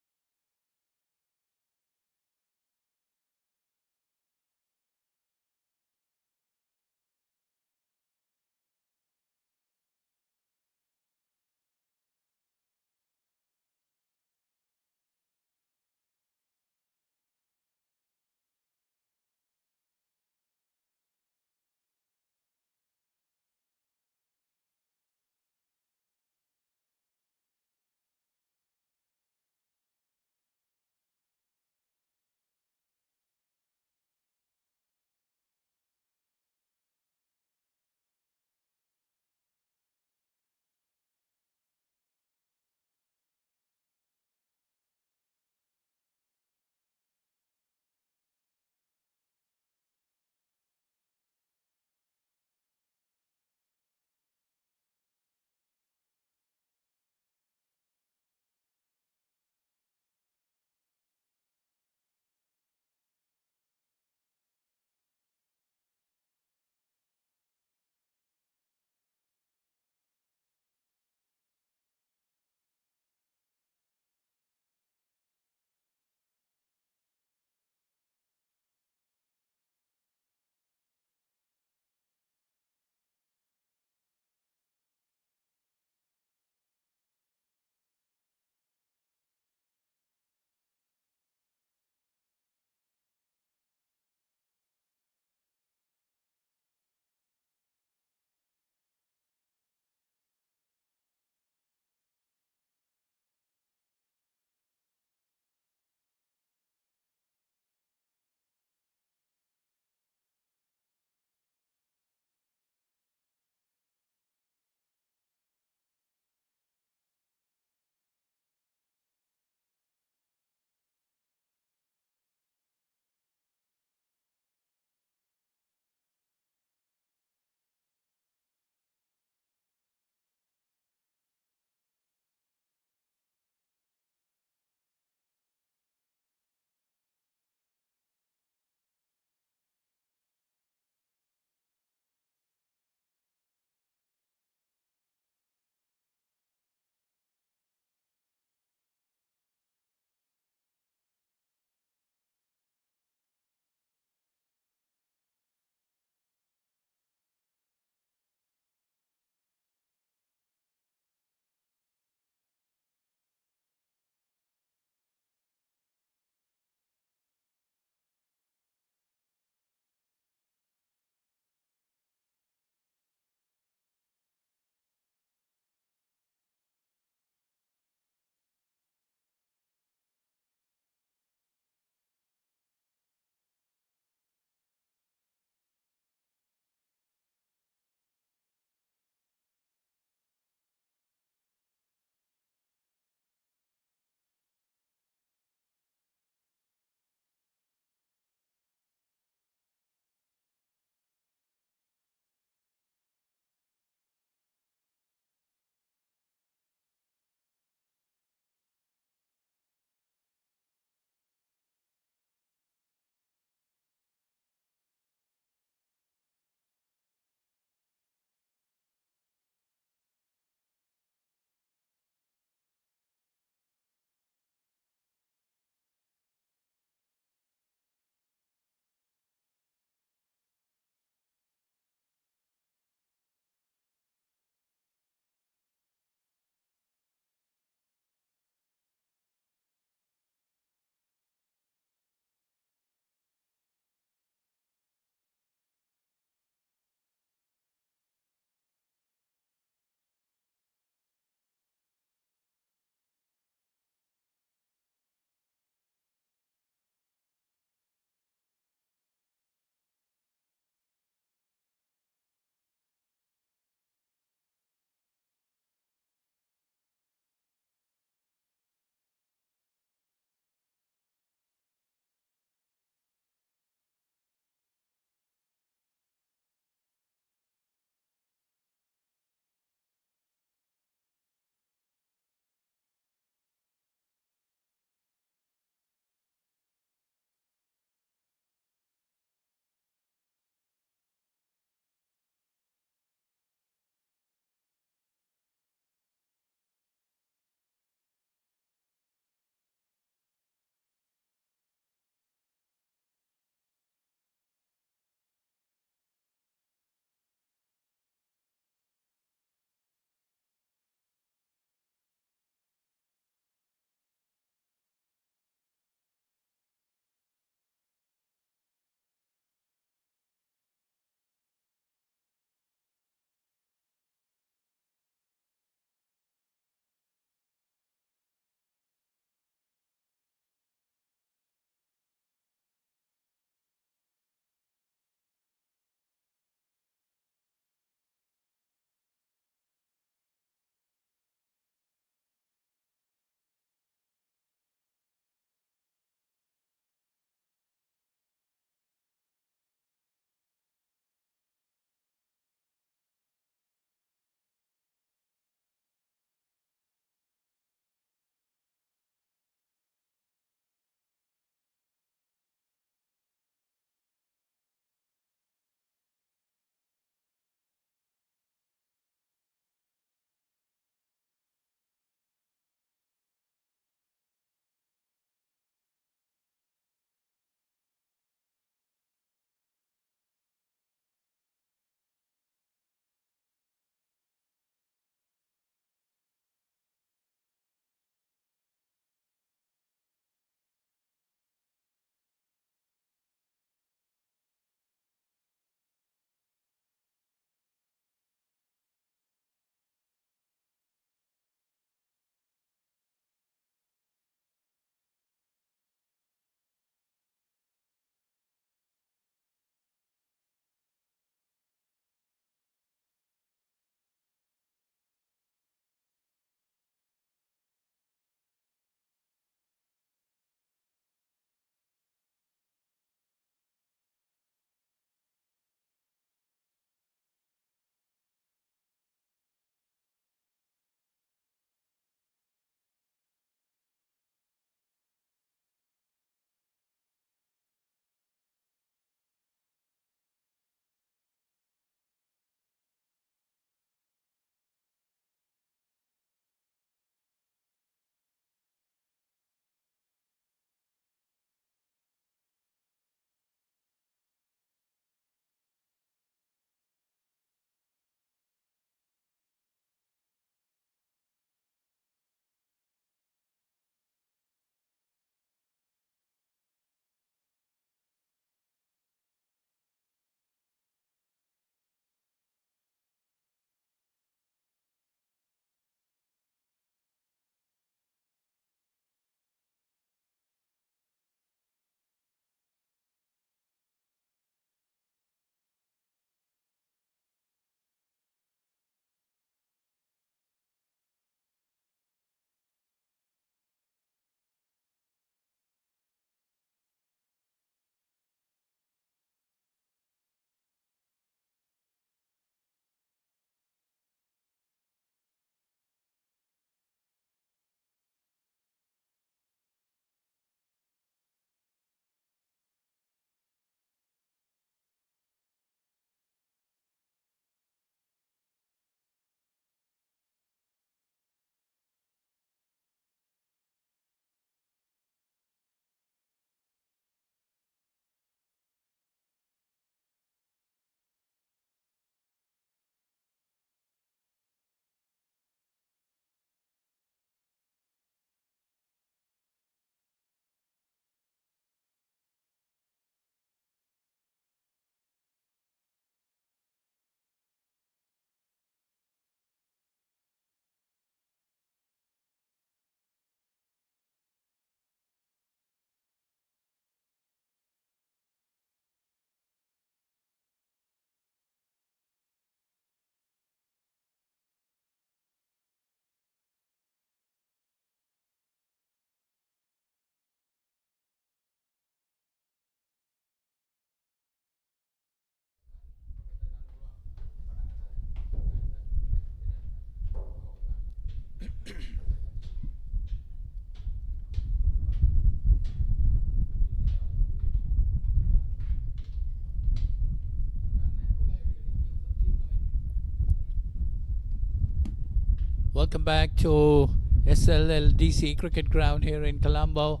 Welcome back to SLLDC Cricket Ground here in Colombo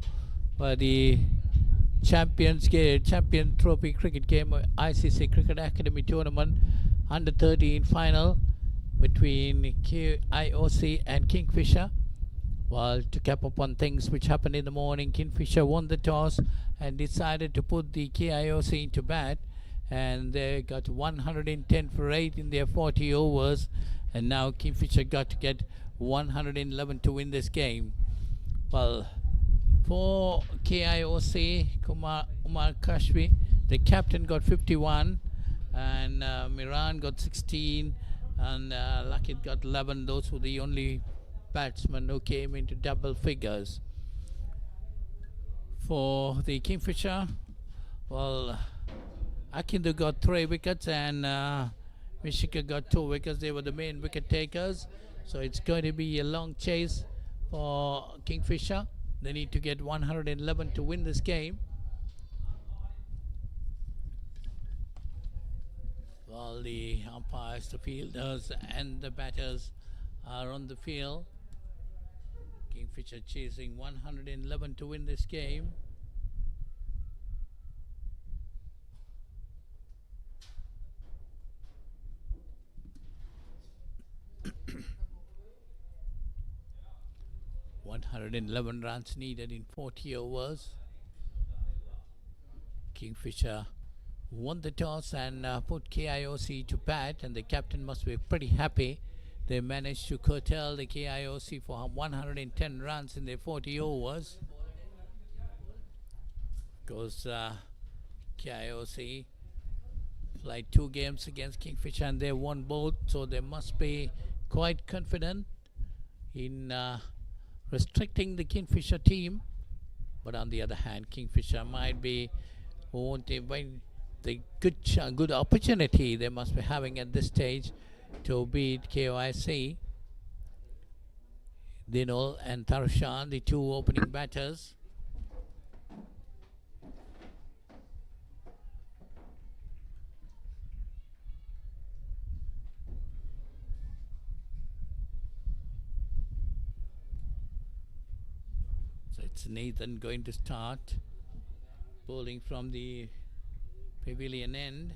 for the Champion Trophy Cricket Game ICC Cricket Academy Tournament Under 13 final between KIOC and Kingfisher. Well, to cap up on things which happened in the morning, Kingfisher won the toss and decided to put the KIOC into bat, and they got 110 for 8 in their 40 overs, and now Kingfisher got to get 111 to win this game. Well, for KIOC, Umar Kashvi, the captain, got 51, and Miran got 16, and Lakit got 11. Those were the only batsmen who came into double figures. For the Kingfisher, well, Akindu got 3 wickets and Mishika got 2 wickets. They were the main wicket takers. So it's going to be a long chase for Kingfisher. They need to get 111 to win this game. Well, the umpires, the fielders and the batters are on the field. Kingfisher chasing 111 to win this game. $111 runs needed in 40 overs. Kingfisher won the toss and put KIOC to bat, and the captain must be pretty happy. They managed to curtail the KIOC for 110 runs in their 40 overs. Because KIOC played 2 games against Kingfisher and they won both, so they must be quite confident in restricting the Kingfisher team. But on the other hand, Kingfisher might be wanting the good opportunity they must be having at this stage to beat KIOC. Dinol and Tarshan, the 2 opening batters. So it's Nathan going to start bowling from the pavilion end.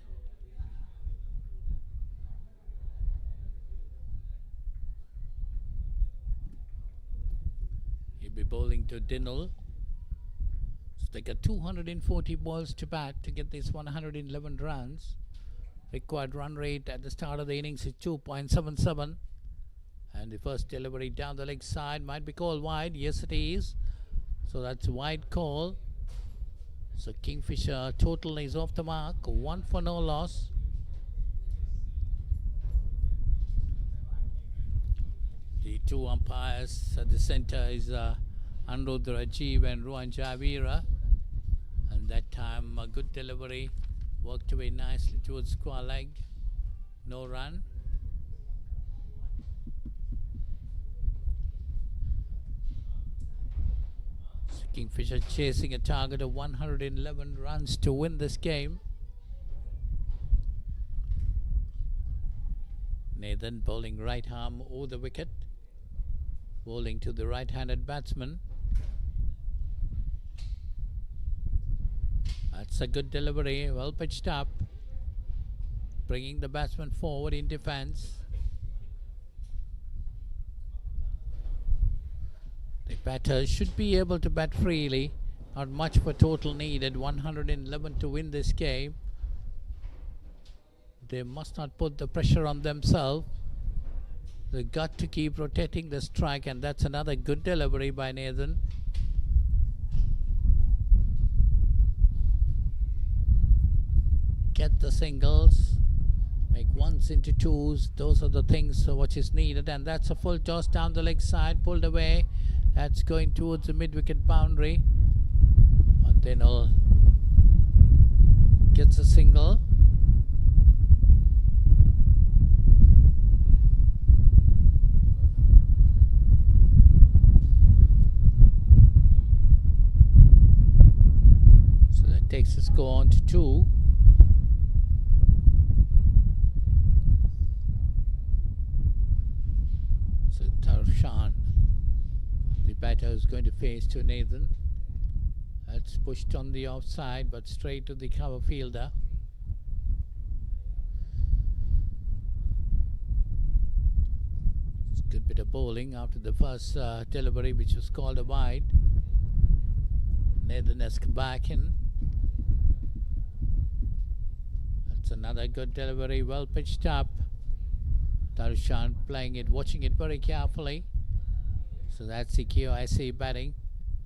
He'll be bowling to Dinal. So they got 240 balls to bat to get these 111 runs. Required run rate at the start of the innings is 2.77. And the first delivery down the leg side might be called wide. Yes, it is. So that's a wide call. So Kingfisher total is off the mark. 1 for no loss. The 2 umpires at the center is Anurudh Rajiv and Ruan Javira. And that time a good delivery worked away nicely towards square leg. No run. So Kingfisher chasing a target of 111 runs to win this game. Nathan bowling right arm over the wicket. Bowling to the right-handed batsman. That's a good delivery, well pitched up, bringing the batsman forward in defense. The batters should be able to bat freely. Not much for total needed. 111 to win this game. They must not put the pressure on themselves. They got to keep rotating the strike, and that's another good delivery by Nathan. Get the singles, make ones into twos. Those are the things which is needed, and that's a full toss down the leg side, pulled away. That's going towards the mid-wicket boundary. But then gets a single. So that takes the score on to 2. Tarushan, the batter, is going to face to Nathan. That's pushed on the offside, but straight to the cover fielder. It's a good bit of bowling after the first delivery, which was called a wide. Nathan has come back in. That's another good delivery, well pitched up. Tarushan playing it, watching it very carefully. So that's the KIOC batting.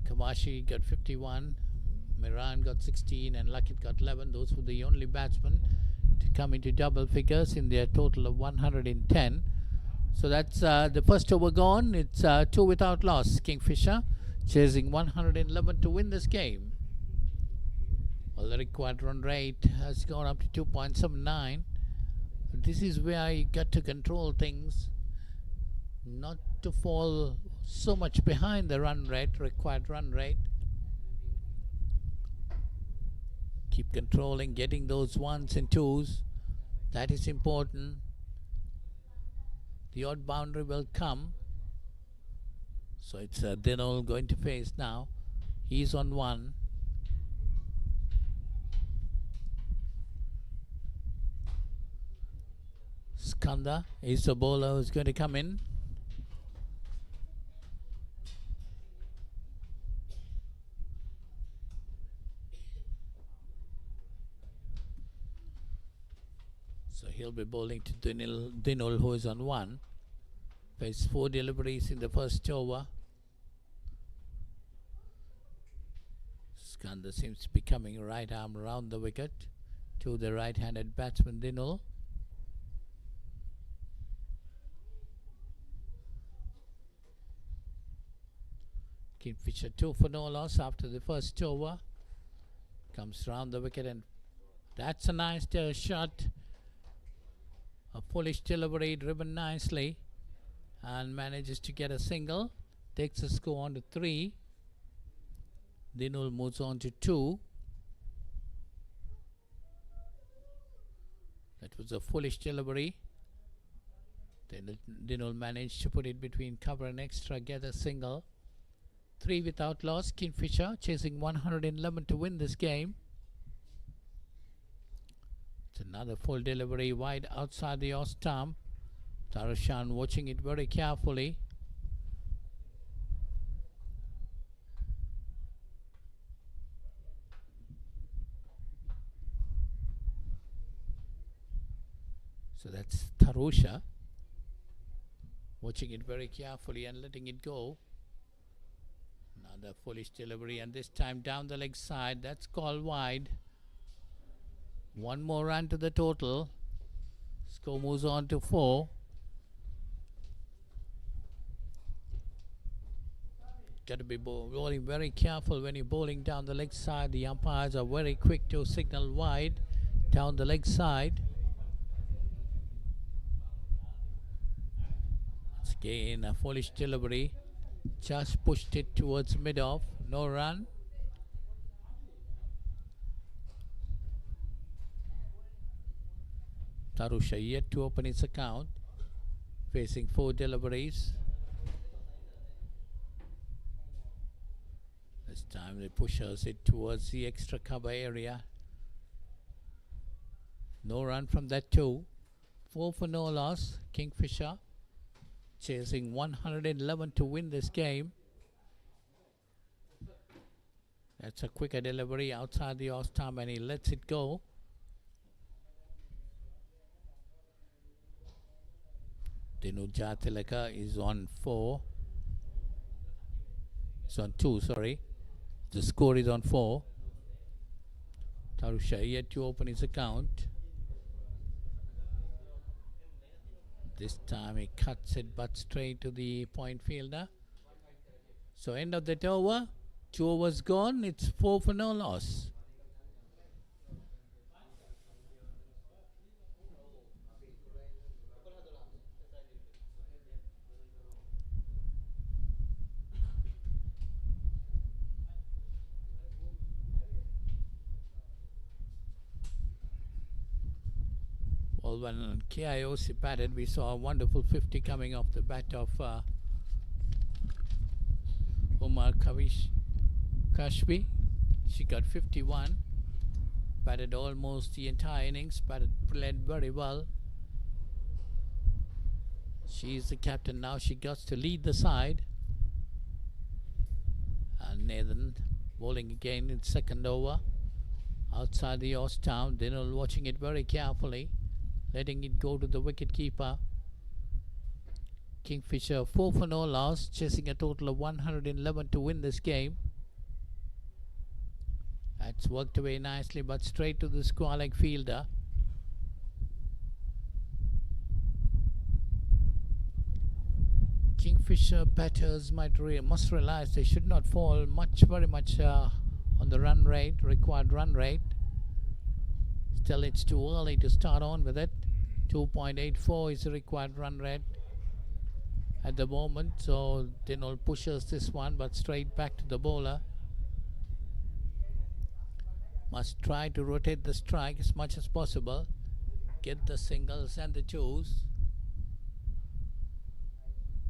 Kamashi got 51, Miran got 16, and Lakit got 11. Those were the only batsmen to come into double figures in their total of 110. So that's the first over gone. It's 2 without loss. Kingfisher chasing 111 to win this game. Well, the required run rate has gone up to 2.79. This is where you got to control things, not to fall so much behind the required run rate. Keep controlling, getting those ones and twos. That is important. The odd boundary will come. So it's Dinol going to face now. He's on 1. Skanda is the bowler who's going to come in. So he'll be bowling to Dinol, who is on 1. Faced 4 deliveries in the first over. Skanda seems to be coming right arm around the wicket to the right-handed batsman Dinol. Kingfisher 2 for no loss after the first over. Comes round the wicket, and that's a nice shot. A foolish delivery driven nicely, and manages to get a single. Takes the score on to 3. Dinul moves on to 2. That was a foolish delivery. Then Dinul managed to put it between cover and extra, get a single. 3 without loss. Kingfisher chasing 111 to win this game. It's another full delivery wide outside the off stump. Tarushan watching it very carefully. So that's Tarusha watching it very carefully and letting it go. Another foolish delivery, and this time down the leg side. That's called wide. 1 more run to the total. Score moves on to 4. Got to be bowling very careful when you're bowling down the leg side. The umpires are very quick to signal wide down the leg side. It's again a foolish delivery. Just pushed it towards mid-off. No run. Tarusha yet to open his account. Facing 4 deliveries. This time they pushes it towards the extra cover area. No run from that too. 4 for no loss. Kingfisher chasing 111 to win this game. That's a quicker delivery outside the off stump, and he lets it go. Dinuja Tilaka is on 4. It's on 2, sorry. The score is on 4. Tarusha yet to open his account. This time he cuts it but straight to the point fielder. So end of that over. 2 overs gone. It's 4 for no loss. Well, when KIOC batted, we saw a wonderful 50 coming off the bat of Umar Kashbi. She got 51. Batted almost the entire innings. Played very well. She's the captain now. She got to lead the side. And Nathan bowling again in second over. Outside the horse town. Dinul watching it very carefully. Letting it go to the wicket keeper. Kingfisher 4 for no loss. Chasing a total of 111 to win this game. That's worked away nicely, but straight to the Sportylk fielder. Kingfisher batters must realize they should not fall very much on the run rate, required run rate. Still, it's too early to start on with it. 2.84 is the required run rate at the moment, so Dinul pushes this one, but straight back to the bowler. Must try to rotate the strike as much as possible. Get the singles and the twos.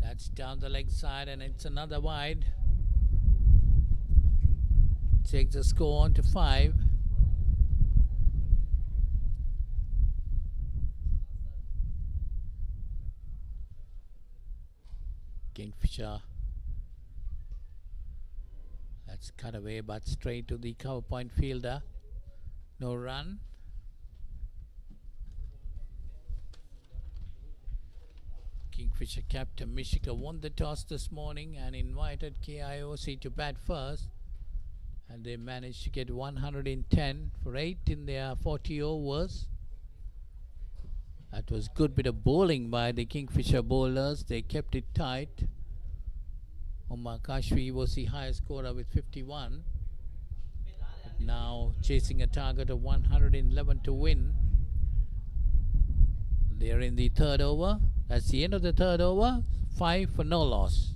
That's down the leg side, and it's another wide. Takes the score on to 5. Kingfisher. That's cut away, but straight to the cover point fielder. No run. Kingfisher captain Mishika won the toss this morning and invited KIOC to bat first. And they managed to get 110 for 8 in their 40 overs. That was good bit of bowling by the Kingfisher bowlers. They kept it tight. Umar Kashvi was the highest scorer with 51. But now chasing a target of 111 to win. They're in the third over. That's the end of the third over. 5 for no loss.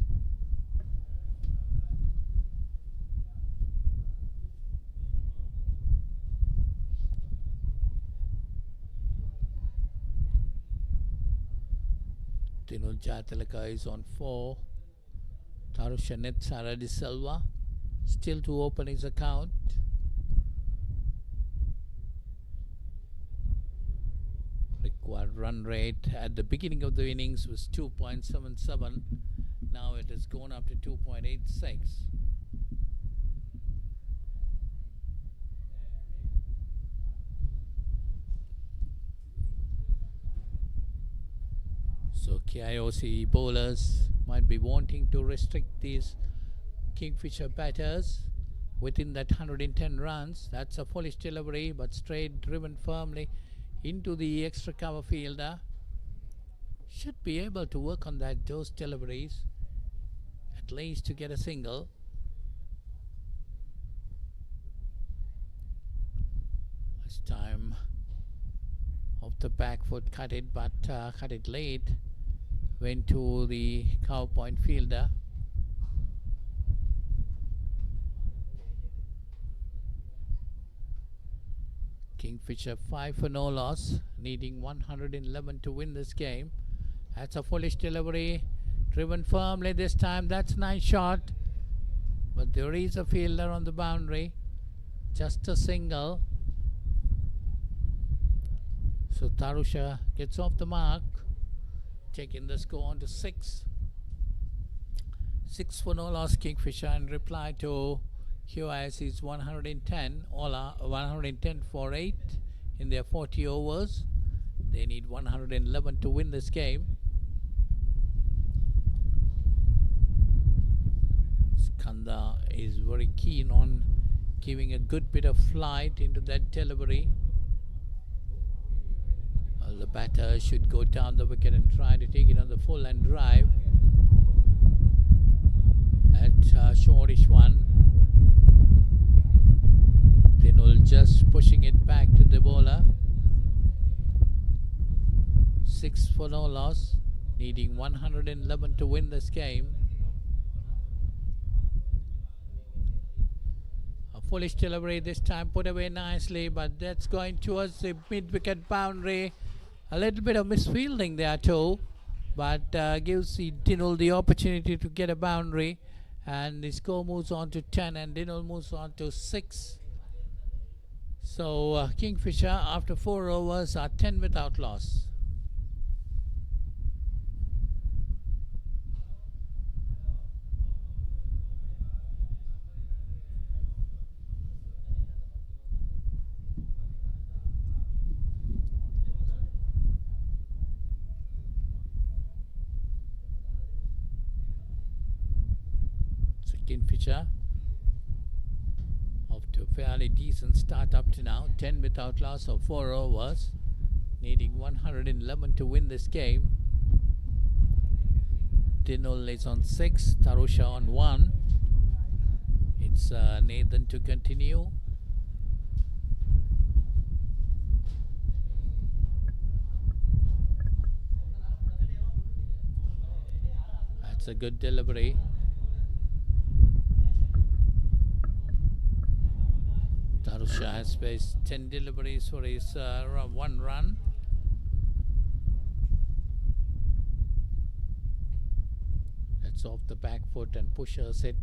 Dinul Jatalaka is on 4. Tarushanet Sara De Silva still to open his account. Required run rate at the beginning of the innings was 2.77. Now it has gone up to 2.86. So KIOC bowlers might be wanting to restrict these Kingfisher batters within that 110 runs. That's a foolish delivery, but straight driven firmly into the extra cover fielder. Should be able to work on those deliveries, at least to get a single. This time off the back foot, cut it, but cut it late. Went to the cover point fielder. Kingfisher 5 for no loss, needing 111 to win this game. That's a foolish delivery, driven firmly this time. That's a nice shot, but there is a fielder on the boundary. Just a single. So Tarusha gets off the mark, taking the score on to 6. 6 for no loss Kingfisher in reply to QIS's 110, Ola 110 for 8 in their 40 overs. They need 111 to win this game. Skanda is very keen on giving a good bit of flight into that delivery. The batter should go down the wicket and try to take it on the full and drive. At shortish one. Dinul just pushing it back to the bowler. 6 for no loss, needing 111 to win this game. A foolish delivery this time, put away nicely, but that's going towards the mid-wicket boundary. A little bit of misfielding there too, but gives the Dinul the opportunity to get a boundary, And the score moves on to 10 and Dinul moves on to 6. So Kingfisher after 4 overs are 10 without loss. Kingfisher off to a fairly decent start up to now, 10 without loss of 4 overs, needing 111 to win this game. Dinul is on 6, Tarusha on 1. It's Nathan to continue. That's a good delivery. Tarusha has faced 10 deliveries for his 1 run. That's off the back foot and pushes it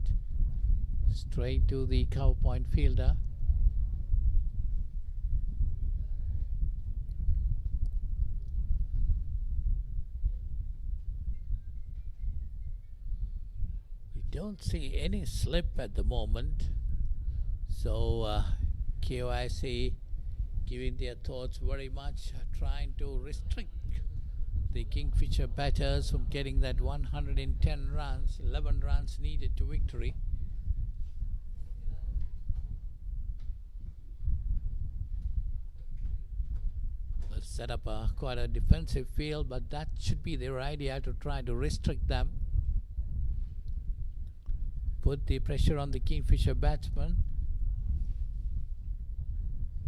straight to the cover point fielder. We don't see any slip at the moment. So KIOC giving their thoughts very much, trying to restrict the Kingfisher batters from getting that 110 runs, 11 runs needed to victory. They'll set up quite a defensive field, but that should be their idea, to try to restrict them. Put the pressure on the Kingfisher batsman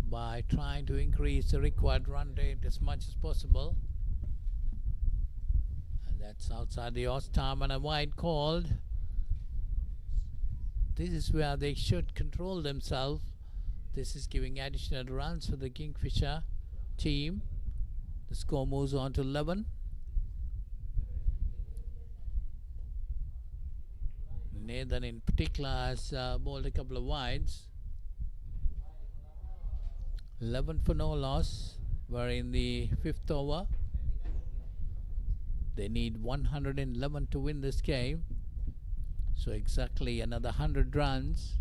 by trying to increase the required run rate as much as possible. And that's outside the off stump and a wide called. This is where they should control themselves. This is giving additional runs for the Kingfisher team. The score moves on to 11. Nathan in particular has bowled a couple of wides. 11 for no loss. We're in the 5th over. They need 111 to win this game. So exactly another 100 runs.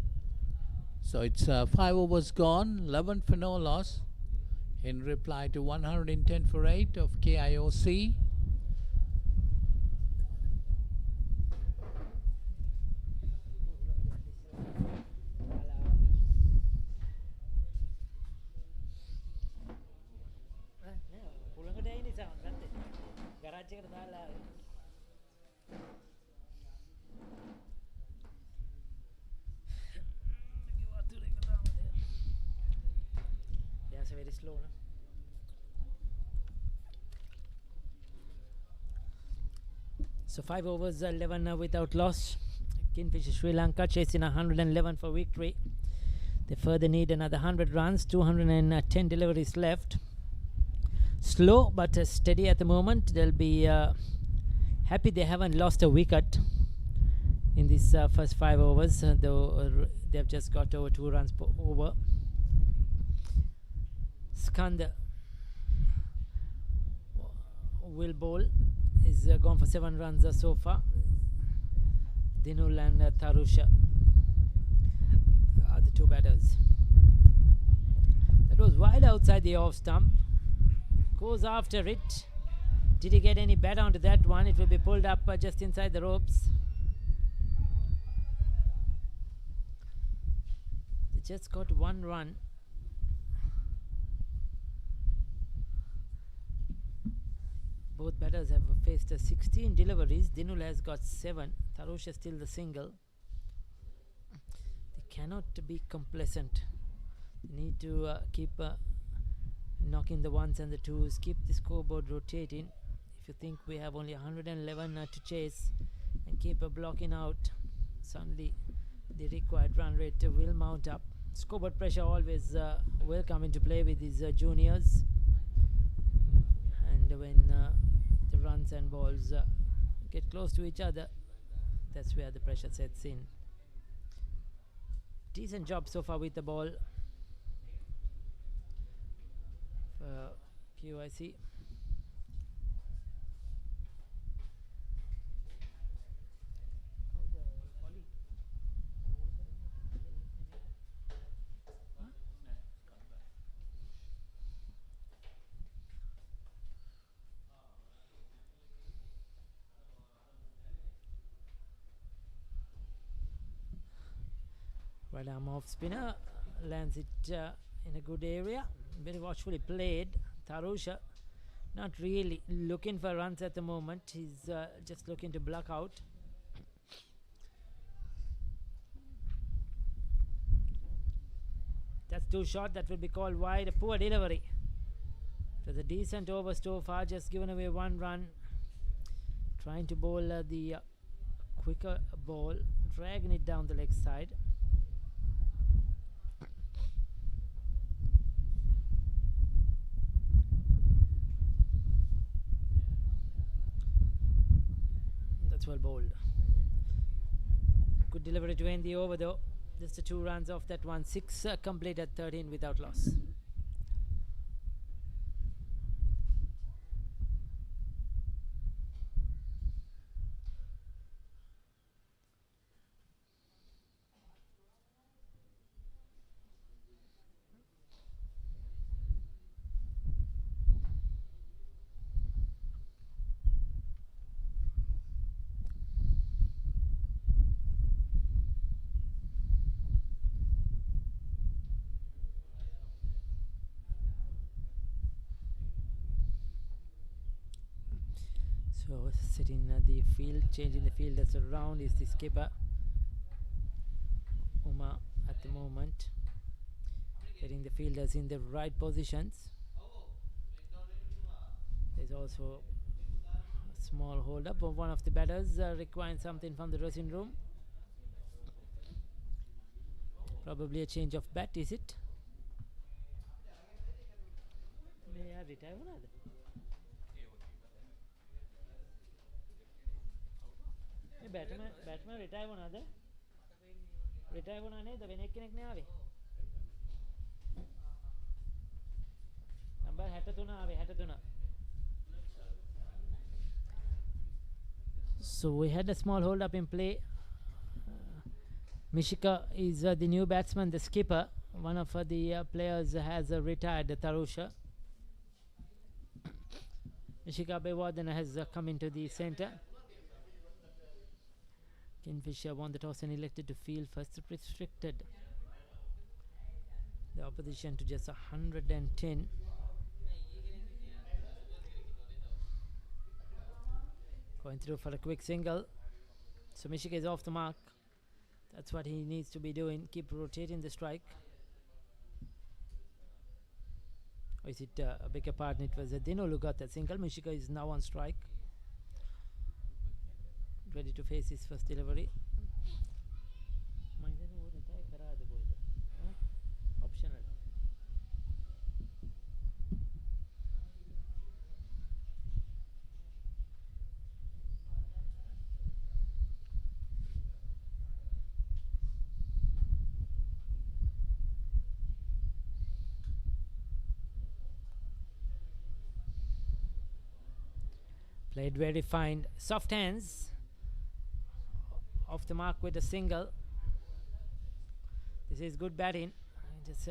So it's 5 overs gone, 11 for no loss. In reply to 110 for 8 of KIOC. Very slow, no? So 5 overs, 11 without loss. Kingfisher Sri Lanka chasing 111 for victory. They further need another 100 runs, 210 deliveries left. Slow but steady at the moment. They'll be happy they haven't lost a wicket in these first 5 overs, though they've just got over 2 runs per over. Skanda will bowl, is gone for 7 runs so far. Dinul and Tarusha are the 2 batters. That was wide outside the off stump. Goes after it. Did he get any bat onto that one? It will be pulled up just inside the ropes. They just got 1 run. Both batters have faced 16 deliveries. Dinul has got 7. Tarusha still the single. They cannot be complacent. They need to keep knocking the 1s and the 2s. Keep the scoreboard rotating. If you think we have only 111 to chase and keep blocking out, suddenly the required run rate will mount up. Scoreboard pressure always will come into play with these juniors. And when the runs and balls get close to each other, that's where the pressure sets in. Decent job so far with the ball for QIC. Right arm off spinner, lands it in a good area. Very watchfully played. Tarusha not really looking for runs at the moment. He's just looking to block out. That's too short. That will be called wide. A poor delivery. It was a decent over so far. Just given away one run. Trying to bowl the quicker ball. Dragging it down the leg side. That's well bowled. Good delivery to end the over though. Just the 2 runs off that one. 6 complete at 13 without loss. So sitting at the field, changing the fielders around is the skipper Uma at the moment, getting the fielders in the right positions. There's also a small hold up of one of the batters requiring something from the dressing room. Probably a change of bat, is it? Batman retire වුණාද? Retire වුණා නේද? වෙන එක්කෙනෙක් නේ ආවේ. Number 63 ආවේ 63. So we had a small hold up in play. Mishika is the new batsman, the skipper. One of the players has retired, Tarusha. Mishika Bewardena has come into the centre. Kingfisher won the toss and elected to field first, restricted the opposition to just 110. Going through for a quick single. So Mishika is off the mark. That's what he needs to be doing. Keep rotating the strike. Or is it a bigger part? It was Dino who got that single. Mishika is now on strike. Ready to face his first delivery. Optional. Played very fine. Soft hands. Off the mark with a single. This is good batting. Just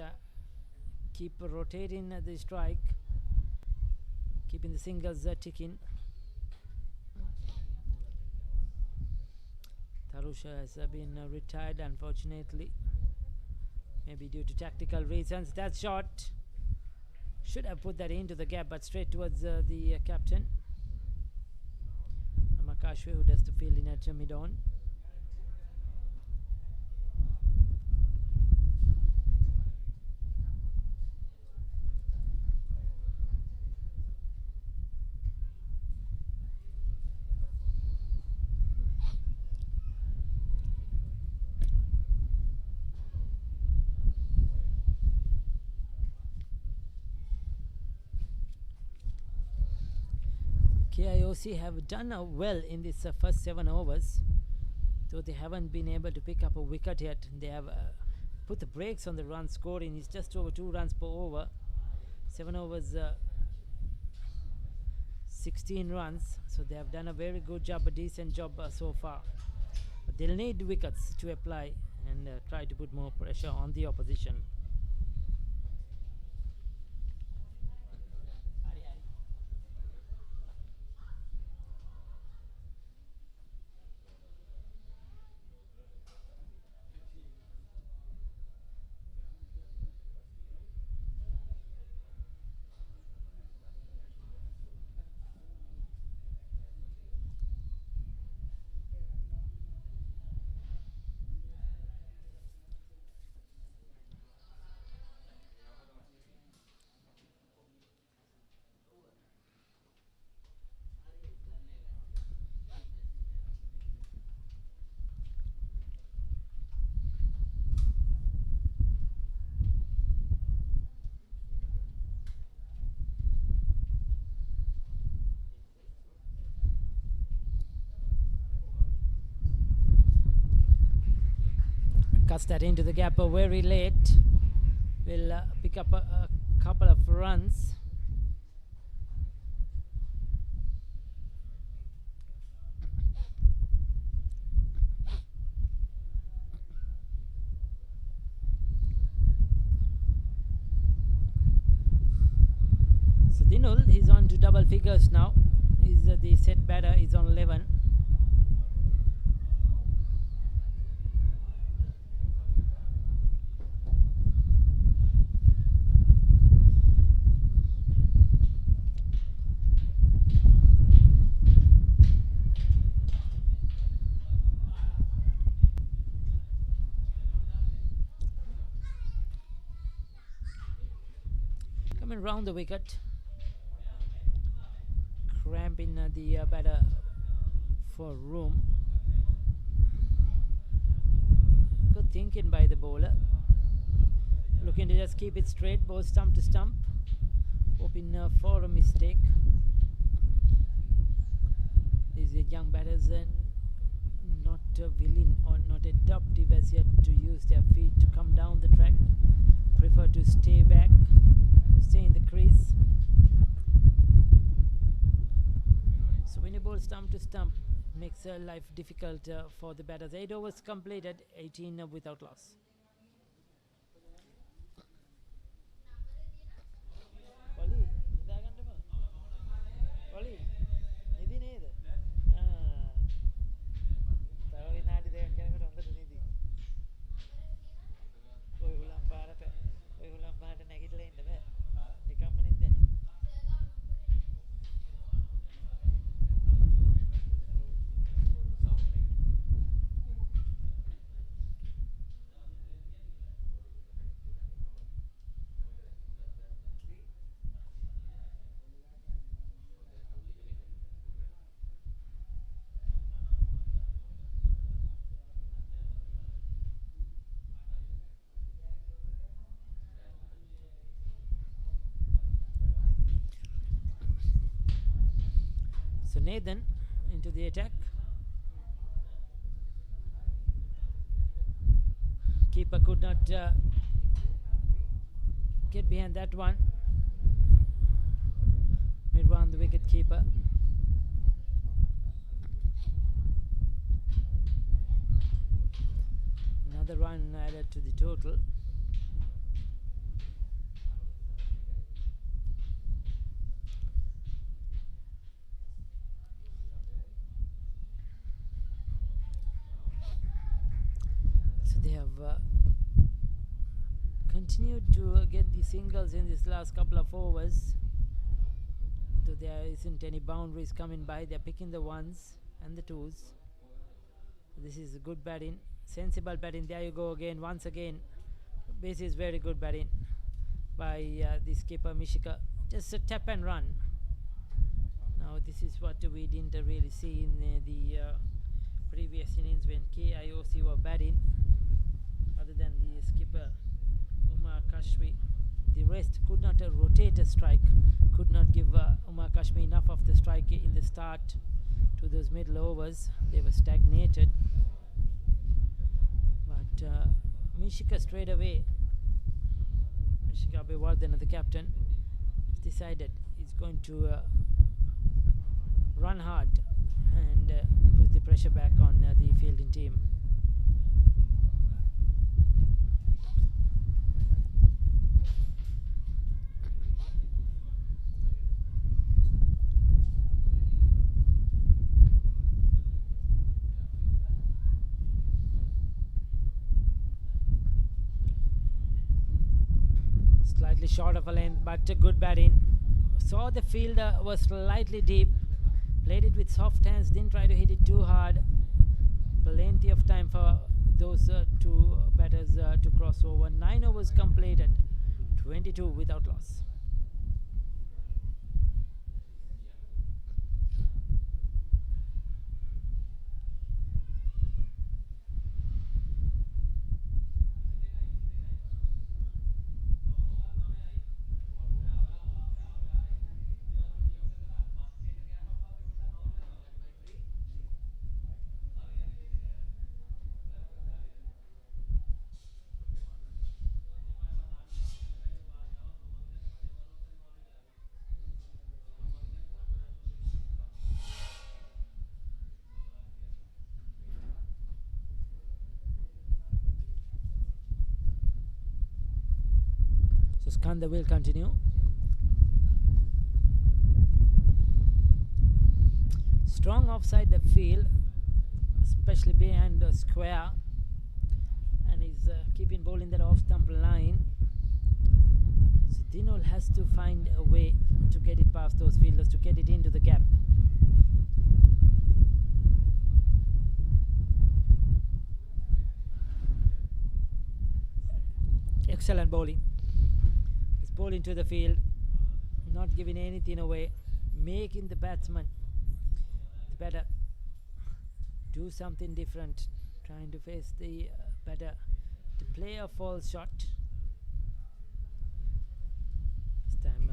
keep rotating the strike, keeping the singles ticking. Tarusha has been retired, unfortunately, maybe due to tactical reasons. That shot should have put that into the gap, but straight towards the captain Makashwe, who does the fielding at mid-on. KIOC have done well in this first 7 overs. Though they haven't been able to pick up a wicket yet, they have put the brakes on the run scoring. It's just over 2 runs per over. 7 overs, 16 runs. So they have done a very good job, a decent job so far. But they'll need wickets to apply and try to put more pressure on the opposition. Cuts that into the gap very late. Will pick up a couple of runs. So Dinul is on to double figures now. Is the set batter is on 11. Coming round the wicket, cramping the batter for room. Good thinking by the bowler, looking to just keep it straight, ball stump to stump, hoping for a mistake. These young batters are not willing or not adaptive as yet to use their feet to come down the track, prefer to stay back, stay in the crease. So when you bowl stump to stump, makes life difficult for the batters. 8 overs completed, 18 without loss. So Nathan into the attack. Keeper could not get behind that one. Mid round the wicket keeper. Another run added to the total. They have continued to get the singles in this last couple of overs, though there isn't any boundaries coming by. They're picking the ones and the twos. This is good batting, sensible batting. There you go again, once again. This is very good batting by the skipper Mishika. Just a tap and run. Now this is what we didn't really see in the previous innings when KIOC were batting. Other than the skipper Umar Kashmi, the rest could not rotate a strike, could not give Umar Kashmi enough of the strike in the start to those middle overs. They were stagnated. Mishika straight away. Mishika Abhivardhana, the captain, has decided he's going to run hard and put the pressure back on the fielding team. Slightly short of a length, but good batting. Saw the fielder was slightly deep, played it with soft hands, didn't try to hit it too hard. Plenty of time for those two batters to cross over. 9 overs completed, 22 without loss. So Skanda will continue. Strong offside the field, especially behind the square, and he's keeping ball in that off stump line. So Dinol has to find a way to get it past those fielders, to get it into the gap. Excellent bowling. He's ball into the field, not giving anything away, making the batsman, the batter, do something different, trying to face the batter to play a false shot. This time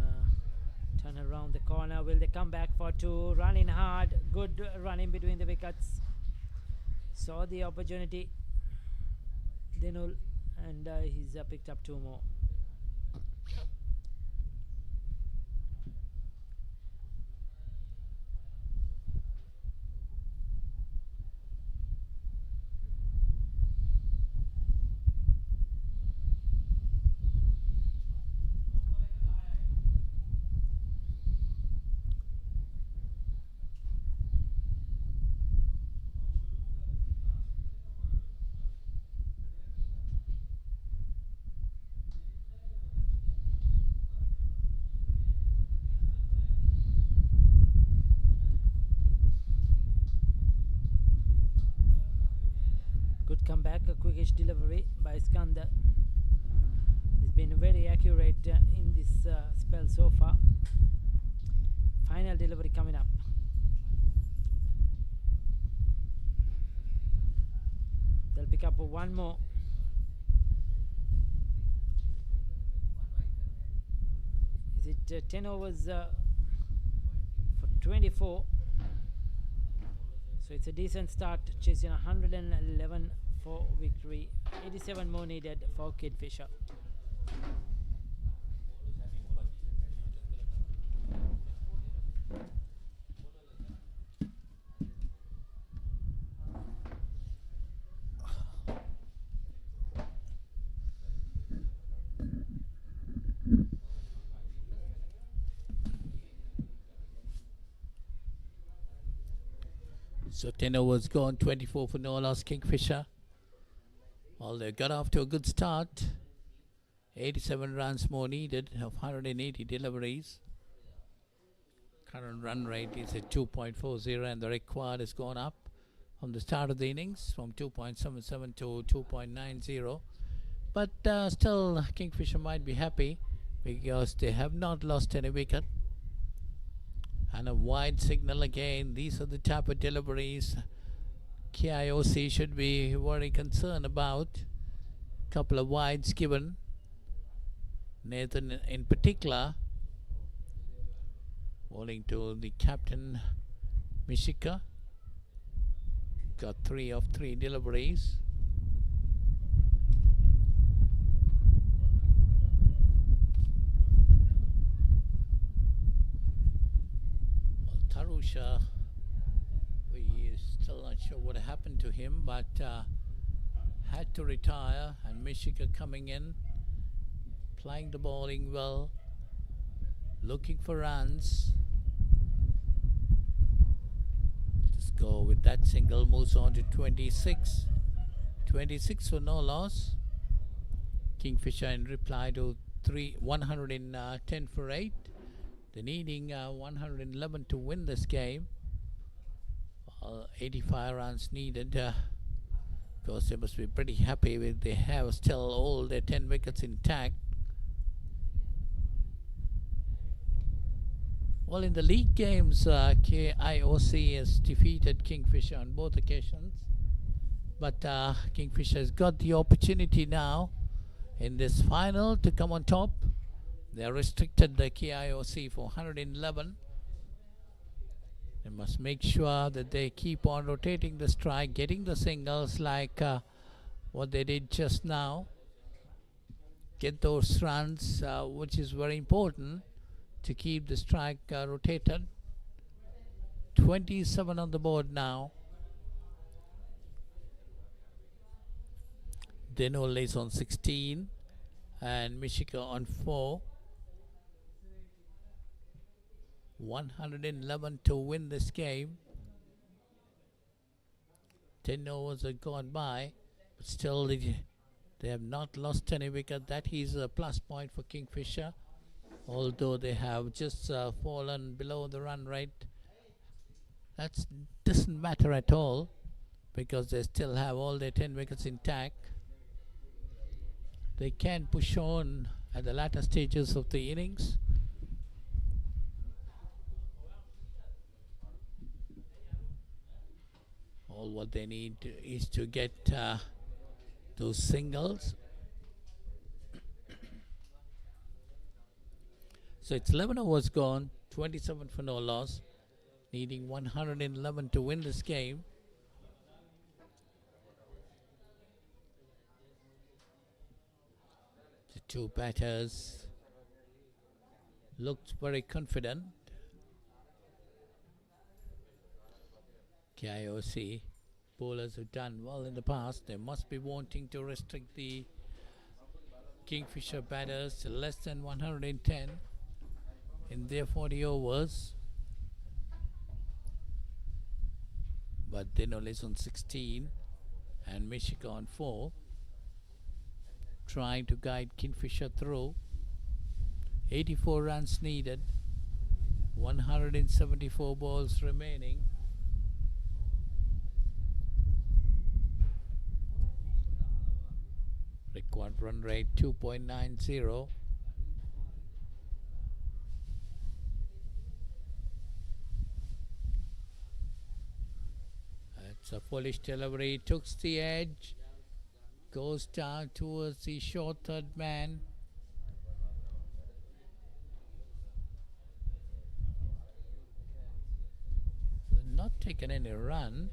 turn around the corner. Will they come back for 2? Running hard, good running between the wickets. Saw the opportunity, Dinul, and he's picked up 2 more. Good comeback, a quickish delivery by Skanda. He's been very accurate in this spell so far. Final delivery coming up. They'll pick up 1 more. Is it 10 overs for 24? So it's a decent start, chasing 111 for victory. 87 more needed for Kingfisher. So 10 overs gone, 24 for no loss, Kingfisher. Well, they got off to a good start. 87 runs more needed of 180 deliveries. Current run rate is at 2.40 and the required has gone up from the start of the innings from 2.77 to 2.90. But still, Kingfisher might be happy because they have not lost any wicket. And a wide signal again. These are the type of deliveries KIOC should be very concerned about. Couple of wides given. Nathan in particular bowling to the captain Mishika. Got 3 of 3 deliveries. Musha, we are still not sure what happened to him, but had to retire. And Michigan coming in, playing the bowling well, looking for runs. Just go with that single, moves on to 26. 26 for no loss. Kingfisher in reply to 110 for 8. They're needing 111 to win this game. 85 runs needed. Of course, they must be pretty happy with they have still all their 10 wickets intact. Well, in the league games, KIOC has defeated Kingfisher on both occasions. But Kingfisher has got the opportunity now in this final to come on top. They are restricted the KIOC for 111. They must make sure that they keep on rotating the strike, getting the singles like what they did just now. Get those runs, which is very important to keep the strike rotated. 27 on the board now. Denol is on 16 and Michigan on 4. 111 to win this game. 10 overs have gone by, but still they have not lost any wicket. That is a plus point for Kingfisher, although they have just fallen below the run rate. That doesn't matter at all because they still have all their 10 wickets intact. They can push on at the latter stages of the innings. All what they need is to get those singles. So it's 11 overs gone, 27 for no loss, needing 111 to win this game. The two batters looked very confident. KIOC bowlers have done well in the past. They must be wanting to restrict the Kingfisher batters to less than 110 in their 40 overs. But Denol is on 16 and Michigan on 4, trying to guide Kingfisher through. 84 runs needed, 174 balls remaining. Required run rate 2.90. It's a foolish delivery, took the edge, goes down towards the short third man. Not taken any run.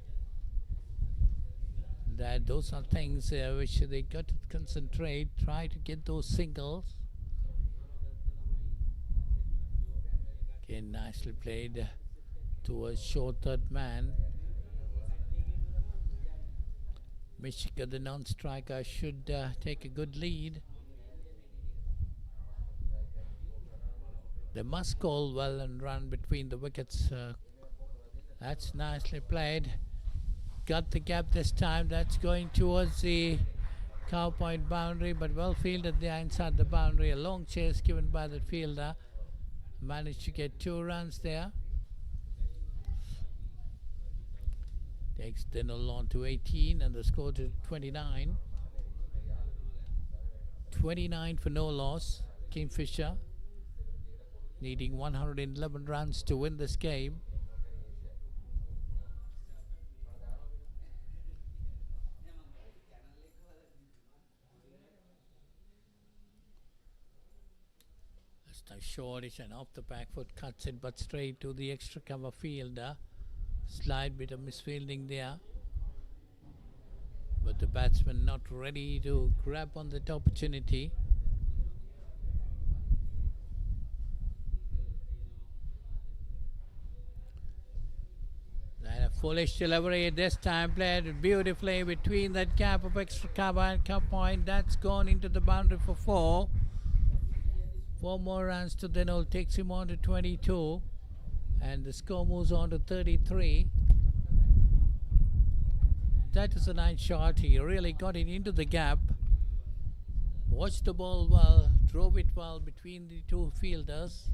Those are things which they got to concentrate, try to get those singles. Again, nicely played towards short third man. Michigan, the non-striker, should take a good lead. They must call well and run between the wickets. That's nicely played. Got the gap this time. That's going towards the cow point boundary, but well fielded there inside the boundary. A long chase given by the fielder. Managed to get 2 runs there. Takes Denol on to 18 and the score to 29. 29 for no loss. Kingfisher needing 111 runs to win this game. Shortish and off the back foot cuts it, but straight to the extra cover fielder. Slight bit of misfielding there, but the batsman not ready to grab on that opportunity. Foolish delivery this time, played beautifully between that gap of extra cover and cup point. That's gone into the boundary for 4. 4 more runs to Denol, takes him on to 22. And the score moves on to 33. That is a nice shot. He really got it into the gap. Watched the ball well, drove it well between the two fielders.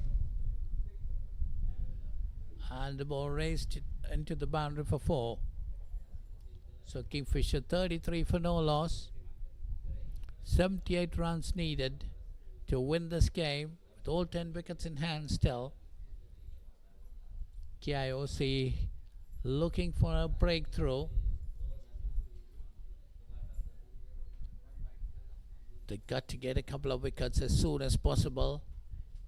And the ball raced into the boundary for 4. So Kingfisher 33 for no loss. 78 runs needed to win this game with all 10 wickets in hand still. KIOC looking for a breakthrough. They got to get a couple of wickets as soon as possible.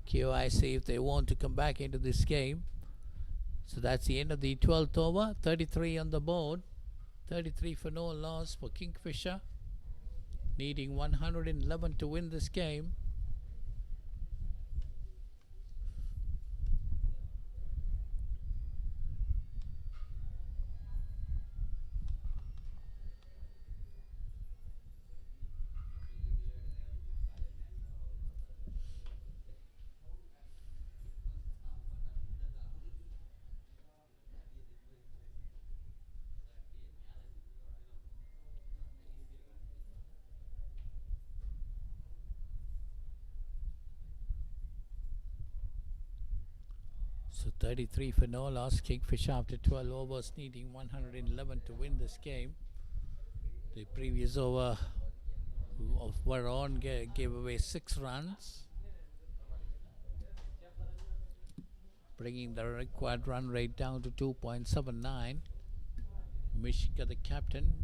KIOC if they want to come back into this game. So that's the end of the 12th over. 33 on the board. 33 for no loss for Kingfisher. Needing 111 to win this game. So 33 for no loss. Kingfisher after 12 overs needing 111 to win this game. The previous over of Varon gave away 6 runs, bringing the required run rate down to 2.79. Mishika, the captain,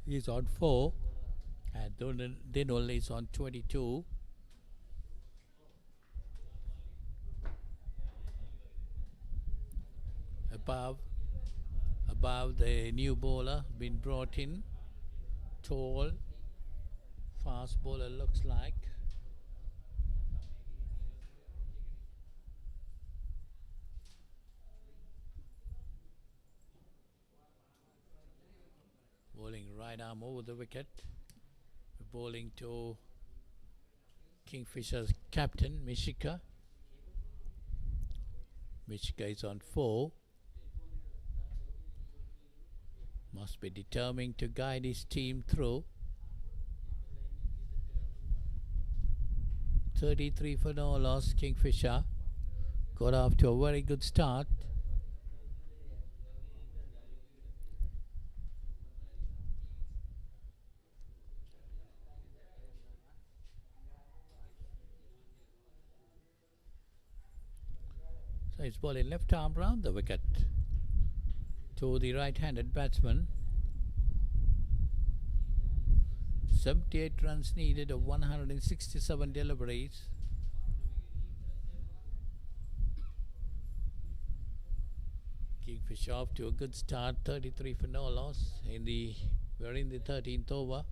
is on 4 and Denol is on 22. Above the new bowler been brought in, tall, fast bowler looks like. Bowling right arm over the wicket. Bowling to Kingfisher's captain, Mishika. Mishika is on 4. Must be determined to guide his team through. 33 for no loss. Kingfisher got off to a very good start. So he's bowling left arm round the wicket to the right-handed batsman. 78 runs needed of 167 deliveries. Kingfisher off to a good start. 33 for no loss. We're in the 13th over.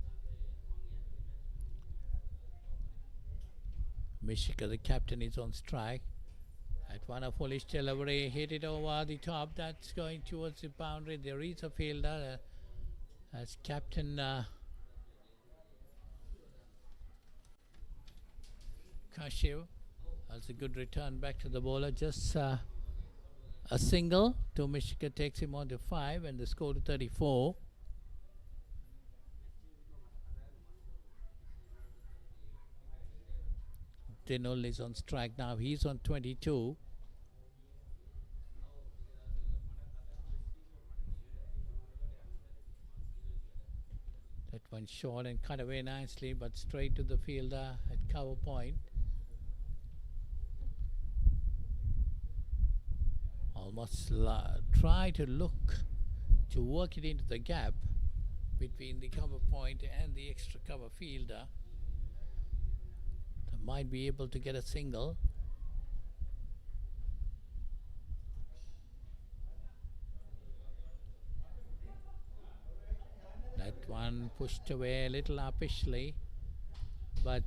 Mishika, the captain, is on strike. At one of foolish delivery, hit it over the top. That's going towards the boundary. There is a fielder as captain Kashiv. That's a good return back to the bowler. Just a single to Mishika, takes him on to 5 and the score to 34. Denol is on strike now. He's on 22. That one short and cut away nicely, but straight to the fielder at cover point. Almost try to look to work it into the gap between the cover point and the extra cover fielder. Might be able to get a single. That one pushed away a little uppishly, but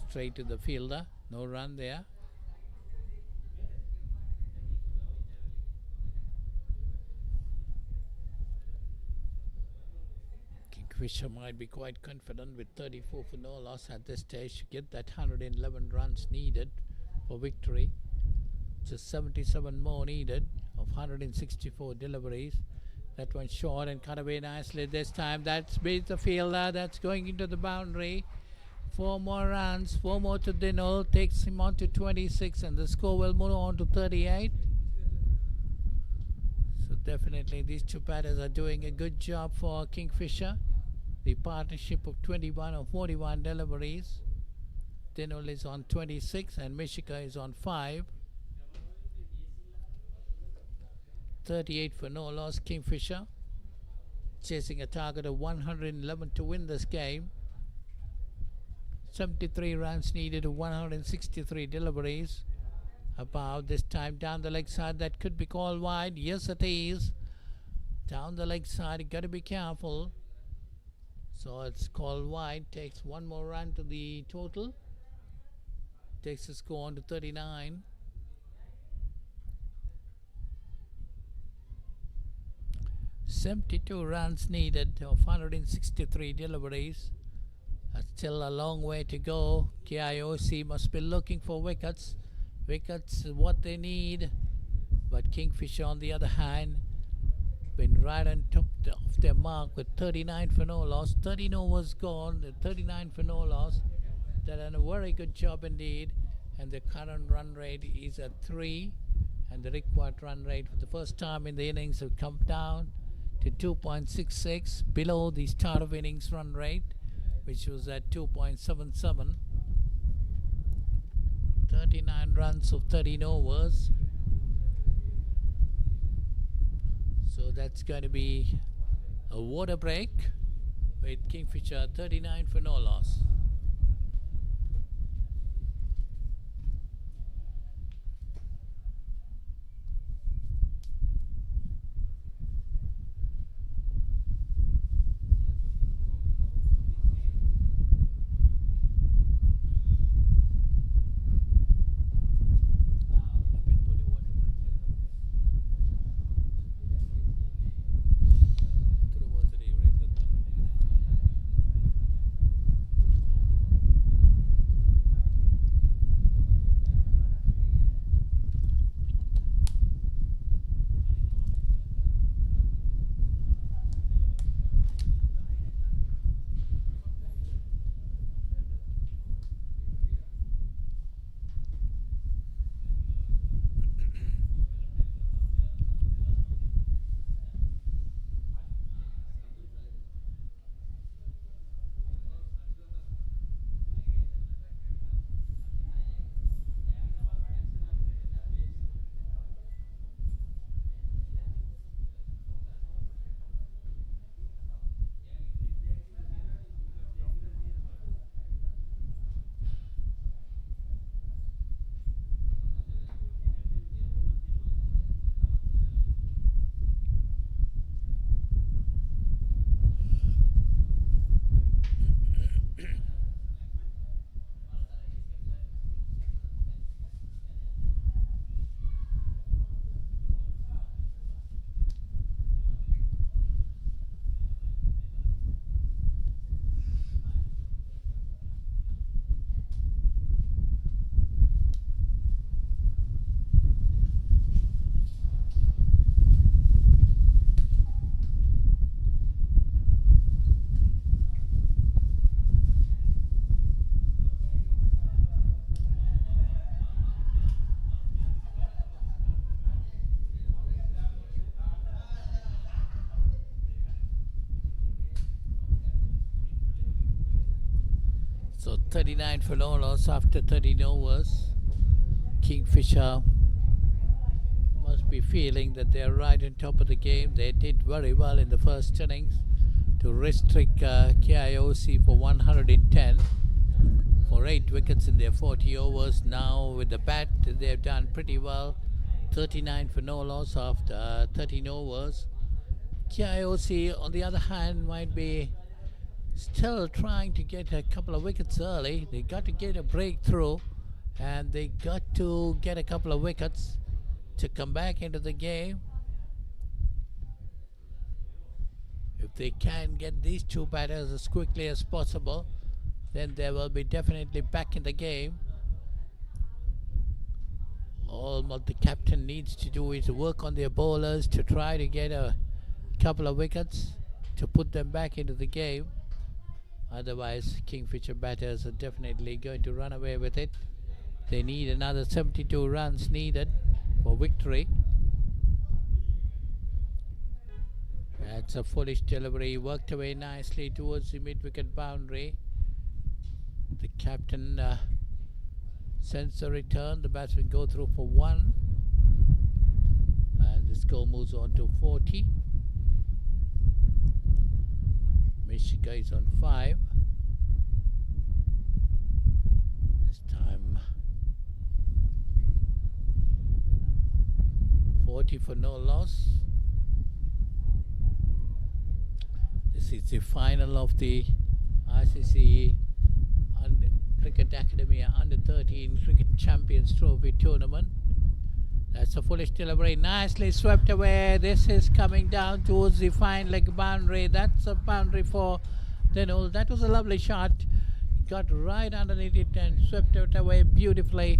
straight to the fielder. No run there. Kingfisher might be quite confident with 34 for no loss at this stage to get that 111 runs needed for victory. Just 77 more needed of 164 deliveries. That one short and cut away nicely this time. That's beat the fielder. That's going into the boundary. 4 more runs, 4 more to Dingle, takes him on to 26, and the score will move on to 38. So definitely these two batters are doing a good job for Kingfisher. The partnership of 21 or 41 deliveries. Dingle is on 26 and Mishika is on 5. 38 for no loss, Kingfisher. Chasing a target of 111 to win this game. 73 runs needed of 163 deliveries. About this time down the leg side, that could be called wide. Yes, it is. Down the leg side, you got to be careful. So it's called wide. Takes one more run to the total. Takes the score on to 39. .72 runs needed of 163 deliveries. Still a long way to go. KIOC must be looking for wickets. Wickets is what they need. But Kingfisher, on the other hand, been right on top of their mark with 39 for no loss. 13 overs gone. 39 for no loss. They've done a very good job indeed. And the current run rate is at 3. And the required run rate for the first time in the innings have come down to 2.66, below the start of innings run rate, which was at 2.77. 39 runs of 13 overs. So that's going to be a water break with Kingfisher 39 for no loss. So 39 for no loss after 13 overs. Kingfisher must be feeling that they are right on top of the game. They did very well in the first innings to restrict KIOC for 110 for 8 wickets in their 40 overs. Now with the bat, they have done pretty well. 39 for no loss after 13 overs. KIOC, on the other hand, might be still trying to get a couple of wickets early. They got to get a breakthrough and they got to get a couple of wickets to come back into the game. If they can get these two batters as quickly as possible, then they will be definitely back in the game. All what the captain needs to do is work on their bowlers to try to get a couple of wickets to put them back into the game. Otherwise, Kingfisher batters are definitely going to run away with it. They need another 72 runs needed for victory. That's a foolish delivery, worked away nicely towards the mid-wicket boundary. The captain sends the return. The batsmen go through for 1, and the score moves on to 40. Mishika is on 5. This time 40 for no loss. This is the final of the ICCA Cricket Academy Under 13 Cricket Champions Trophy Tournament. That's a foolish delivery, nicely swept away. This is coming down towards the fine leg boundary. That's a boundary for Dinul. That was a lovely shot. Got right underneath it and swept it away beautifully.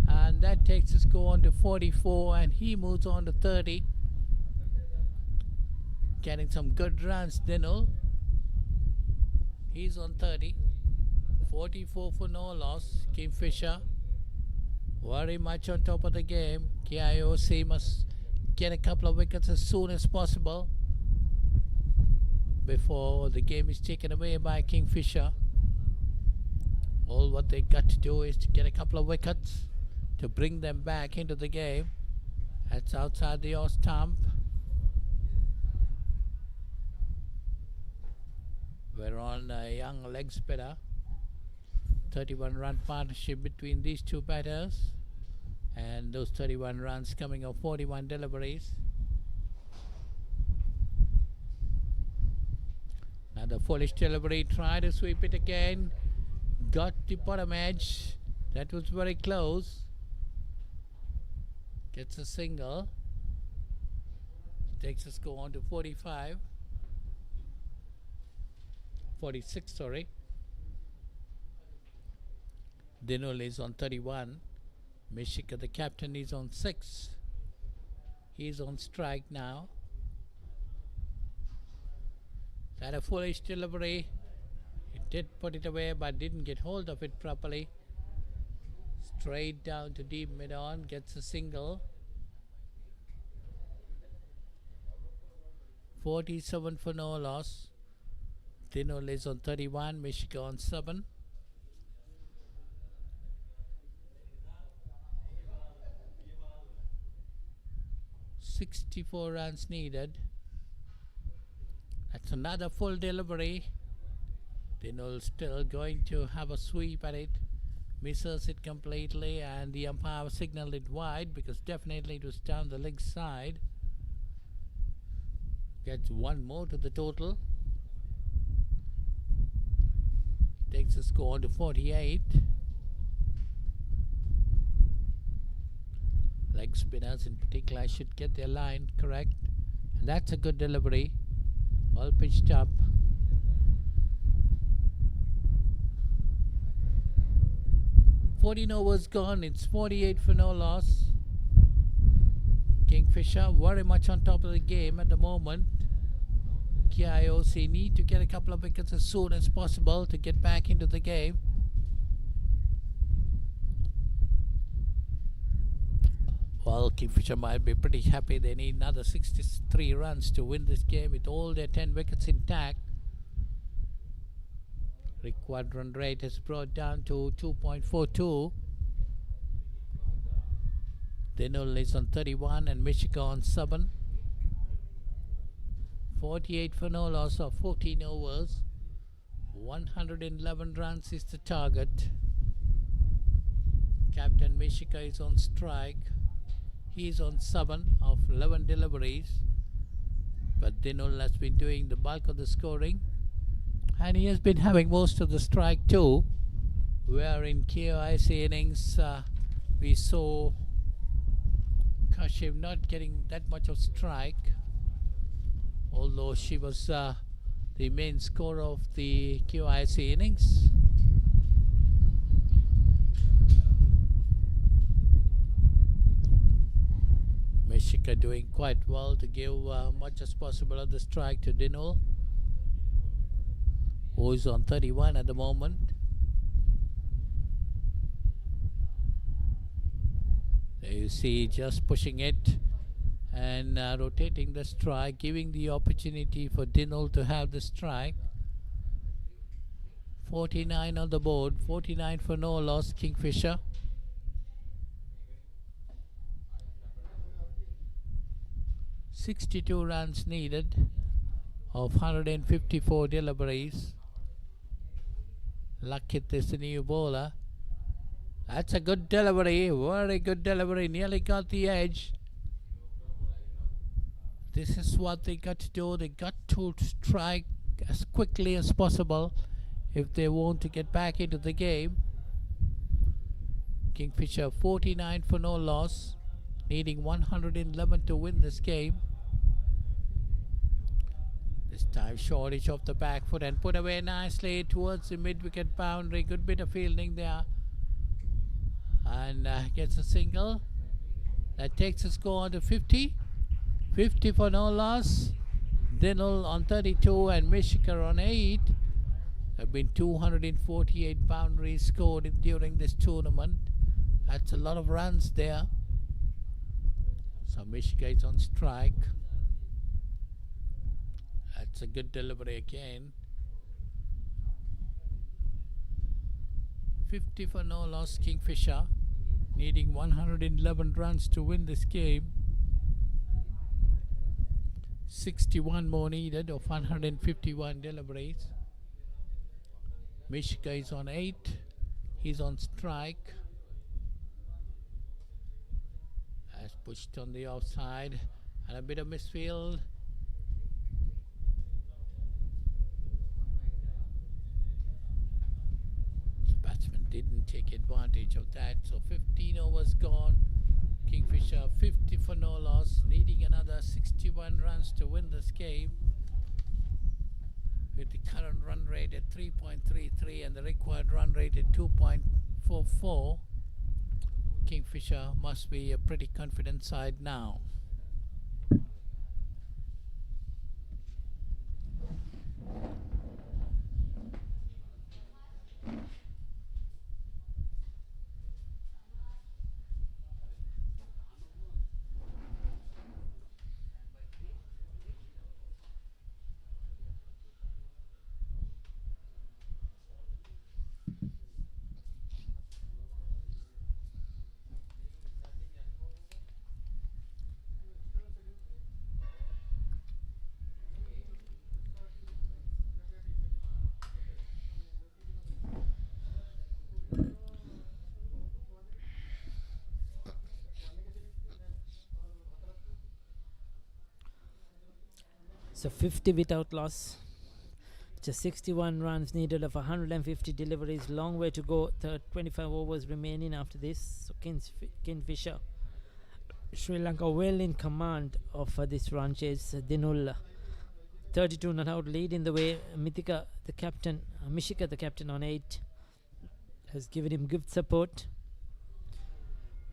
And that takes the score on to 44, and he moves on to 30. Getting some good runs, Dinul. He's on 30. 44 for no loss. Kingfisher very much on top of the game. KIOC must get a couple of wickets as soon as possible before the game is taken away by Kingfisher. All what they got to do is to get a couple of wickets to bring them back into the game. That's outside the off stump. We're on a young leg spinner. 31 run partnership between these two batters, and those 31 runs coming off 41 deliveries. Another foolish delivery, try to sweep it again, got the bottom edge. That was very close. Gets a single, takes the score on to 46, sorry. Dinul is on 31. Mishika, the captain, is on 6. He's on strike now. That a foolish delivery. He did put it away but didn't get hold of it properly. Straight down to deep mid-on, gets a single. 47 for no loss. Dinul is on 31. Mishika on 7. .64 runs needed. That's another full delivery. Dinul still going to have a sweep at it. Misses it completely, and the umpire signaled it wide because definitely it was down the leg side. Gets one more to the total. Takes the score to 48. Leg spinners in particular should get their line correct, and that's a good delivery, well pitched up. overs gone. It's 48 for no loss. Kingfisher very much on top of the game at the moment. KIOC need to get a couple of wickets as soon as possible to get back into the game. Well, Kingfisher might be pretty happy. They need another 63 runs to win this game with all their 10 wickets intact. Required run rate is brought down to 2.42. Dinul is on 31 and Mishika on 7. 48 for no loss of 14 overs. 111 runs is the target. Captain Mishika is on strike. He is on 7 of 11 deliveries, but Dinul has been doing the bulk of the scoring, and he has been having most of the strike too. Where in KIOC innings we saw Kashif not getting that much of strike, although she was the main score of the KIOC innings. Mishika doing quite well to give much as possible of the strike to Dinul, who is on 31 at the moment. There you see, just pushing it and rotating the strike, giving the opportunity for Dinul to have the strike. 49 on the board, 49 for no loss, Kingfisher. .62 runs needed of 154 deliveries. Lakit is the new bowler. That's a good delivery, very good delivery, nearly got the edge. This is what they got to do. They got to strike as quickly as possible if they want to get back into the game. Kingfisher 49 for no loss, needing 111 to win this game. This time shortage of the back foot and put away nicely towards the mid-wicket boundary. Good bit of fielding there. And gets a single. That takes the score to 50. 50 for no loss. Dinul on 32 and Mishika on 8. There have been 248 boundaries scored during this tournament. That's a lot of runs there. So Mishika is on strike. That's a good delivery again. 50 for no loss, Kingfisher, needing 111 runs to win this game. 61 more needed of 151 deliveries. Mishika is on 8. He's on strike. Has pushed on the offside and a bit of misfield. Batsman didn't take advantage of that, so 15 overs gone. Kingfisher 50 for no loss, needing another 61 runs to win this game. With the current run rate at 3.33 and the required run rate at 2.44, Kingfisher must be a pretty confident side now. So 50 without loss. Just 61 runs needed of 150 deliveries. Long way to go. 25 overs remaining after this. So Kingfisher, Sri Lanka well in command of this run chase. Dinul 32 not out, leading the way. Mishika the captain on 8 has given him good support.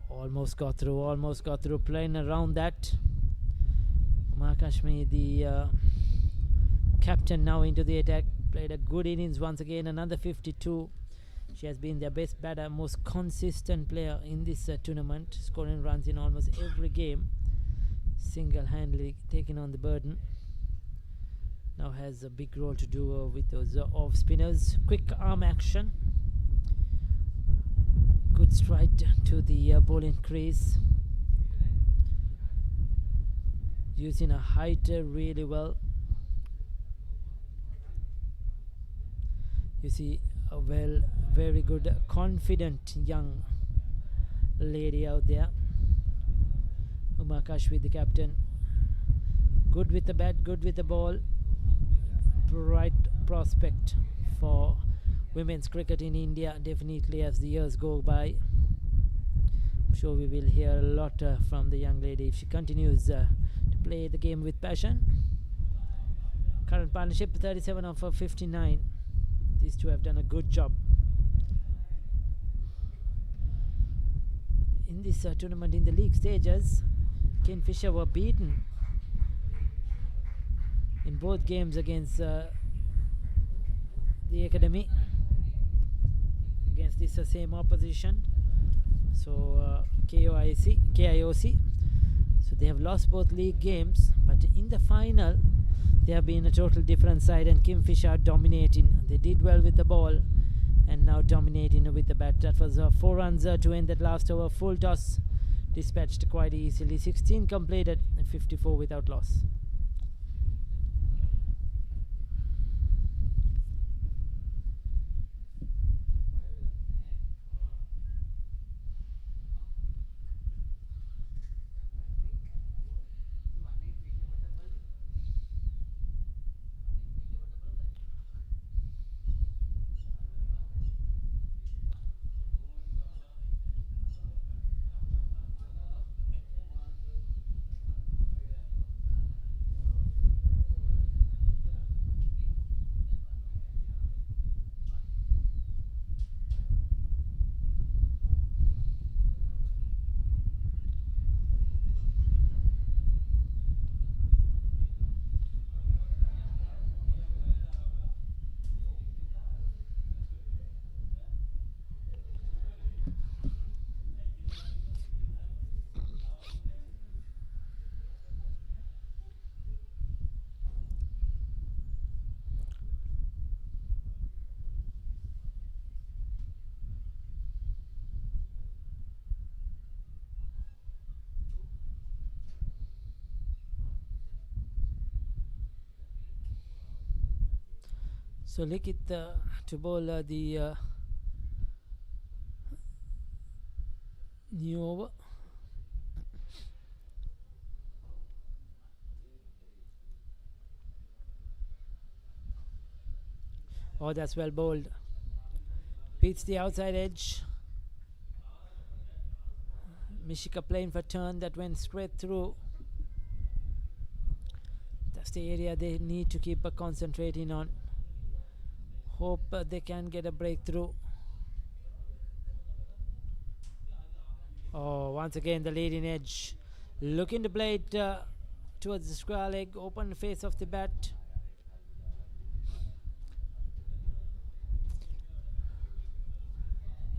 Almost got through, playing around that. Mahakashmi, the captain, now into the attack, played a good innings once again, another 52. She has been their best batter, most consistent player in this tournament, scoring runs in almost every game, single-handedly taking on the burden. Now has a big role to do with those off spinners. Quick arm action, good strike to the bowling crease, using a height really well. You see a very good, confident young lady out there. Umakashwi, the captain, good with the bat, good with the ball. Bright prospect for women's cricket in India, definitely, as the years go by. I'm sure we will hear a lot from the young lady if she continues to play the game with passion. Current partnership 37 of 59. These two have done a good job. In this tournament, in the league stages, Kingfisher were beaten in both games against the academy, against this same opposition. So KIOC. So they have lost both league games, but in the final they have been a total different side, and Kingfisher dominating. They did well with the ball and now dominating with the bat. That was 4 runs to end that last over. Full toss dispatched quite easily. 16 completed, 54 without loss. So Likit to bowl the new over. Oh, that's well bowled. Beats the outside edge. Mishika playing for turn, that went straight through. That's the area they need to keep concentrating on. Hope they can get a breakthrough. Oh, once again the leading edge. Looking to play it towards the square leg. Open face of the bat.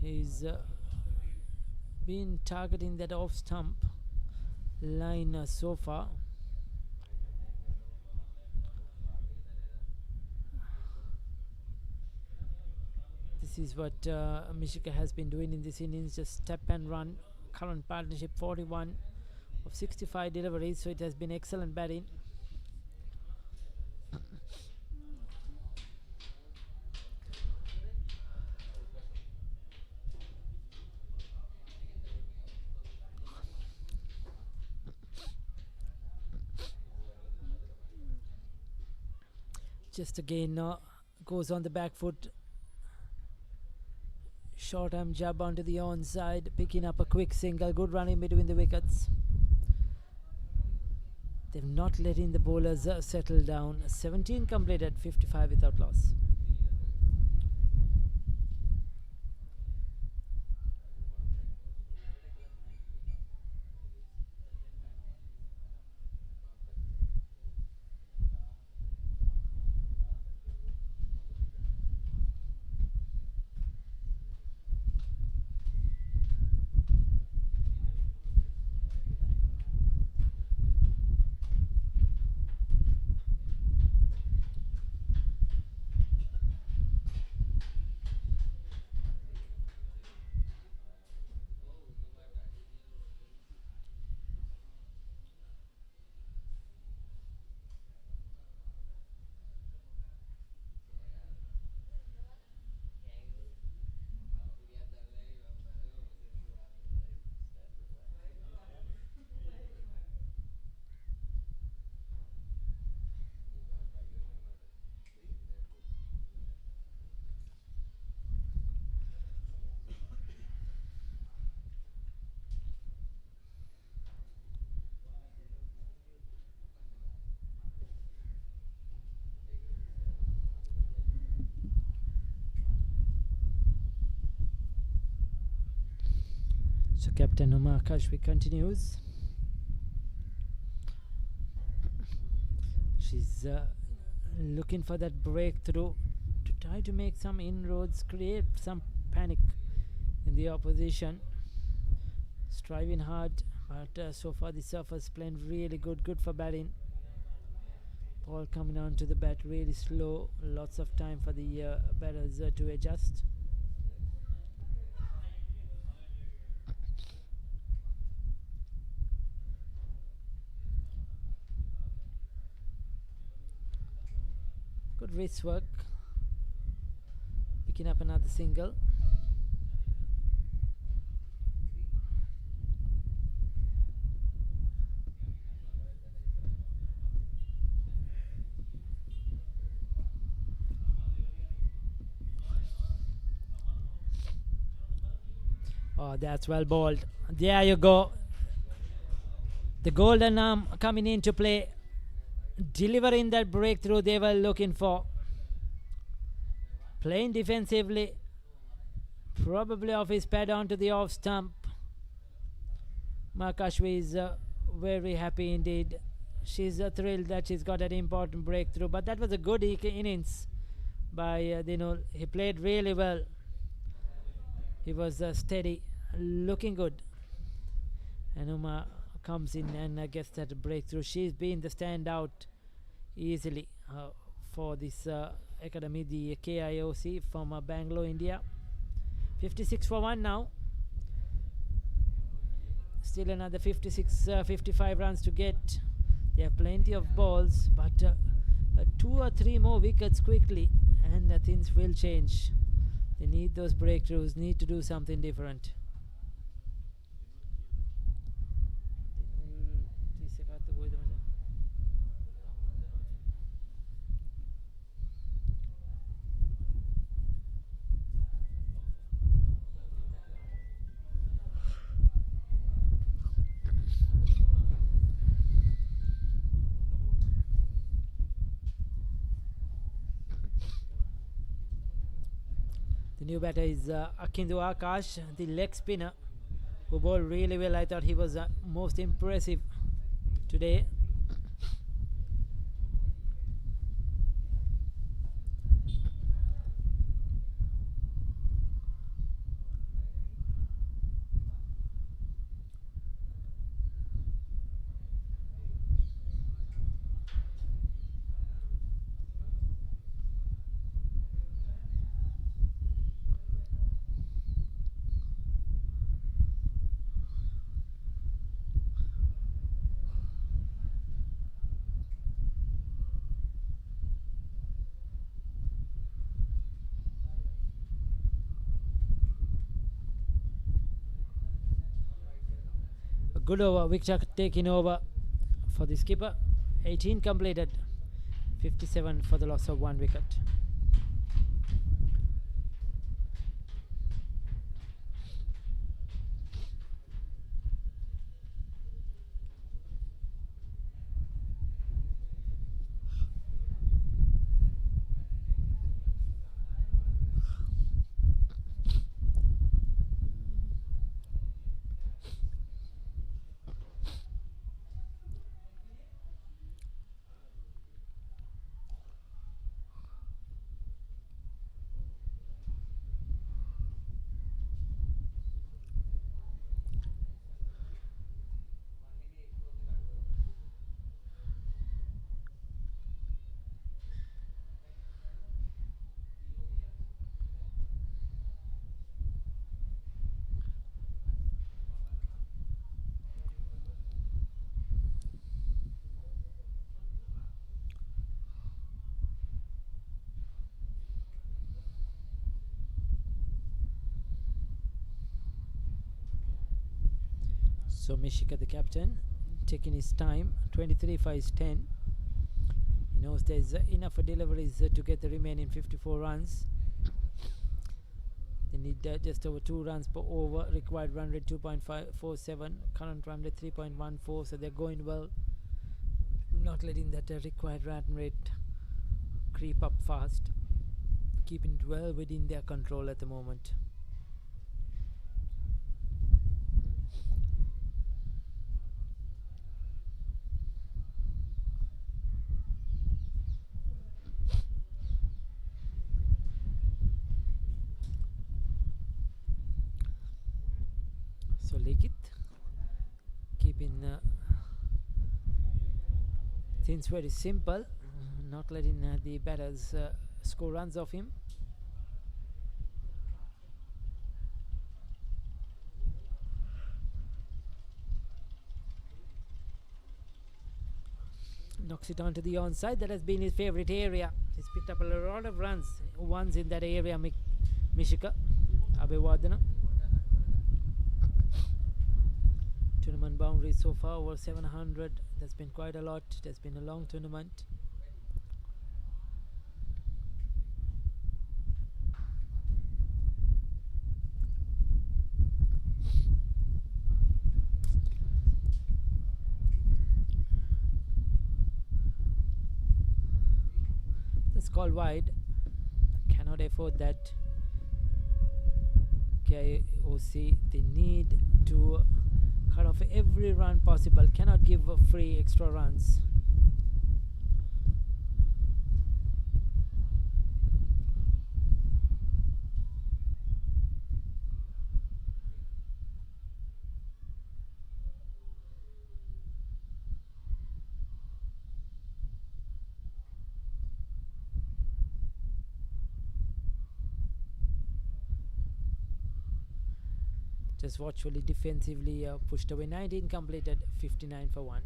He's been targeting that off stump line so far. This is what Mishika has been doing in this innings, just step and run. Current partnership 41 of 65 deliveries, so it has been excellent batting. Just again goes on the back foot. Short arm jab onto the onside, picking up a quick single. Good run in between the wickets. They've not letting the bowlers settle down. 17 completed, 55 without loss. So Captain Umar Kashfi continues. She's looking for that breakthrough to try to make some inroads, create some panic in the opposition. Striving hard, but so far the surface playing really good for batting. Ball coming on to the bat really slow, lots of time for the batters to adjust. Good wrist work, picking up another single. Oh, that's well bowled. There you go. The golden arm coming into play, delivering that breakthrough they were looking for. Playing defensively, probably off his pad onto the off stump. Markashvi is very happy indeed. She's thrilled that she's got an important breakthrough, but that was a good innings by Dinul. He played really well. He was steady, looking good. And Uma comes in and gets that breakthrough. She's been the standout easily for this academy, the KIOC from Bangalore, India. 56 for 1 now. Still another 55 runs to get. They have plenty of balls, but 2 or 3 more wickets quickly and things will change. They need those breakthroughs, need to do something different. The new batter is Akindu Akash, the leg spinner, who bowled really well. I thought he was most impressive today. Good over, Vikchak taking over for the skipper. 18 completed, 57 for the loss of 1 wicket. So Mishika, the captain, taking his time. 23 for his 10. He knows there's enough deliveries to get the remaining 54 runs. They need just over 2 runs per over. Required run rate 2.47. Current run rate 3.14. So they're going well. Not letting that required run rate creep up fast. Keeping it well within their control at the moment. Lekit keeping things very simple, not letting the batters score runs off him. Knocks it onto the onside. That has been his favourite area. He's picked up a lot of runs once in that area. Mishika Abhivardhana. Tournament boundaries so far over 700. That's been quite a lot. It has been a long tournament. That's called wide. Cannot afford that. KIOC, they need to cut off every run possible. Cannot give free extra runs. Just watchfully defensively pushed away. 19 completed, 59 for 1.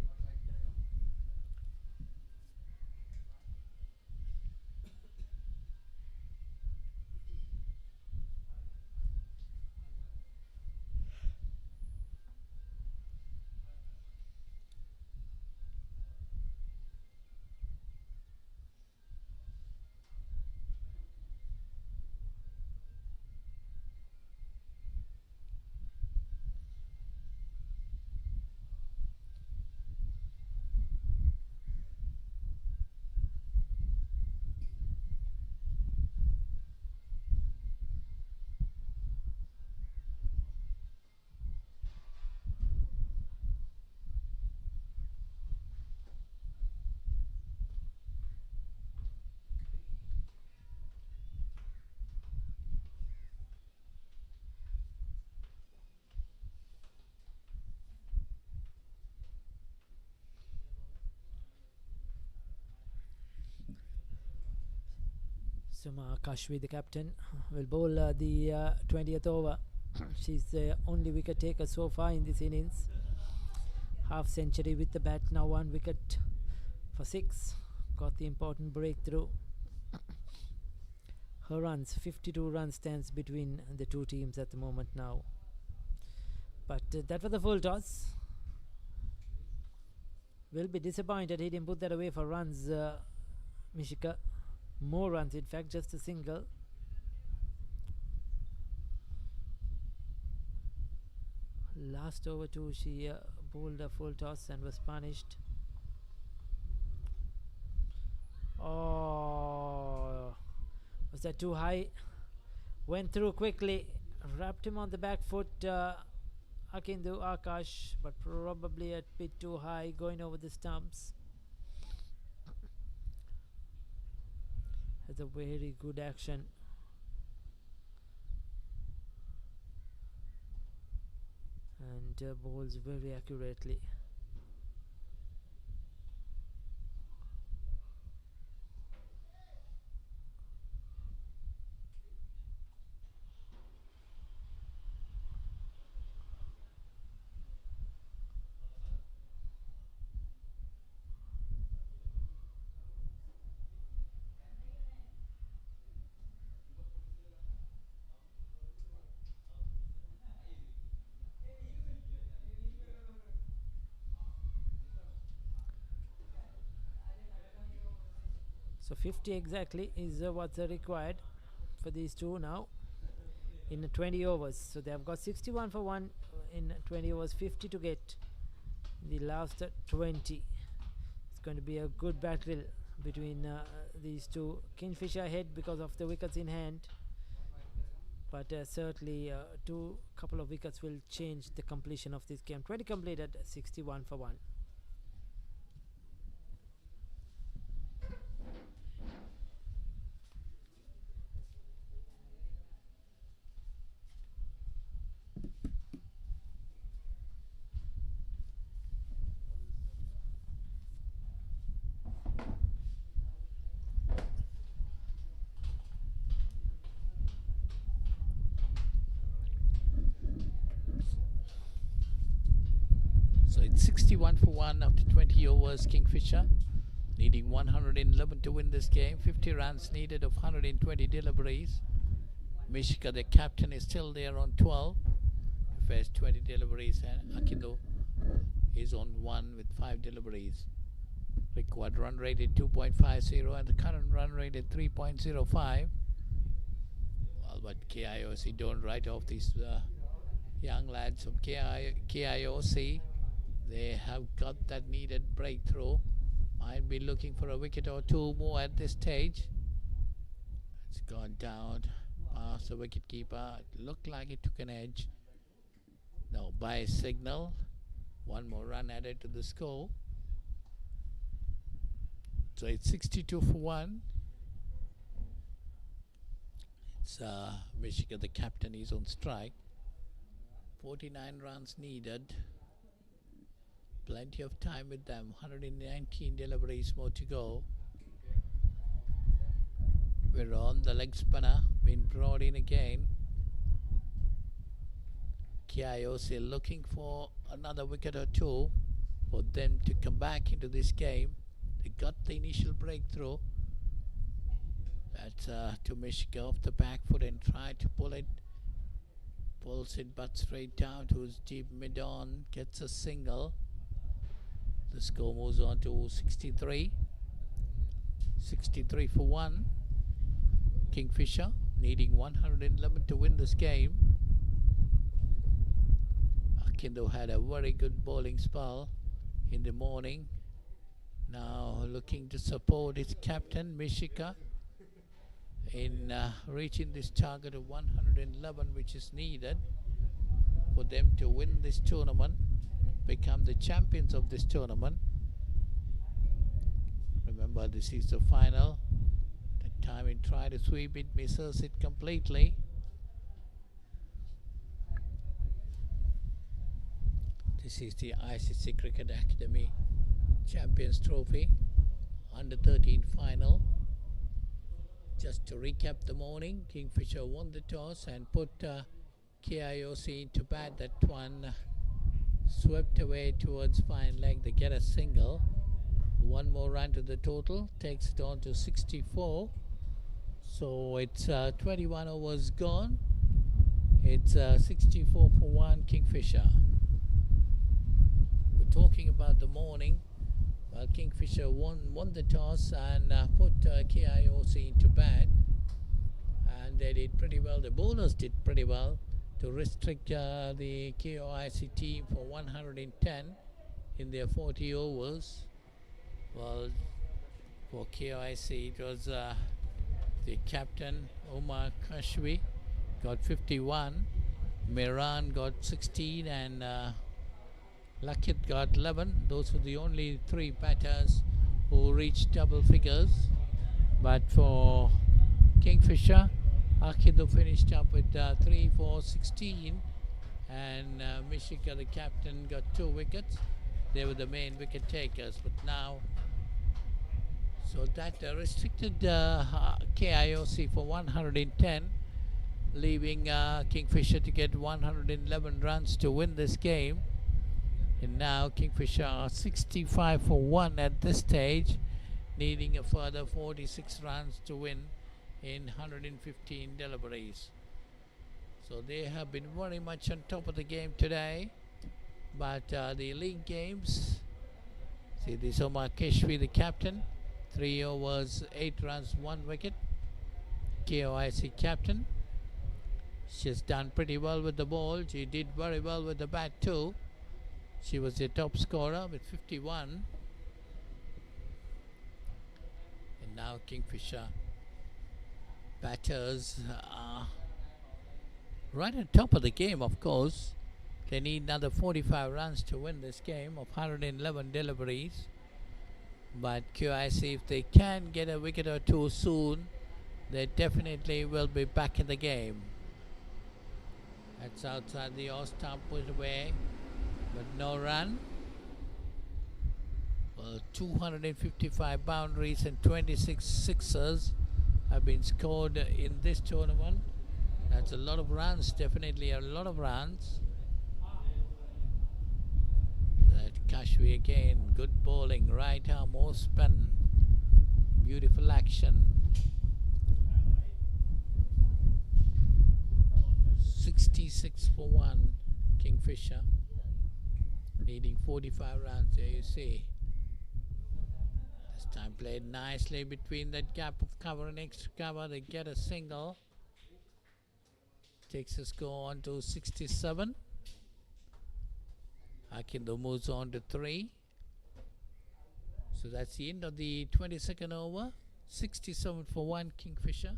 Suma Kashvi, the captain, will bowl the 20th over. She's the only wicket taker so far in this innings. Half century with the bat, now 1 wicket for 6. Got the important breakthrough. Her runs, 52 runs stands between the two teams at the moment now. But that was the full toss. Will be disappointed he didn't put that away for runs, Mishika. More runs, in fact, just a single. Last over too, she bowled a full toss and was punished. Oh, was that too high? Went through quickly, wrapped him on the back foot, Akindu Akash, but probably a bit too high, going over the stumps. Has a very good action. And bowls very accurately. So 50 exactly is what's required for these two now in 20 overs. So they have got 61 for 1 in 20 overs, 50 to get the last 20. It's going to be a good battle between these two. Kingfisher ahead because of the wickets in hand, but certainly couple of wickets will change the completion of this game. 20 completed, 61 for 1. So it's 61 for 1 after 20 overs. Kingfisher needing 111 to win this game. 50 runs needed of 120 deliveries. Mishika, the captain, is still there on 12. First 20 deliveries, and Akindo is on 1 with 5 deliveries. Required run rate at 2.50 and the current run rate at 3.05. Well, but KIOC don't write off these young lads from KIOC. They have got that needed breakthrough. Might be looking for a wicket or two more at this stage. It's gone down past the wicket keeper. It looked like it took an edge. Now by signal, one more run added to the score. So it's 62 for 1. It's Mishika, the captain, is on strike. 49 runs needed. Plenty of time with them. 119 deliveries more to go. We're on the leg spinner, been brought in again. KIOC looking for another wicket or two for them to come back into this game. They got the initial breakthrough. That's to Mishika off the back foot and try to pull it. Pulls it but straight down to his deep mid-on. Gets a single. The score moves on to 63. 63 for 1. Kingfisher needing 111 to win this game. Akindo had a very good bowling spell in the morning. Now looking to support his captain Mishika in reaching this target of 111, which is needed for them to win this tournament, become the champions of this tournament. Remember, this is the final. That time he tried to sweep it, misses it completely. This is the ICC Cricket Academy Champions Trophy under 13 final. Just to recap the morning, Kingfisher won the toss and put KIOC into bat. That one swept away towards fine leg. They get a single. One more run to the total, takes it on to 64. So it's 21 overs gone. It's 64 for 1 Kingfisher. We're talking about the morning. Kingfisher won the toss and put KIOC into bat, and they did pretty well. The bowlers did pretty well to restrict the KIOC team for 110 in their 40 overs. Well, for KIOC it was the captain Omar Kashwi got 51, Miran got 16, and Lakit got 11. Those were the only 3 batters who reached double figures. But for Kingfisher, Akido finished up with 3 for 16, and Mishika, the captain, got 2 wickets. They were the main wicket takers. But now, so that restricted KIOC for 110, leaving Kingfisher to get 111 runs to win this game. And now Kingfisher are 65 for 1 at this stage, needing a further 46 runs to win in 115 deliveries. So they have been very much on top of the game today. But the league games, see this Omar Keshwi, the captain, 3 overs, 8 runs, 1 wicket. KIOC captain. She's done pretty well with the ball. She did very well with the bat too. She was the top scorer with 51. And now Kingfisher batters are right on top of the game, of course. They need another 45 runs to win this game of 111 deliveries. But KIOC, if they can get a wicket or two soon, they definitely will be back in the game. That's outside the off stump, put away, but no run. Well, 255 boundaries and 26 sixers have been scored in this tournament. That's a lot of runs, definitely a lot of runs. But Kashvi again, good bowling, right arm more spin, beautiful action. 66 for 1, Kingfisher, needing 45 runs. There you see. This time played nicely between that gap of cover and extra cover. They get a single. Takes a score on to 67. Akindo moves on to 3. So that's the end of the 22nd over. 67 for 1, Kingfisher,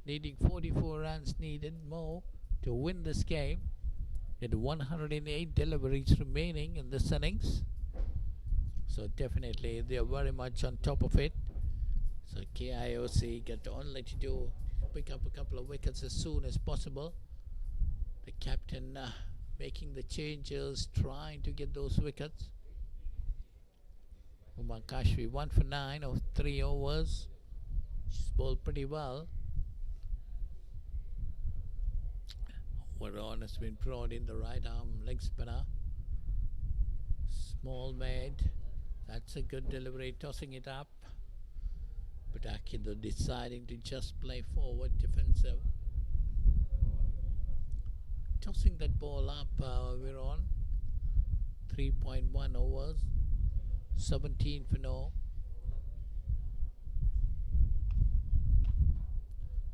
needing 44 runs needed more to win this game. With 108 deliveries remaining in this innings. So definitely they are very much on top of it. So KIOC got only to do pick up a couple of wickets as soon as possible. The captain making the changes, trying to get those wickets. Umar Kashvi 1 for 9 of 3 overs. She's bowled pretty well. Varon has been brought in, the right arm leg spinner. Small made. That's a good delivery, tossing it up. But Akindo deciding to just play forward defensive. Tossing that ball up, Varon. 3.1 overs. 17 for no.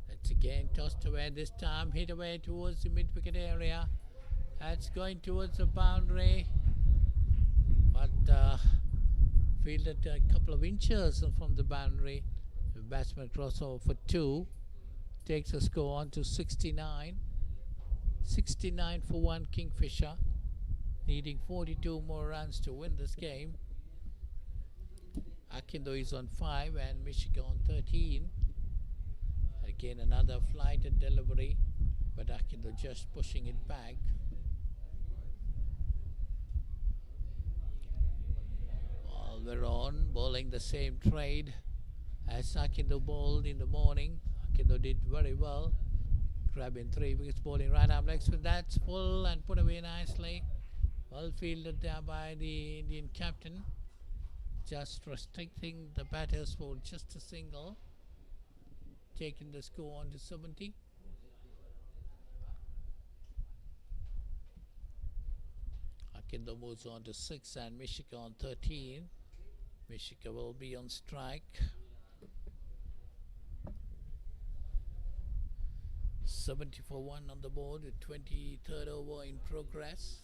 That's again tossed away, this time hit away towards the mid-wicket area. That's going towards the boundary. But fielded a couple of inches from the boundary. The batsman crossover for 2. Takes a score on to 69. 69 for 1, Kingfisher, needing 42 more runs to win this game. Akindo is on 5 and Mishika on 13. Again another flighted delivery, but Akindo just pushing it back. Varon bowling the same trade as Akindo bowled in the morning. Akindo did very well, grabbing 3 wickets, bowling right arm leg spin. That's full and put away nicely. Well fielded there by the Indian captain, just restricting the batters for just a single, taking the score on to 70. Akindo moves on to 6 and Mishika on 13. Mishika will be on strike. 70 for 1 on the board with 23rd over in progress.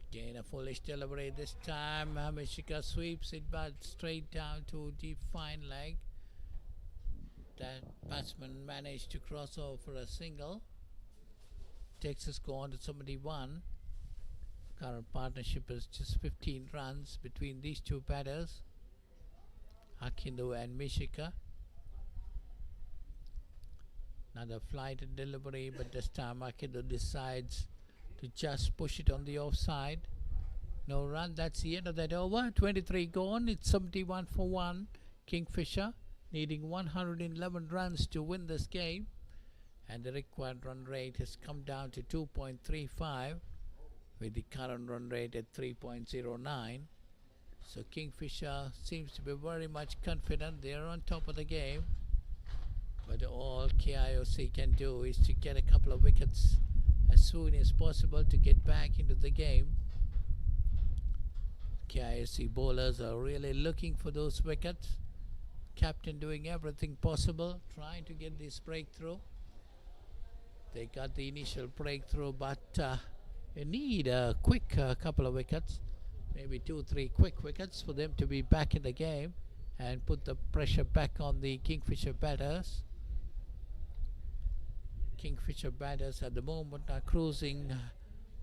Again a foolish delivery this time. Mishika sweeps it but straight down to deep fine leg. That batsman managed to cross over for a single. Takes a score on to 71. Current partnership is just 15 runs between these two batters, Akindo and Mishika. Another flighted delivery, but this time Akindo decides to just push it on the offside. No run. That's the end of that over. 23 gone. It's 71 for 1. Kingfisher needing 111 runs to win this game, and the required run rate has come down to 2.35 with the current run rate at 3.09. So Kingfisher seems to be very much confident. They are on top of the game, but all KIOC can do is to get a couple of wickets as soon as possible to get back into the game. KIOC bowlers are really looking for those wickets. Captain doing everything possible, trying to get this breakthrough. They got the initial breakthrough, but you need a quick couple of wickets, maybe 2-3 quick wickets for them to be back in the game and put the pressure back on the Kingfisher batters. Kingfisher batters at the moment are cruising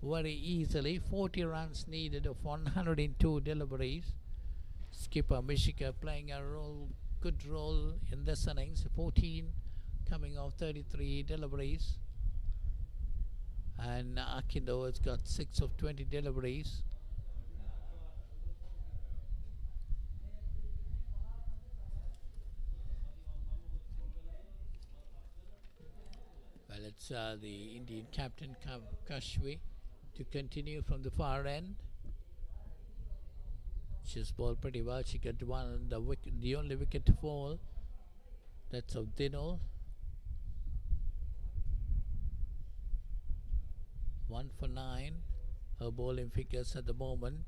very easily. 40 runs needed of 102 deliveries. Skipper Mishika playing a good role in this innings. 14 coming off 33 deliveries. And Akindo has got 6 of 20 deliveries. Well, it's the Indian captain Kashvi to continue from the far end. She's bowled pretty well. She got the only wicket to fall. That's of Dinol. 1 for 9. Her bowling figures at the moment.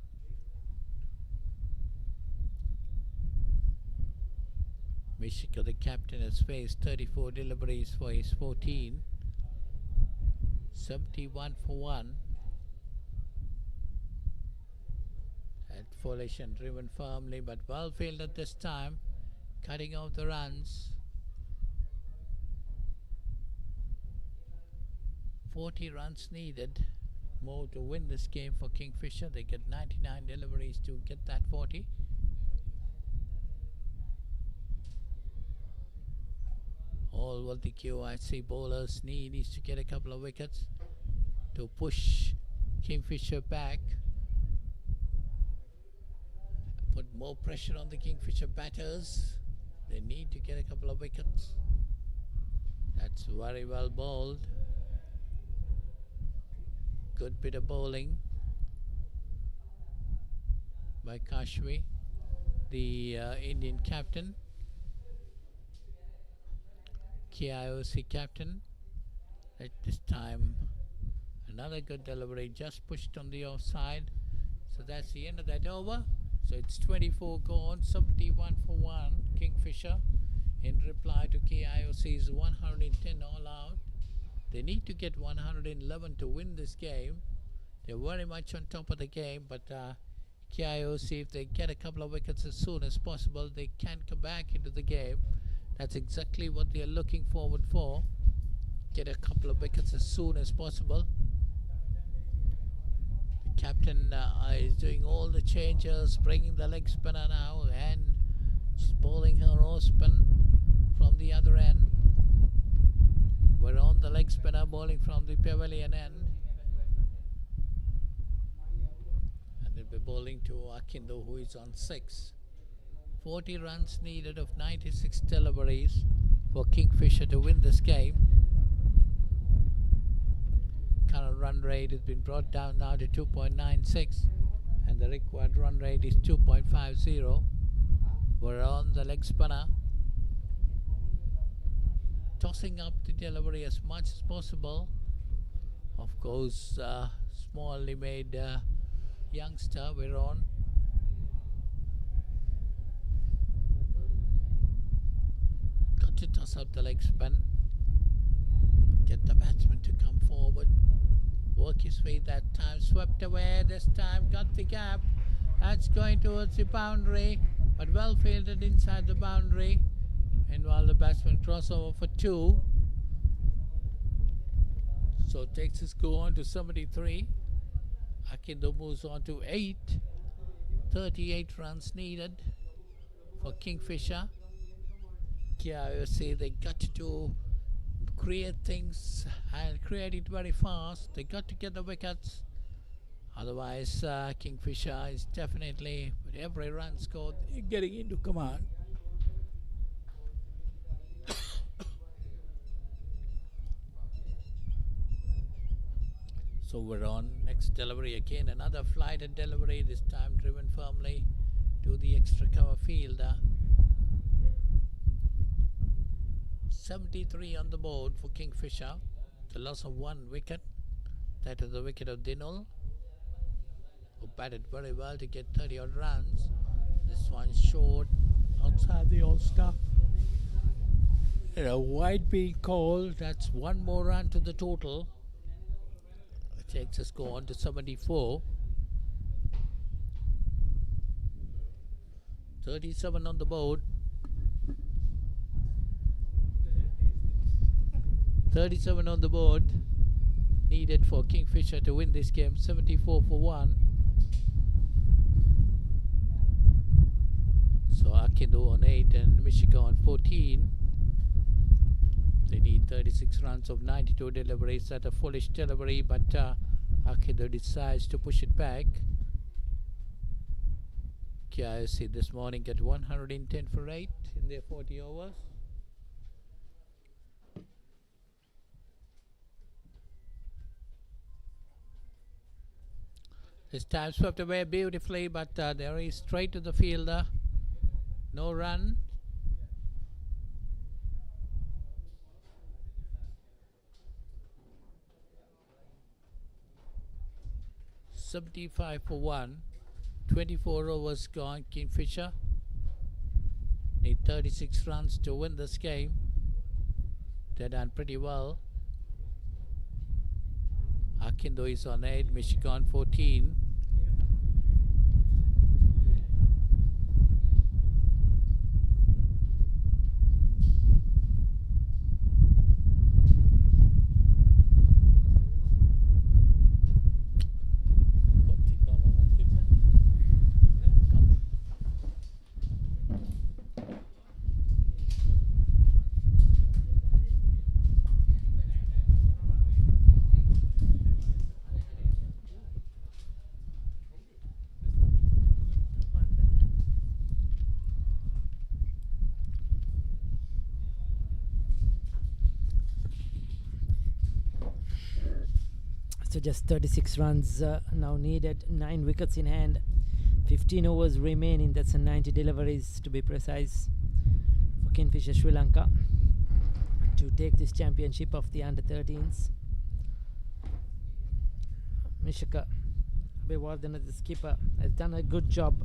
Mishika, the captain, has faced 34 deliveries for his 14. 71 for 1. At foolish and driven firmly, but well fielded this time, cutting off the runs. 40 runs needed more to win this game for Kingfisher. They get 99 deliveries to get that 40. All what the KIOC bowlers need is to get a couple of wickets to push Kingfisher back, put more pressure on the Kingfisher batters. They need to get a couple of wickets. That's very well bowled. Good bit of bowling by Kashvi, the Indian captain, KIOC captain. At this time, another good delivery, just pushed on the offside. So that's the end of that over. So it's 24 gone, 71 for 1, Kingfisher, in reply to KIOC's 110 all out. They need to get 111 to win this game. They're very much on top of the game, but KIOC, if they get a couple of wickets as soon as possible, they can come back into the game. That's exactly what they're looking forward for. Get a couple of wickets as soon as possible. The captain is doing all the changes, bringing the leg spinner now, and she's bowling her off spin from the other end. We're on the leg spinner, bowling from the pavilion end. And they'll be bowling to Akindo, who is on 6. 40 runs needed of 96 deliveries for Kingfisher to win this game. Current run rate has been brought down now to 2.96, and the required run rate is 2.50. We're on the leg spinner, tossing up the delivery as much as possible. Of course, smallly made youngster, we're on. Got to toss up the leg spin, get the batsman to come forward, work his way that time, swept away this time, got the gap. That's going towards the boundary, but well fielded inside the boundary. And while the batsman crossover for 2, so takes his go on to 73. Akindo moves on to 8. 38 runs needed for Kingfisher. KIOC, they got to create things and create it very fast. They got to get the wickets. Otherwise, Kingfisher is definitely, with every run scored, getting into command. So we're on next delivery again, another flighted delivery, this time driven firmly to the extra cover fielder. 73 on the board for Kingfisher, the loss of 1 wicket. That is the wicket of Dinol, who batted very well to get 30 odd runs. This one short, outside the all-star. A wide being called, that's 1 more run to the total. Takes us go on to 74. 37 on the board. 37 on the board needed for Kingfisher to win this game. 74 for 1. So Akindo on 8 and Mishika on 14. They need 36 runs of 92 deliveries. That's a foolish delivery, but Akindo decides to push it back. KIOC this morning get 110 for 8 in their 40 overs. His time swept away beautifully, but there is straight to the fielder. No run. $75 for 1. 24 overs gone. Kingfisher need 36 runs to win this game. They've done pretty well. Akindo is on 8, Michigan 14. So just 36 runs now needed, 9 wickets in hand, 15 overs remaining. That's a 90 deliveries to be precise for Kingfisher Sri Lanka to take this championship of the under-13s. Mishaka Abhiwardena, the skipper, has done a good job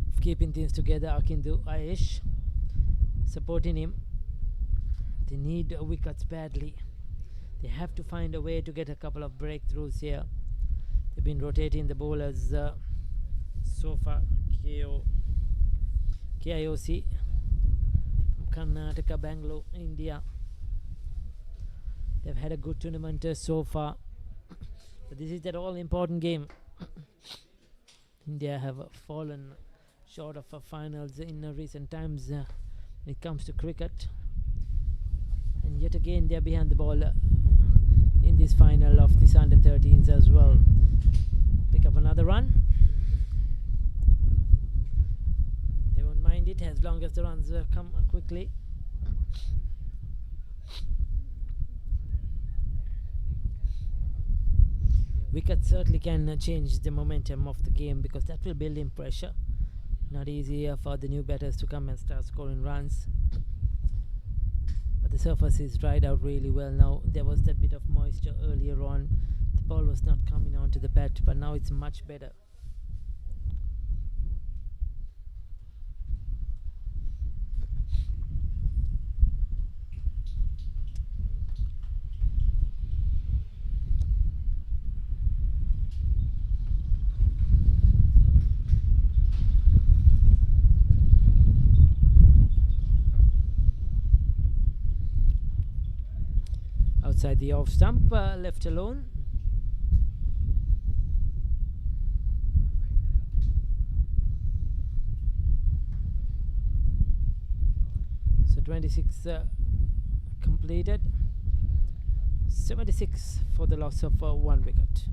of keeping things together. Akindu Aish supporting him. They need wickets badly. They have to find a way to get a couple of breakthroughs here. They've been rotating the bowlers so far. KIOC from Karnataka, Bangalore, India. They've had a good tournament so far. But this is that all-important game. India have fallen short of finals in recent times when it comes to cricket. And yet again they're behind the ball in this final of this under-13s as well. Pick up another run. They won't mind it as long as the runs come quickly. Wickets certainly can change the momentum of the game, because that will build in pressure. Not easy for the new batters to come and start scoring runs. The surface is dried out really well now. There was that bit of moisture earlier on. The ball was not coming onto the bat, but now it's much better. Outside the off stump, left alone. So 26 completed. 76 for the loss of 1 wicket.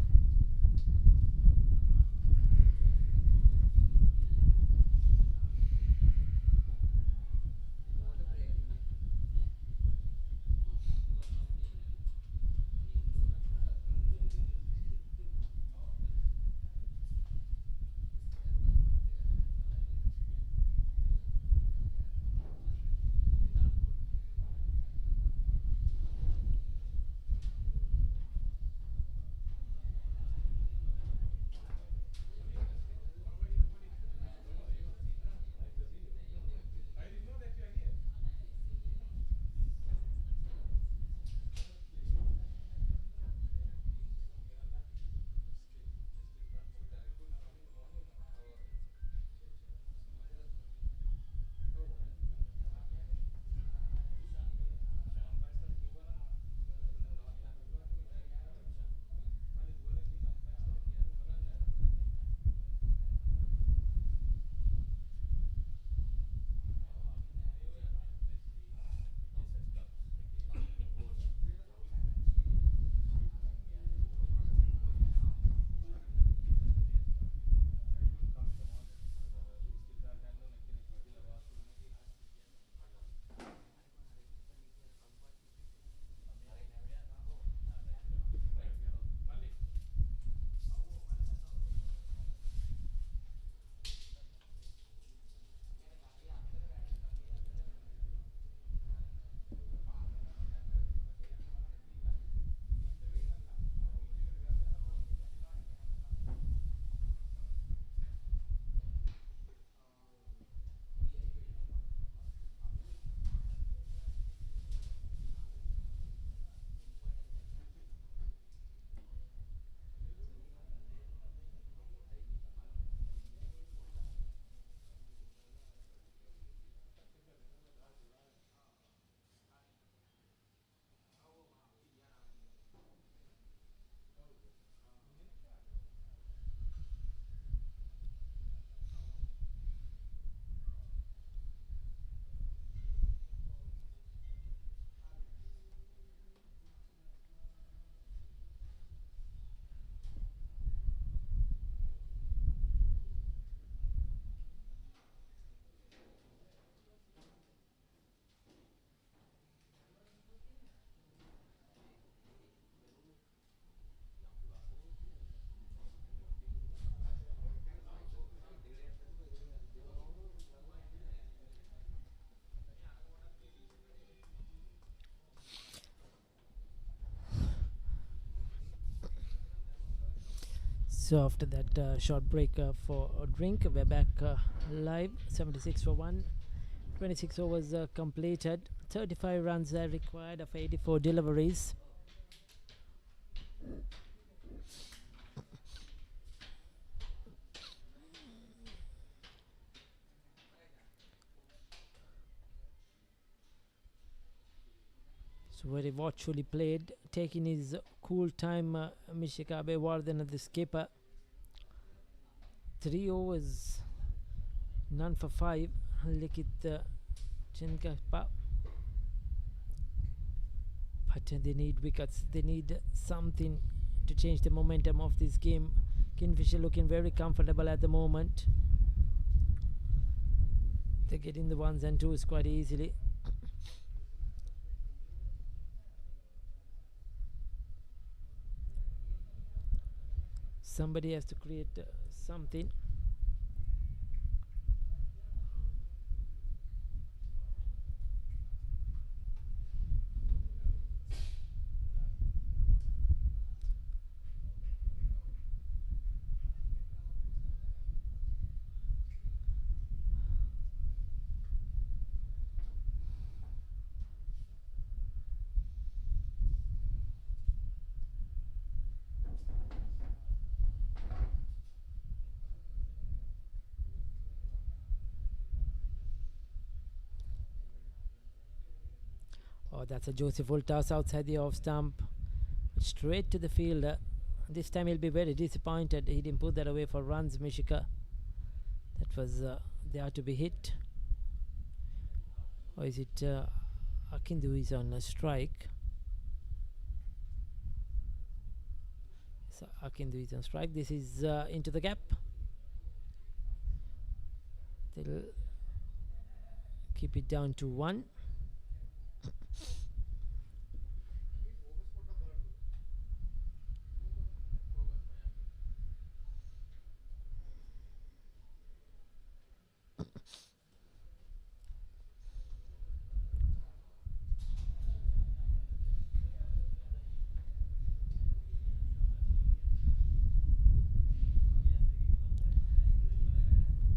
So after that short break for a drink, we're back live. 76 for 1. 26 overs completed. 35 runs are required of 84 deliveries. So very watchfully played, taking his cool time. Mishikabe Wardena, the skipper. 3 overs, none for 5. Likit Chinkapa. But they need wickets. They need something to change the momentum of this game. Kingfisher looking very comfortable at the moment. They're getting the ones and twos quite easily. Somebody has to create something. Oh, that's a Josephul toss outside the off stump. Straight to the fielder. This time he'll be very disappointed. He didn't put that away for runs, Mishika. That was there to be hit. Or is it Akindu is on a strike? So Akindu is on strike. This is into the gap. They'll keep it down to 1.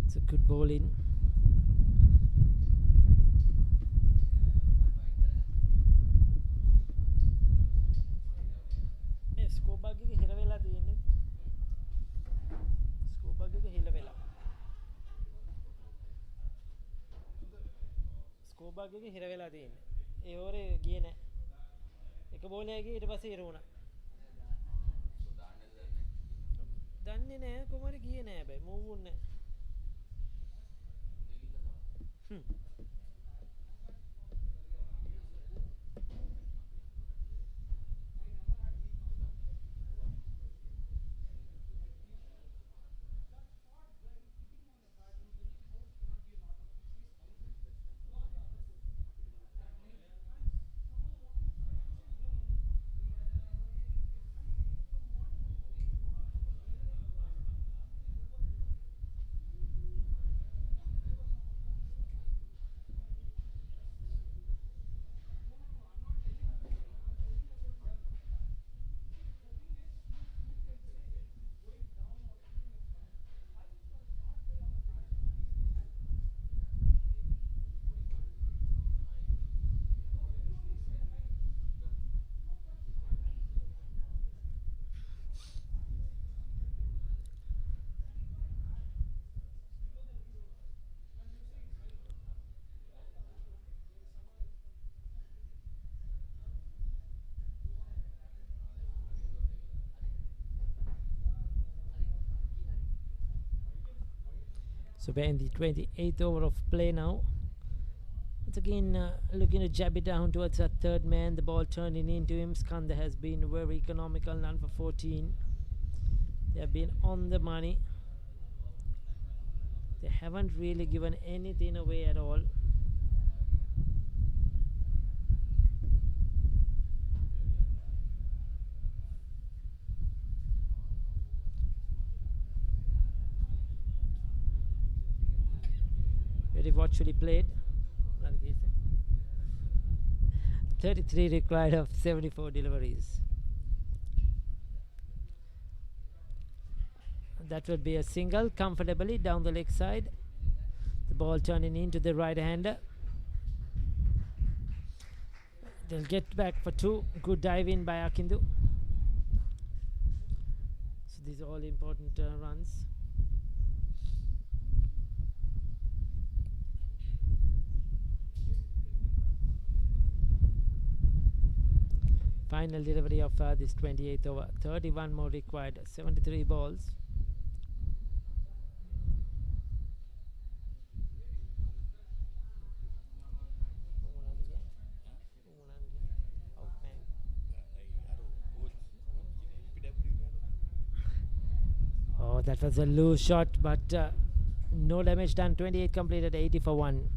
It's a good bowling. ස්කෝබාග්ගේ හිර වෙලා තියෙන්නේ. ඒ ඕරේ ගියේ නැහැ. එක බෝලයකගේ ඊට පස්සේ හිර වුණා. දන්නේ නැහැ කොහමද ගියේ නැහැ බයි. මූව් වුන්නේ නැහැ. So we're in the 28th over of play now. Once again looking to jab it down towards that third man. The ball turning into him. Skanda has been very economical, none for 14. They have been on the money. They haven't really given anything away at all. Very watchfully played. 33 required of 74 deliveries. that would be a single comfortably down the leg side. The ball turning into the right hander. They'll get back for 2. Good dive in by Akindu. So these are all important runs. Final delivery of this 28th over. 31 more required. 73 balls. Oh, that was a loose shot, but no damage done. 28 completed, 80 for 1.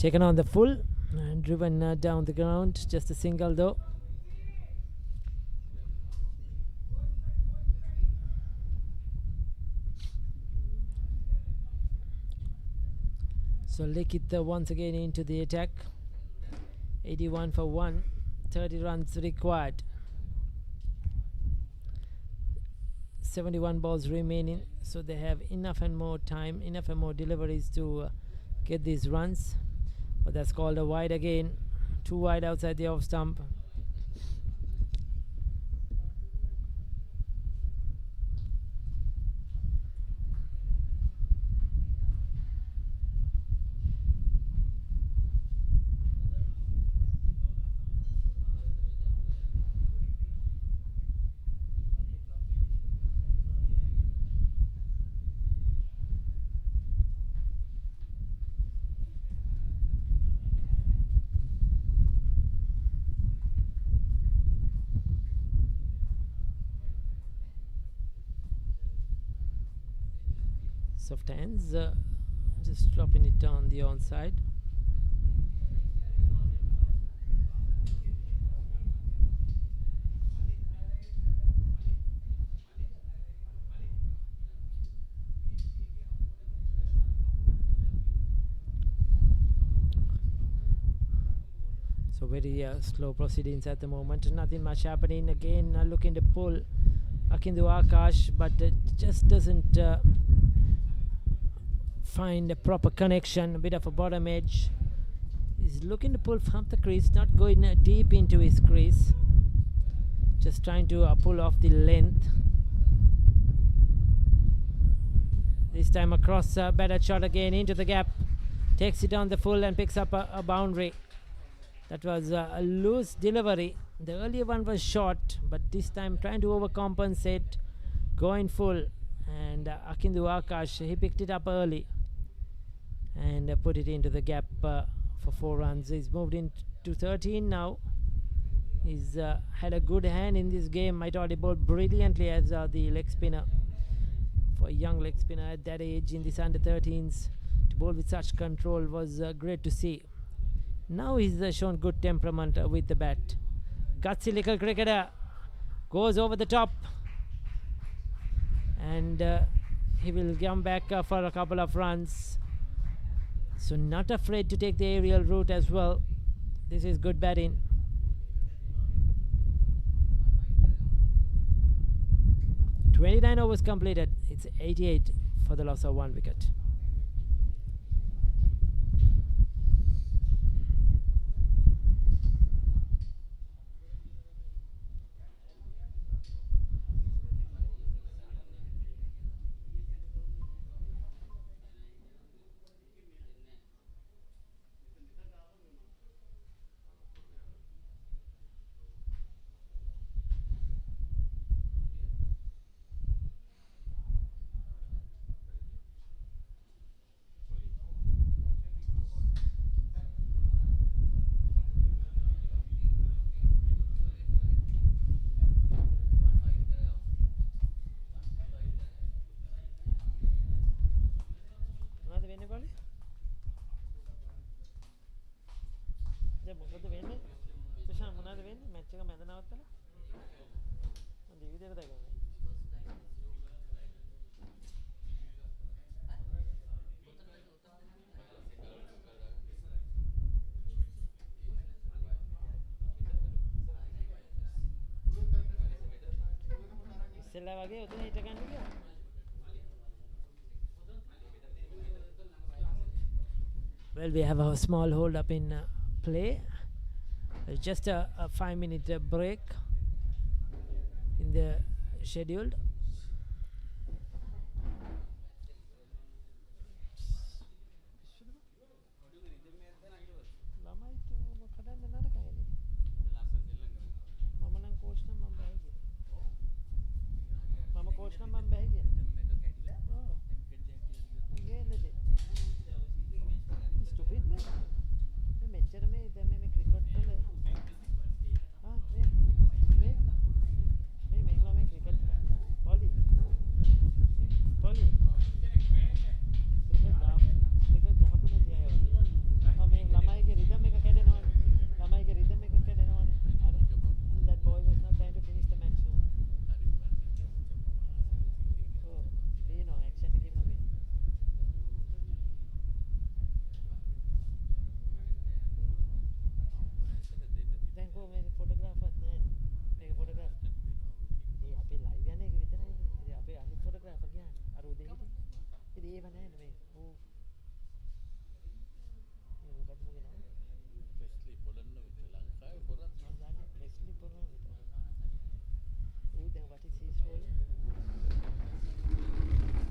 Taken on the full and driven down the ground. Just a single though. So Likith once again into the attack. 81 for 1. 30 runs required. 71 balls remaining. So they have enough and more time, enough and more deliveries to get these runs. But that's called a wide again. 2 wide outside the off stump. Soft hands, just dropping it down the onside. So very slow proceedings at the moment. Nothing much happening. Again, looking to pull Akindu Akash, but just doesn't find a proper connection. A bit of a bottom edge. He's looking to pull from the crease, not going deep into his crease, just trying to pull off the length. This time across, better shot again into the gap, takes it on the full and picks up a boundary. That was a loose delivery. The earlier one was short, but this time trying to overcompensate, going full. And Akindu Akash, he picked it up early and put it into the gap for 4 runs. He's moved into 13 now. He's had a good hand in this game. Might already bowl brilliantly as the leg spinner. For a young leg spinner at that age in this under 13s, to bowl with such control was great to see. Now he's shown good temperament with the bat. Gutsy little cricketer, goes over the top, and he will come back for a couple of runs. So not afraid to take the aerial route as well. This is good batting. "29 overs completed. It's 88 for the loss of 1 wicket. මොකද වෙන්නේ? සුෂාන් මොනවද වෙන්නේ? Match එක මැද නවත්තලා. මම ජීවිතේට දැකගන්නේ. ඉස්සෙල්ලා වගේ උදේ හිට ගන්න කියලා. Well, we have a small hold up in play. Just a 5-minute break in the scheduled.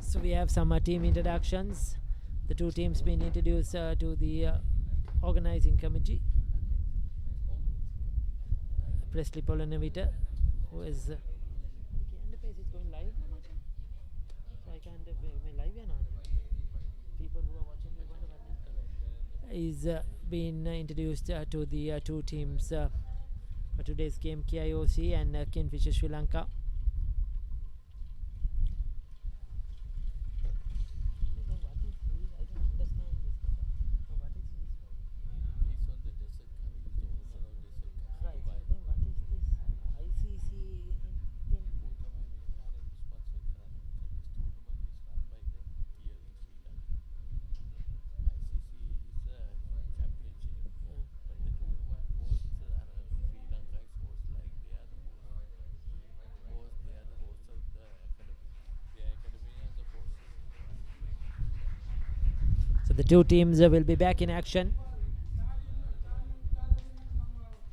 So we have some team introductions. The two teams being introduced to the organizing committee. Presley Polonovita, who is going live. So I can't live people who are watching is being introduced to the two teams for today's game, KIOC and Kingfisher-Sri Lanka. So the two teams will be back in action.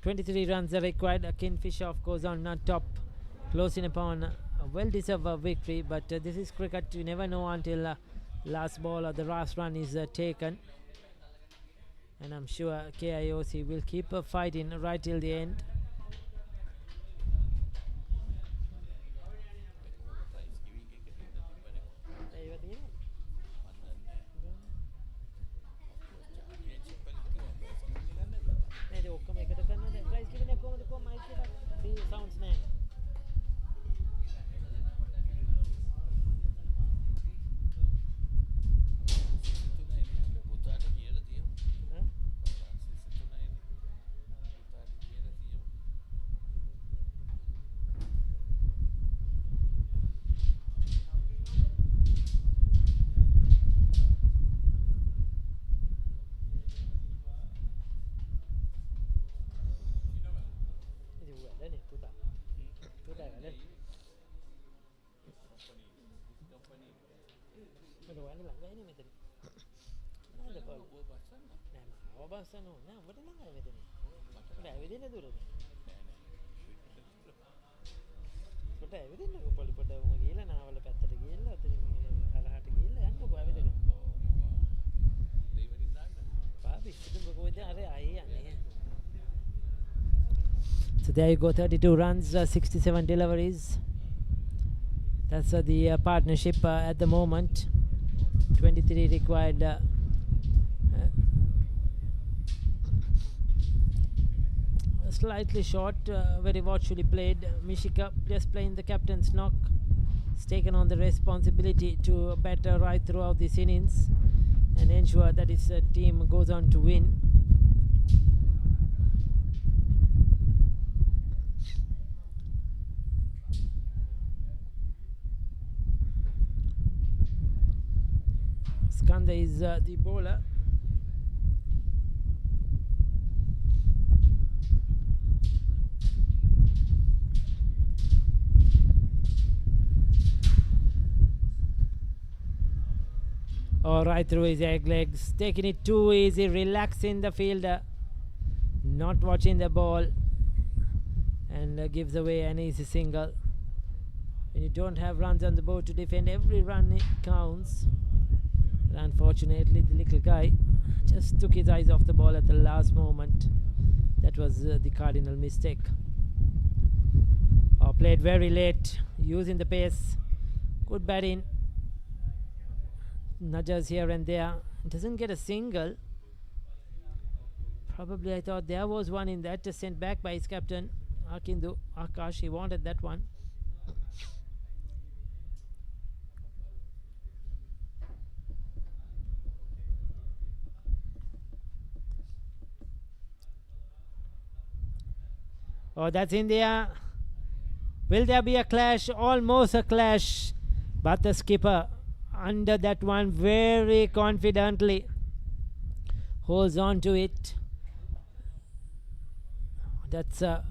23 runs are required. Kingfisher, of course, on top, closing upon a well-deserved victory. But this is cricket. You never know until last ball or the last run is taken. And I'm sure KIOC will keep fighting right till the end. So there you go, 32 runs, 67 deliveries. That's the partnership at the moment. 23 required. Slightly short, very watchfully played. Mishika just playing the captain's knock. He's taken on the responsibility to bat right throughout this innings and ensure that his team goes on to win. Skanda is the bowler. All right, through his egg legs, taking it too easy, relaxing the fielder, not watching the ball, and gives away an easy single. When you don't have runs on the board to defend, every run counts. But unfortunately, the little guy just took his eyes off the ball at the last moment. That was the cardinal mistake. Played very late, using the pace. Good batting. Nudges here and there. Doesn't get a single. Probably I thought there was one in that, sent back by his captain Akash. He wanted that one. Oh, that's in there. Will there be a clash? Almost a clash. But the skipper under that one very confidently holds on to it. That's a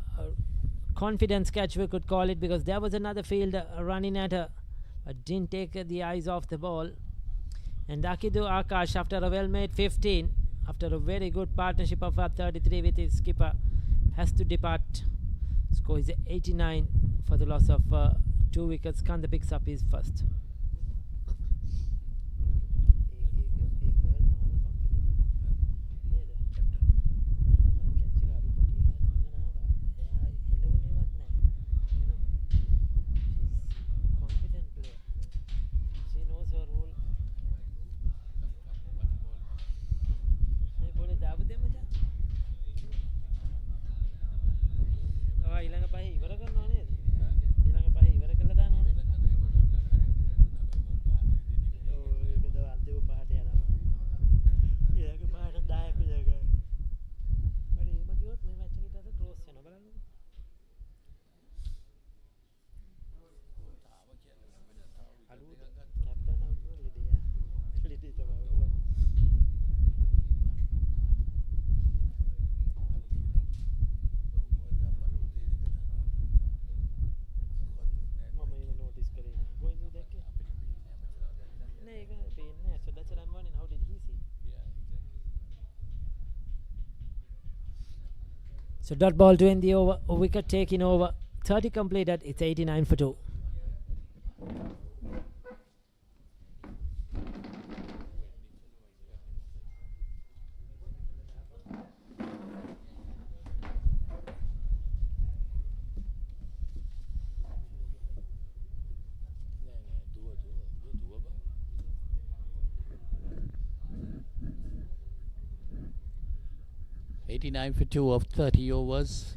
confidence catch, we could call it, because there was another fielder running at her but didn't take the eyes off the ball. And Akidu Akash, after a well-made 15, after a very good partnership of 33 with his skipper, has to depart. Score is 89 for the loss of 2 wickets. Kanda picks up his first. So dot ball to end the over. A wicket taking over. 30 completed. It's 89 for 2. For 2 of 30 overs.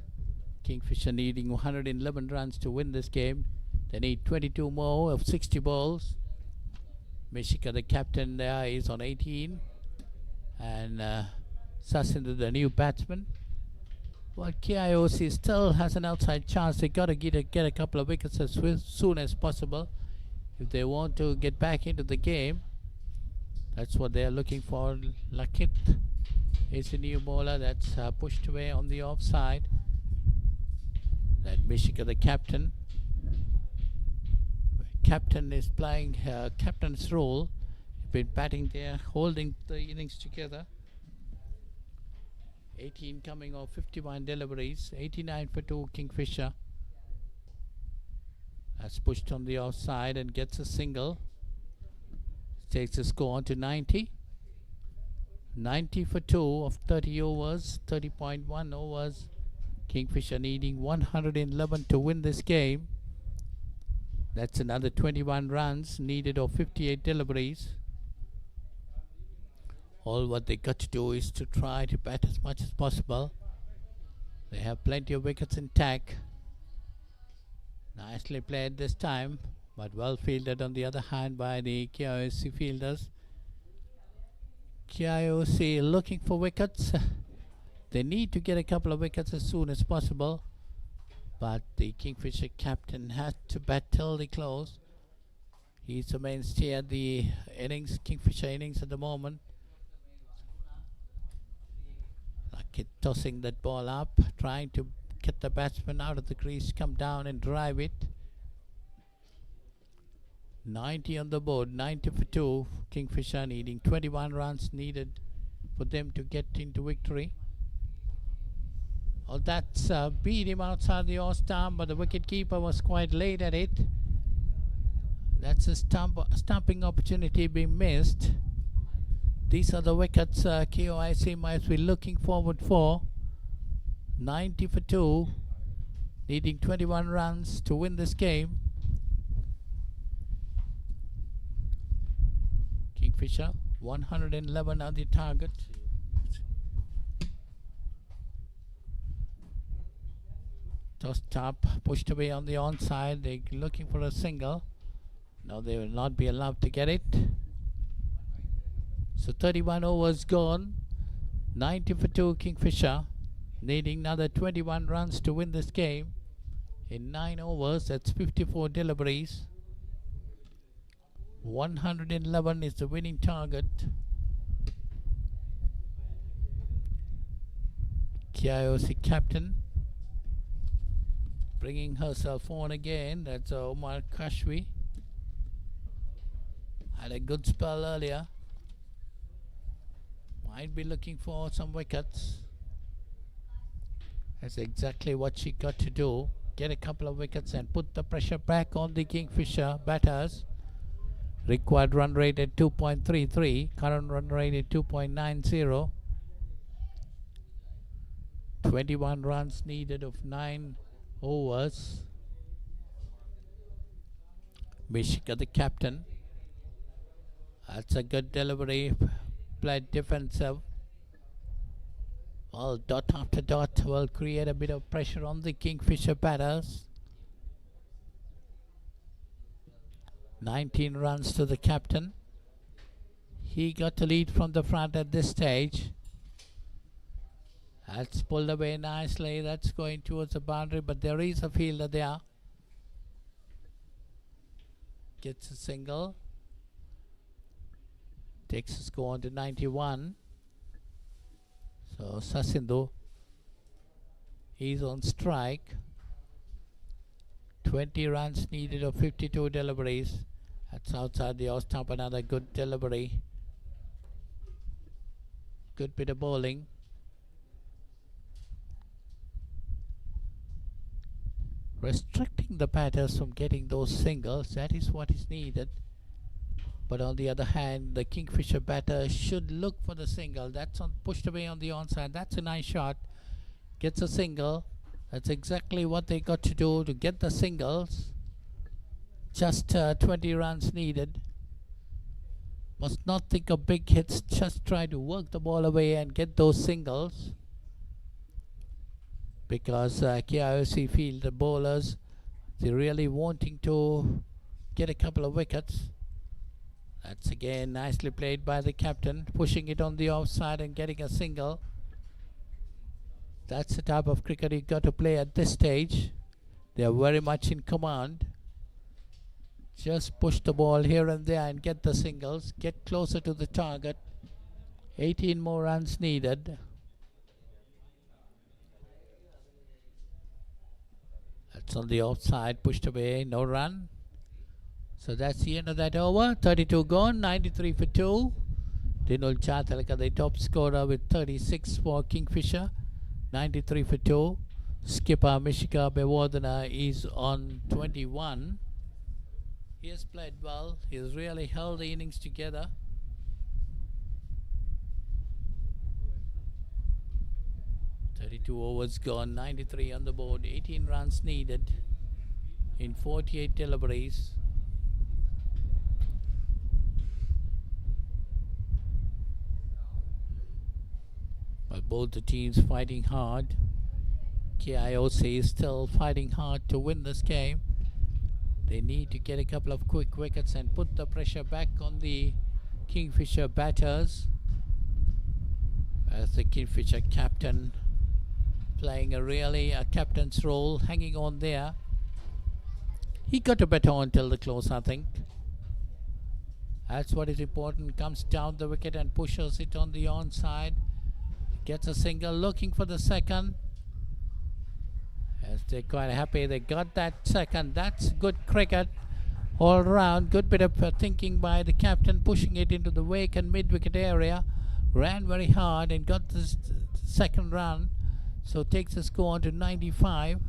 Kingfisher needing 111 runs to win this game. They need 22 more of 60 balls. Mishika, the captain there, is on 18. And Sasinder, the new batsman. Well, KIOC still has an outside chance. They got to get a couple of wickets as soon as possible if they want to get back into the game. That's what they're looking for. Lakit is the new bowler that's pushed away on the offside. That Mishika, the captain. Captain is playing captain's role. Been batting there, holding the innings together. 18 coming off 51 deliveries. 89 for 2. Kingfisher has pushed on the offside and gets a single. Takes the score on to 90. 90 for 2 of 30 overs, 30.1 overs. Kingfisher needing 111 to win this game. That's another 21 runs needed of 58 deliveries. All what they got to do is to try to bat as much as possible. They have plenty of wickets intact. Nicely played this time, but well fielded on the other hand by the KIOC fielders. KIOC looking for wickets. They need to get a couple of wickets as soon as possible, but the Kingfisher captain has to bat till the close. He's the mainstay at the innings, Kingfisher innings at the moment. Like tossing that ball up, trying to get the batsman out of the crease, come down and drive it. 90 on the board, 90 for 2. Kingfisher needing 21 runs needed for them to get into victory. Oh, that's beat him outside the off stump, but the wicket-keeper was quite late at it. That's a stumping opportunity being missed. These are the wickets KIOC might be looking forward for. 90 for 2, needing 21 runs to win this game. Kingfisher, 111 on the target. Tossed up, pushed away on the onside. They're looking for a single. No, they will not be allowed to get it. So 31 overs gone. 90 for 2 Kingfisher, needing another 21 runs to win this game. In 9 overs, that's 54 deliveries. 111 is the winning target. KIOC captain bringing herself on again. That's Omar Kashwi. Had a good spell earlier. Might be looking for some wickets. That's exactly what she got to do. Get a couple of wickets and put the pressure back on the Kingfisher batters. Required run rate at 2.33. Current run rate at 2.90. 21 runs needed of 9 overs. Mishika, the captain. That's a good delivery. Played defensive. Well, dot after dot will create a bit of pressure on the Kingfisher batters. 19 runs to the captain. He got the lead from the front at this stage. That's pulled away nicely. That's going towards the boundary, but there is a fielder there. Gets a single. Takes a score on to 91. So Sasindu, he's on strike. 20 runs needed of 52 deliveries. That's outside the off stump. Another good delivery. Good bit of bowling. Restricting the batters from getting those singles, that is what is needed. But on the other hand, the Kingfisher batter should look for the single. That's pushed away on the onside. That's a nice shot. Gets a single. That's exactly what they got to do to get the singles. Just 20 runs needed. Must not think of big hits. Just try to work the ball away and get those singles. Because KIOC feel the bowlers, they're really wanting to get a couple of wickets. That's again nicely played by the captain, pushing it on the offside and getting a single. That's the type of cricket you got to play at this stage. They are very much in command. Just push the ball here and there and get the singles. Get closer to the target. 18 more runs needed. That's on the offside, pushed away, no run. So that's the end of that over. 32 gone, 93 for 2. Dinul Chatalaka, the top scorer with 36 for Kingfisher. 93 for 2. Skipper Mishika Bewardana is on 21. He has played well. He has really held the innings together. Overs gone, 93 on the board, 18 runs needed in 48 deliveries. But both the teams fighting hard. KIOC is still fighting hard to win this game. They need to get a couple of quick wickets and put the pressure back on the Kingfisher batters. As the Kingfisher captain playing a captain's role, hanging on there. He got a bat on till the close, I think. That's what is important. Comes down the wicket and pushes it on the onside. Gets a single, looking for the second. Yes, they're quite happy they got that second. That's good cricket all round. Good bit of thinking by the captain, pushing it into the wake and mid-wicket area. Ran very hard and got the second run. So takes the score on to 95.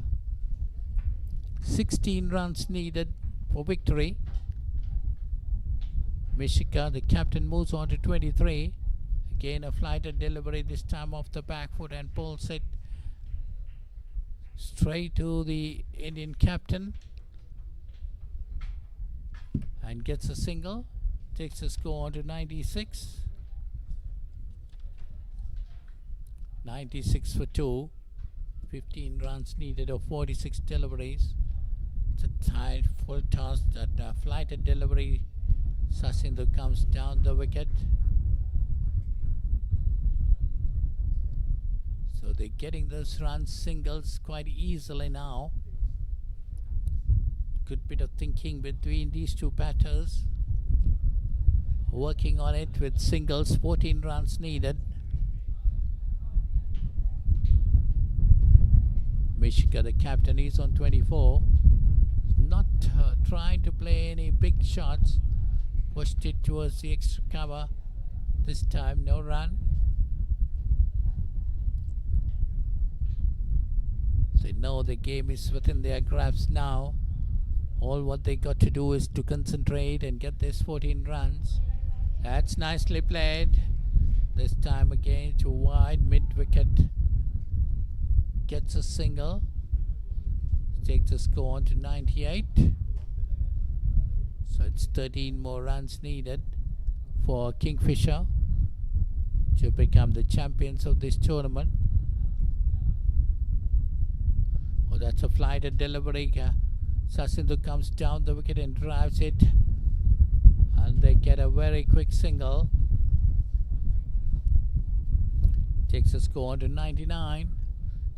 16 runs needed for victory. Mishika, the captain, moves on to 23. Again a flighted delivery, this time off the back foot, and pulls it straight to the Indian captain and gets a single. Takes the score on to 96. 96 for 2. 15 runs needed of 46 deliveries. It's a tight full toss, that flighted delivery. Sasindhu comes down the wicket. So they're getting those runs, singles quite easily now. Good bit of thinking between these two batters. Working on it with singles, 14 runs needed. Mishika, the captain, is on 24. Not trying to play any big shots. Pushed it towards the extra cover. This time no run. They know the game is within their grasp now. All what they got to do is to concentrate and get this 14 runs. That's nicely played. This time again to wide, mid-wicket. Gets a single. Takes the score on to 98. So it's 13 more runs needed for Kingfisher to become the champions of this tournament. Oh, that's a flighted delivery. Sasindhu comes down the wicket and drives it, and they get a very quick single. Takes the score on to 99.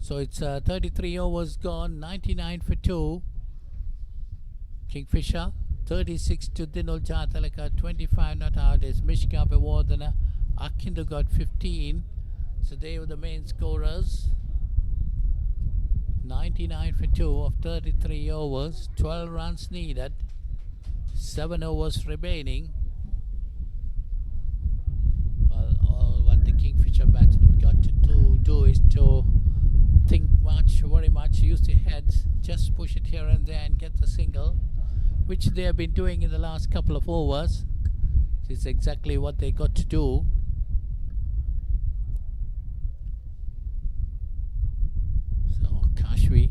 So it's 33 overs gone, 99 for 2. Kingfisher, 36 to Dinul Jatalaka, 25 not out is Mishka Bewardana. Akindu got 15. So they were the main scorers. 99 for 2 of 33 overs, 12 runs needed, 7 overs remaining. Well, all what the Kingfisher batsmen got to do is to think very much, use the heads, just push it here and there and get the single, which they have been doing in the last couple of overs. This is exactly what they got to do. So Kashwi,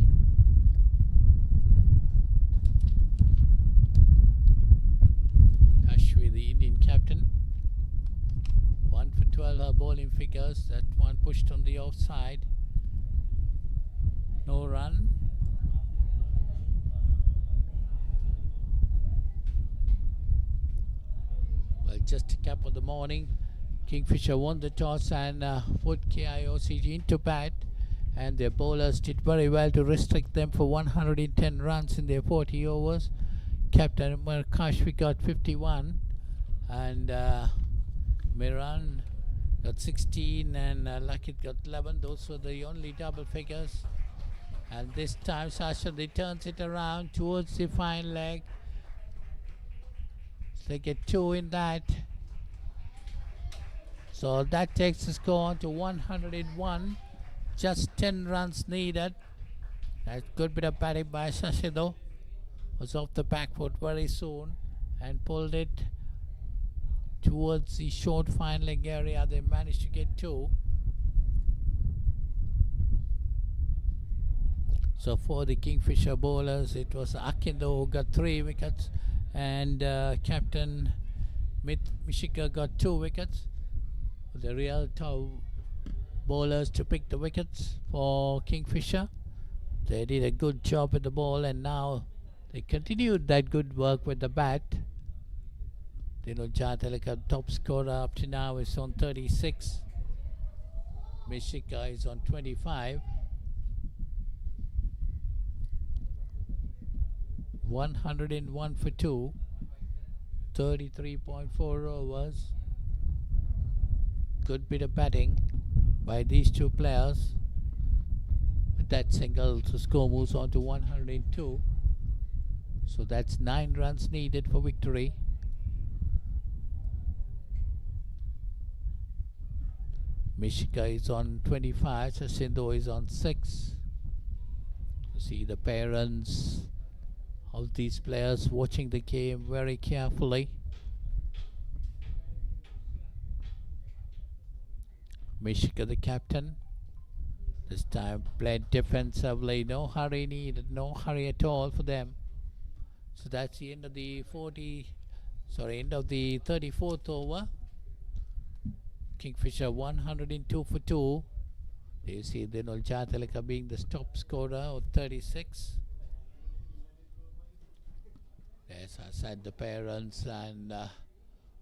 the Indian captain, 1 for 12 her bowling figures. That one pushed on the offside. No run. Well, just a cap of the morning. Kingfisher won the toss and put KIOC into bat, and their bowlers did very well to restrict them for 110 runs in their 40 overs. Captain Kashwi got 51, and Miran got 16, and Lakit got 11. Those were the only double figures. And this time Sashandi turns it around towards the fine leg. So they get 2 in that. So that takes the score on to 101. Just 10 runs needed. That good bit of batting by Sashido. Was off the back foot very soon and pulled it towards the short fine leg area. They managed to get 2. So for the Kingfisher bowlers, it was Akindo who got 3 wickets, and Captain Mishika got 2 wickets. The real top bowlers to pick the wickets for Kingfisher. They did a good job with the ball, and now they continued that good work with the bat. Dino Jatalaka, top scorer up to now, is on 36. Mishika is on 25. 101 for 2. 33.4 overs. Good bit of batting by these two players. With that single, the score moves on to 102. So that's 9 runs needed for victory. Mishika is on 25, Sasindo is on 6. You see the parents of these players watching the game very carefully. Mishika, the captain, this time played defensively. No hurry needed, no hurry at all for them. So that's the end of the 34th over. Kingfisher 102 for 2. You see Jatalika being the top scorer with 36. As I said, the parents and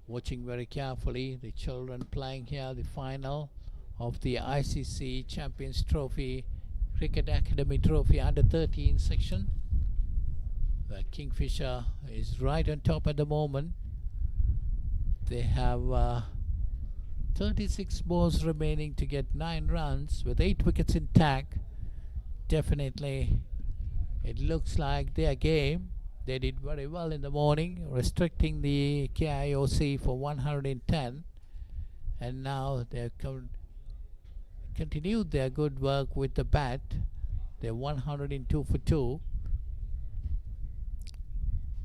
watching very carefully. The children playing here the final of the ICC Champions Trophy Cricket Academy Trophy under 13 section. The Kingfisher is right on top at the moment. They have 36 balls remaining to get 9 runs with 8 wickets intact. Definitely it looks like their game. They did very well in the morning, restricting the KIOC for 110, and now they've continued their good work with the bat. They're 102 for 2.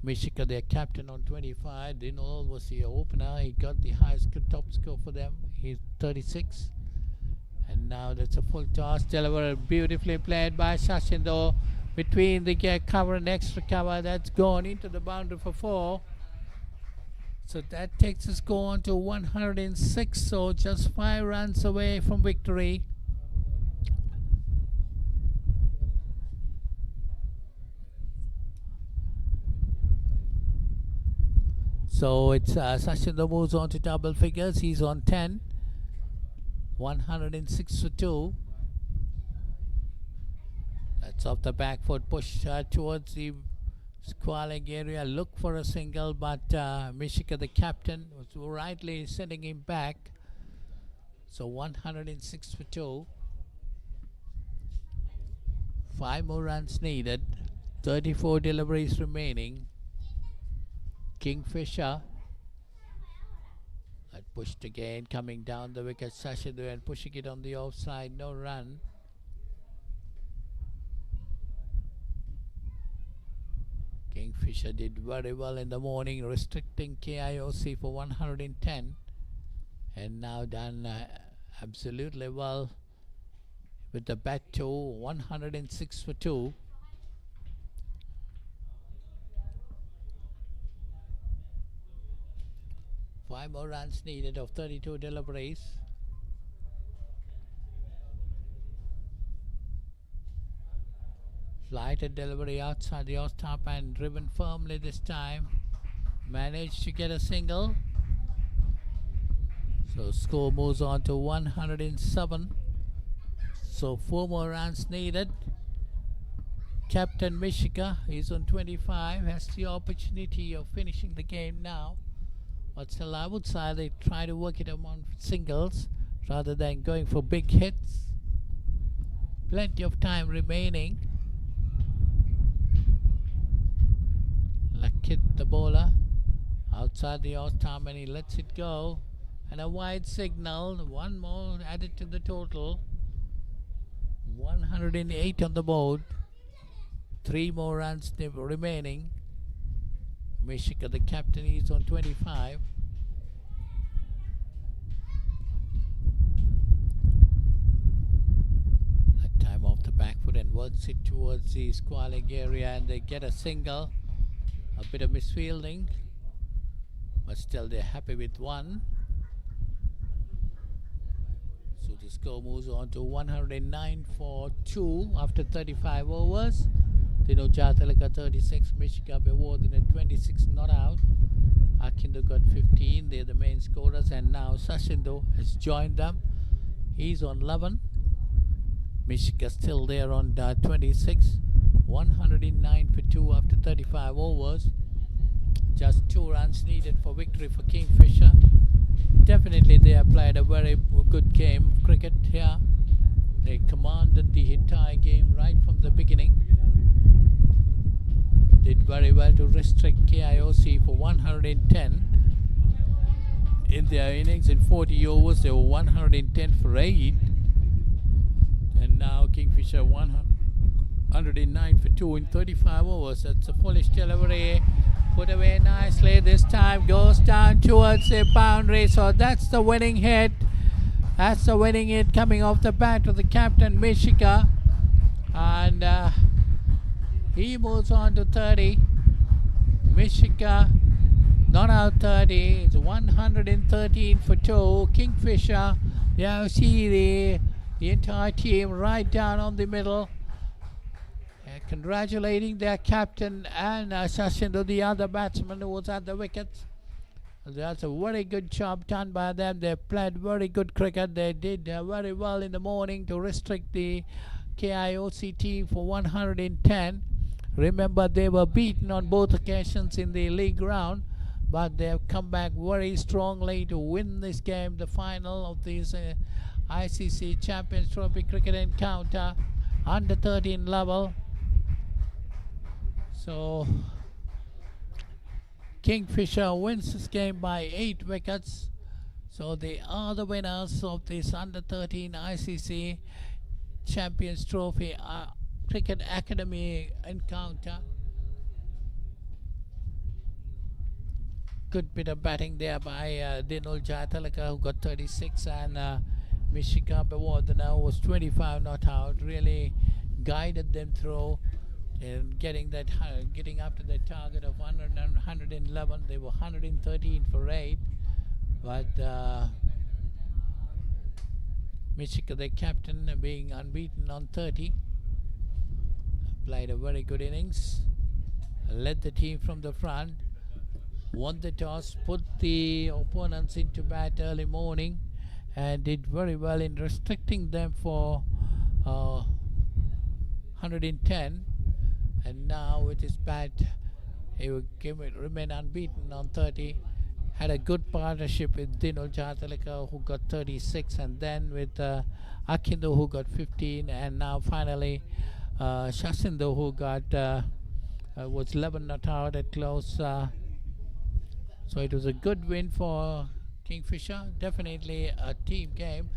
Mishika, their captain, on 25. Dinol was the opener. He got the highest top score for them. He's 36. And now that's a full toss. Delivered beautifully played by Sasindo. Between the cover and extra cover, that's gone into the boundary for 4. So that takes the score on to 106. So just 5 runs away from victory. So it's Sasindo moves on to double figures. He's on 10. 106 for 2. That's off the back foot, push towards the squalling area. Look for a single, but Mishika, the captain, was rightly sending him back. So 106 for 2. 5 more runs needed. 34 deliveries remaining. Kingfisher that pushed again, coming down the wicket. Sasindo and pushing it on the offside. No run. Kingfisher did very well in the morning, restricting KIOC for 110, and now done absolutely well with the bat too. 106 for 2. Five more runs needed of 32 deliveries. Flighted delivery outside the off-top and driven firmly this time. Managed to get a single. So score moves on to 107. So 4 more runs needed. Captain Mishika is on 25. Has the opportunity of finishing the game now. But still, I would say they try to work it among singles rather than going for big hits. Plenty of time remaining. Hit the bowler outside the off-time and he lets it go. And a wide signal. 1 more added to the total. 108 on the board. 3 more runs remaining. Mishika, the captain, is on 25. That time off the back foot and works it towards the squalling area, and they get a single. A bit of misfielding, but still they're happy with 1. So the score moves on to 109 for 2 after 35 overs. Jatalika 36, Mishika Bewardene 26 not out. Akindo got 15, they're the main scorers, and now Sasindo has joined them. He's on 11. Mishika still there on 26. 109 for 2 after 35 overs. Just 2 runs needed for victory for Kingfisher. Definitely they have played a very good game of cricket here. They commanded the entire game right from the beginning. Did very well to restrict KIOC for 110 in their innings. In 40 overs they were 110 for 8, and now Kingfisher 109 for 2 in 35 overs. That's a foolish delivery, put away nicely. This time goes down towards the boundary, so that's the winning hit. That's the winning hit coming off the bat of the captain Mishika, and he moves on to 30. Mishika not out 30. It's 113 for 2. Kingfisher, you see the entire team right down on the middle, congratulating their captain and Sashindo, the other batsman who was at the wickets. That's a very good job done by them. They played very good cricket. They did very well in the morning to restrict the KIOC team for 110. Remember, they were beaten on both occasions in the league round, but they have come back very strongly to win this game, the final of this ICC Champions Trophy cricket encounter, under 13 level. So Kingfisher wins this game by 8 wickets. So they are the winners of this under 13 ICC Champions Trophy Cricket Academy encounter. Good bit of batting there by Dinul Jaitalaka, who got 36, and Mishika Bewardana was 25 not out. Really guided them through and getting up to the target of 111. They were 113 for 8, but Mishika, the captain, being unbeaten on 30, played a very good innings, led the team from the front, won the toss, put the opponents into bat early morning, and did very well in restricting them for 110. And now with his bat, he would remain unbeaten on 30. Had a good partnership with Dinul Jaitalaka, who got 36, and then with Akindo, who got 15, and now finally Shasindo, who got was 11 not out at close. So it was a good win for Kingfisher. Definitely a team game.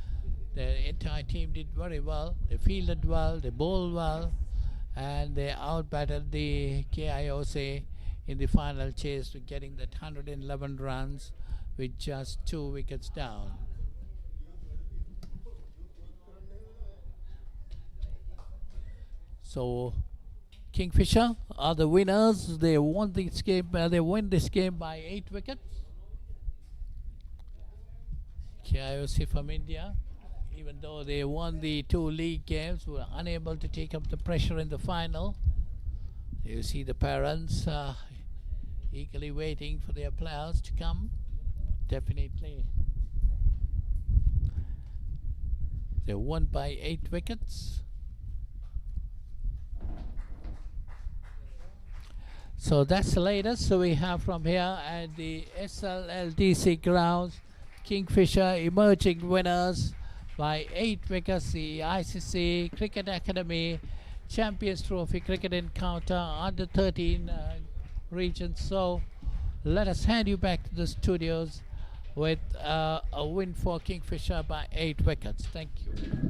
The entire team did very well. They fielded well, they bowled well, and they outbatted the KIOC in the final chase to getting that 111 runs with just 2 wickets down. So Kingfisher are the winners. They won this game. They win this game by 8 wickets. KIOC from India, even though they won the 2 league games, were unable to take up the pressure in the final. You see the parents eagerly waiting for their players to come. Definitely they won by 8 wickets. So that's the latest. So we have from here at the SLLDC grounds, Kingfisher emerging winners by 8 wickets, the ICC Cricket Academy Champions Trophy Cricket Encounter under 13 regions. So let us hand you back to the studios with a win for Kingfisher by 8 wickets. Thank you.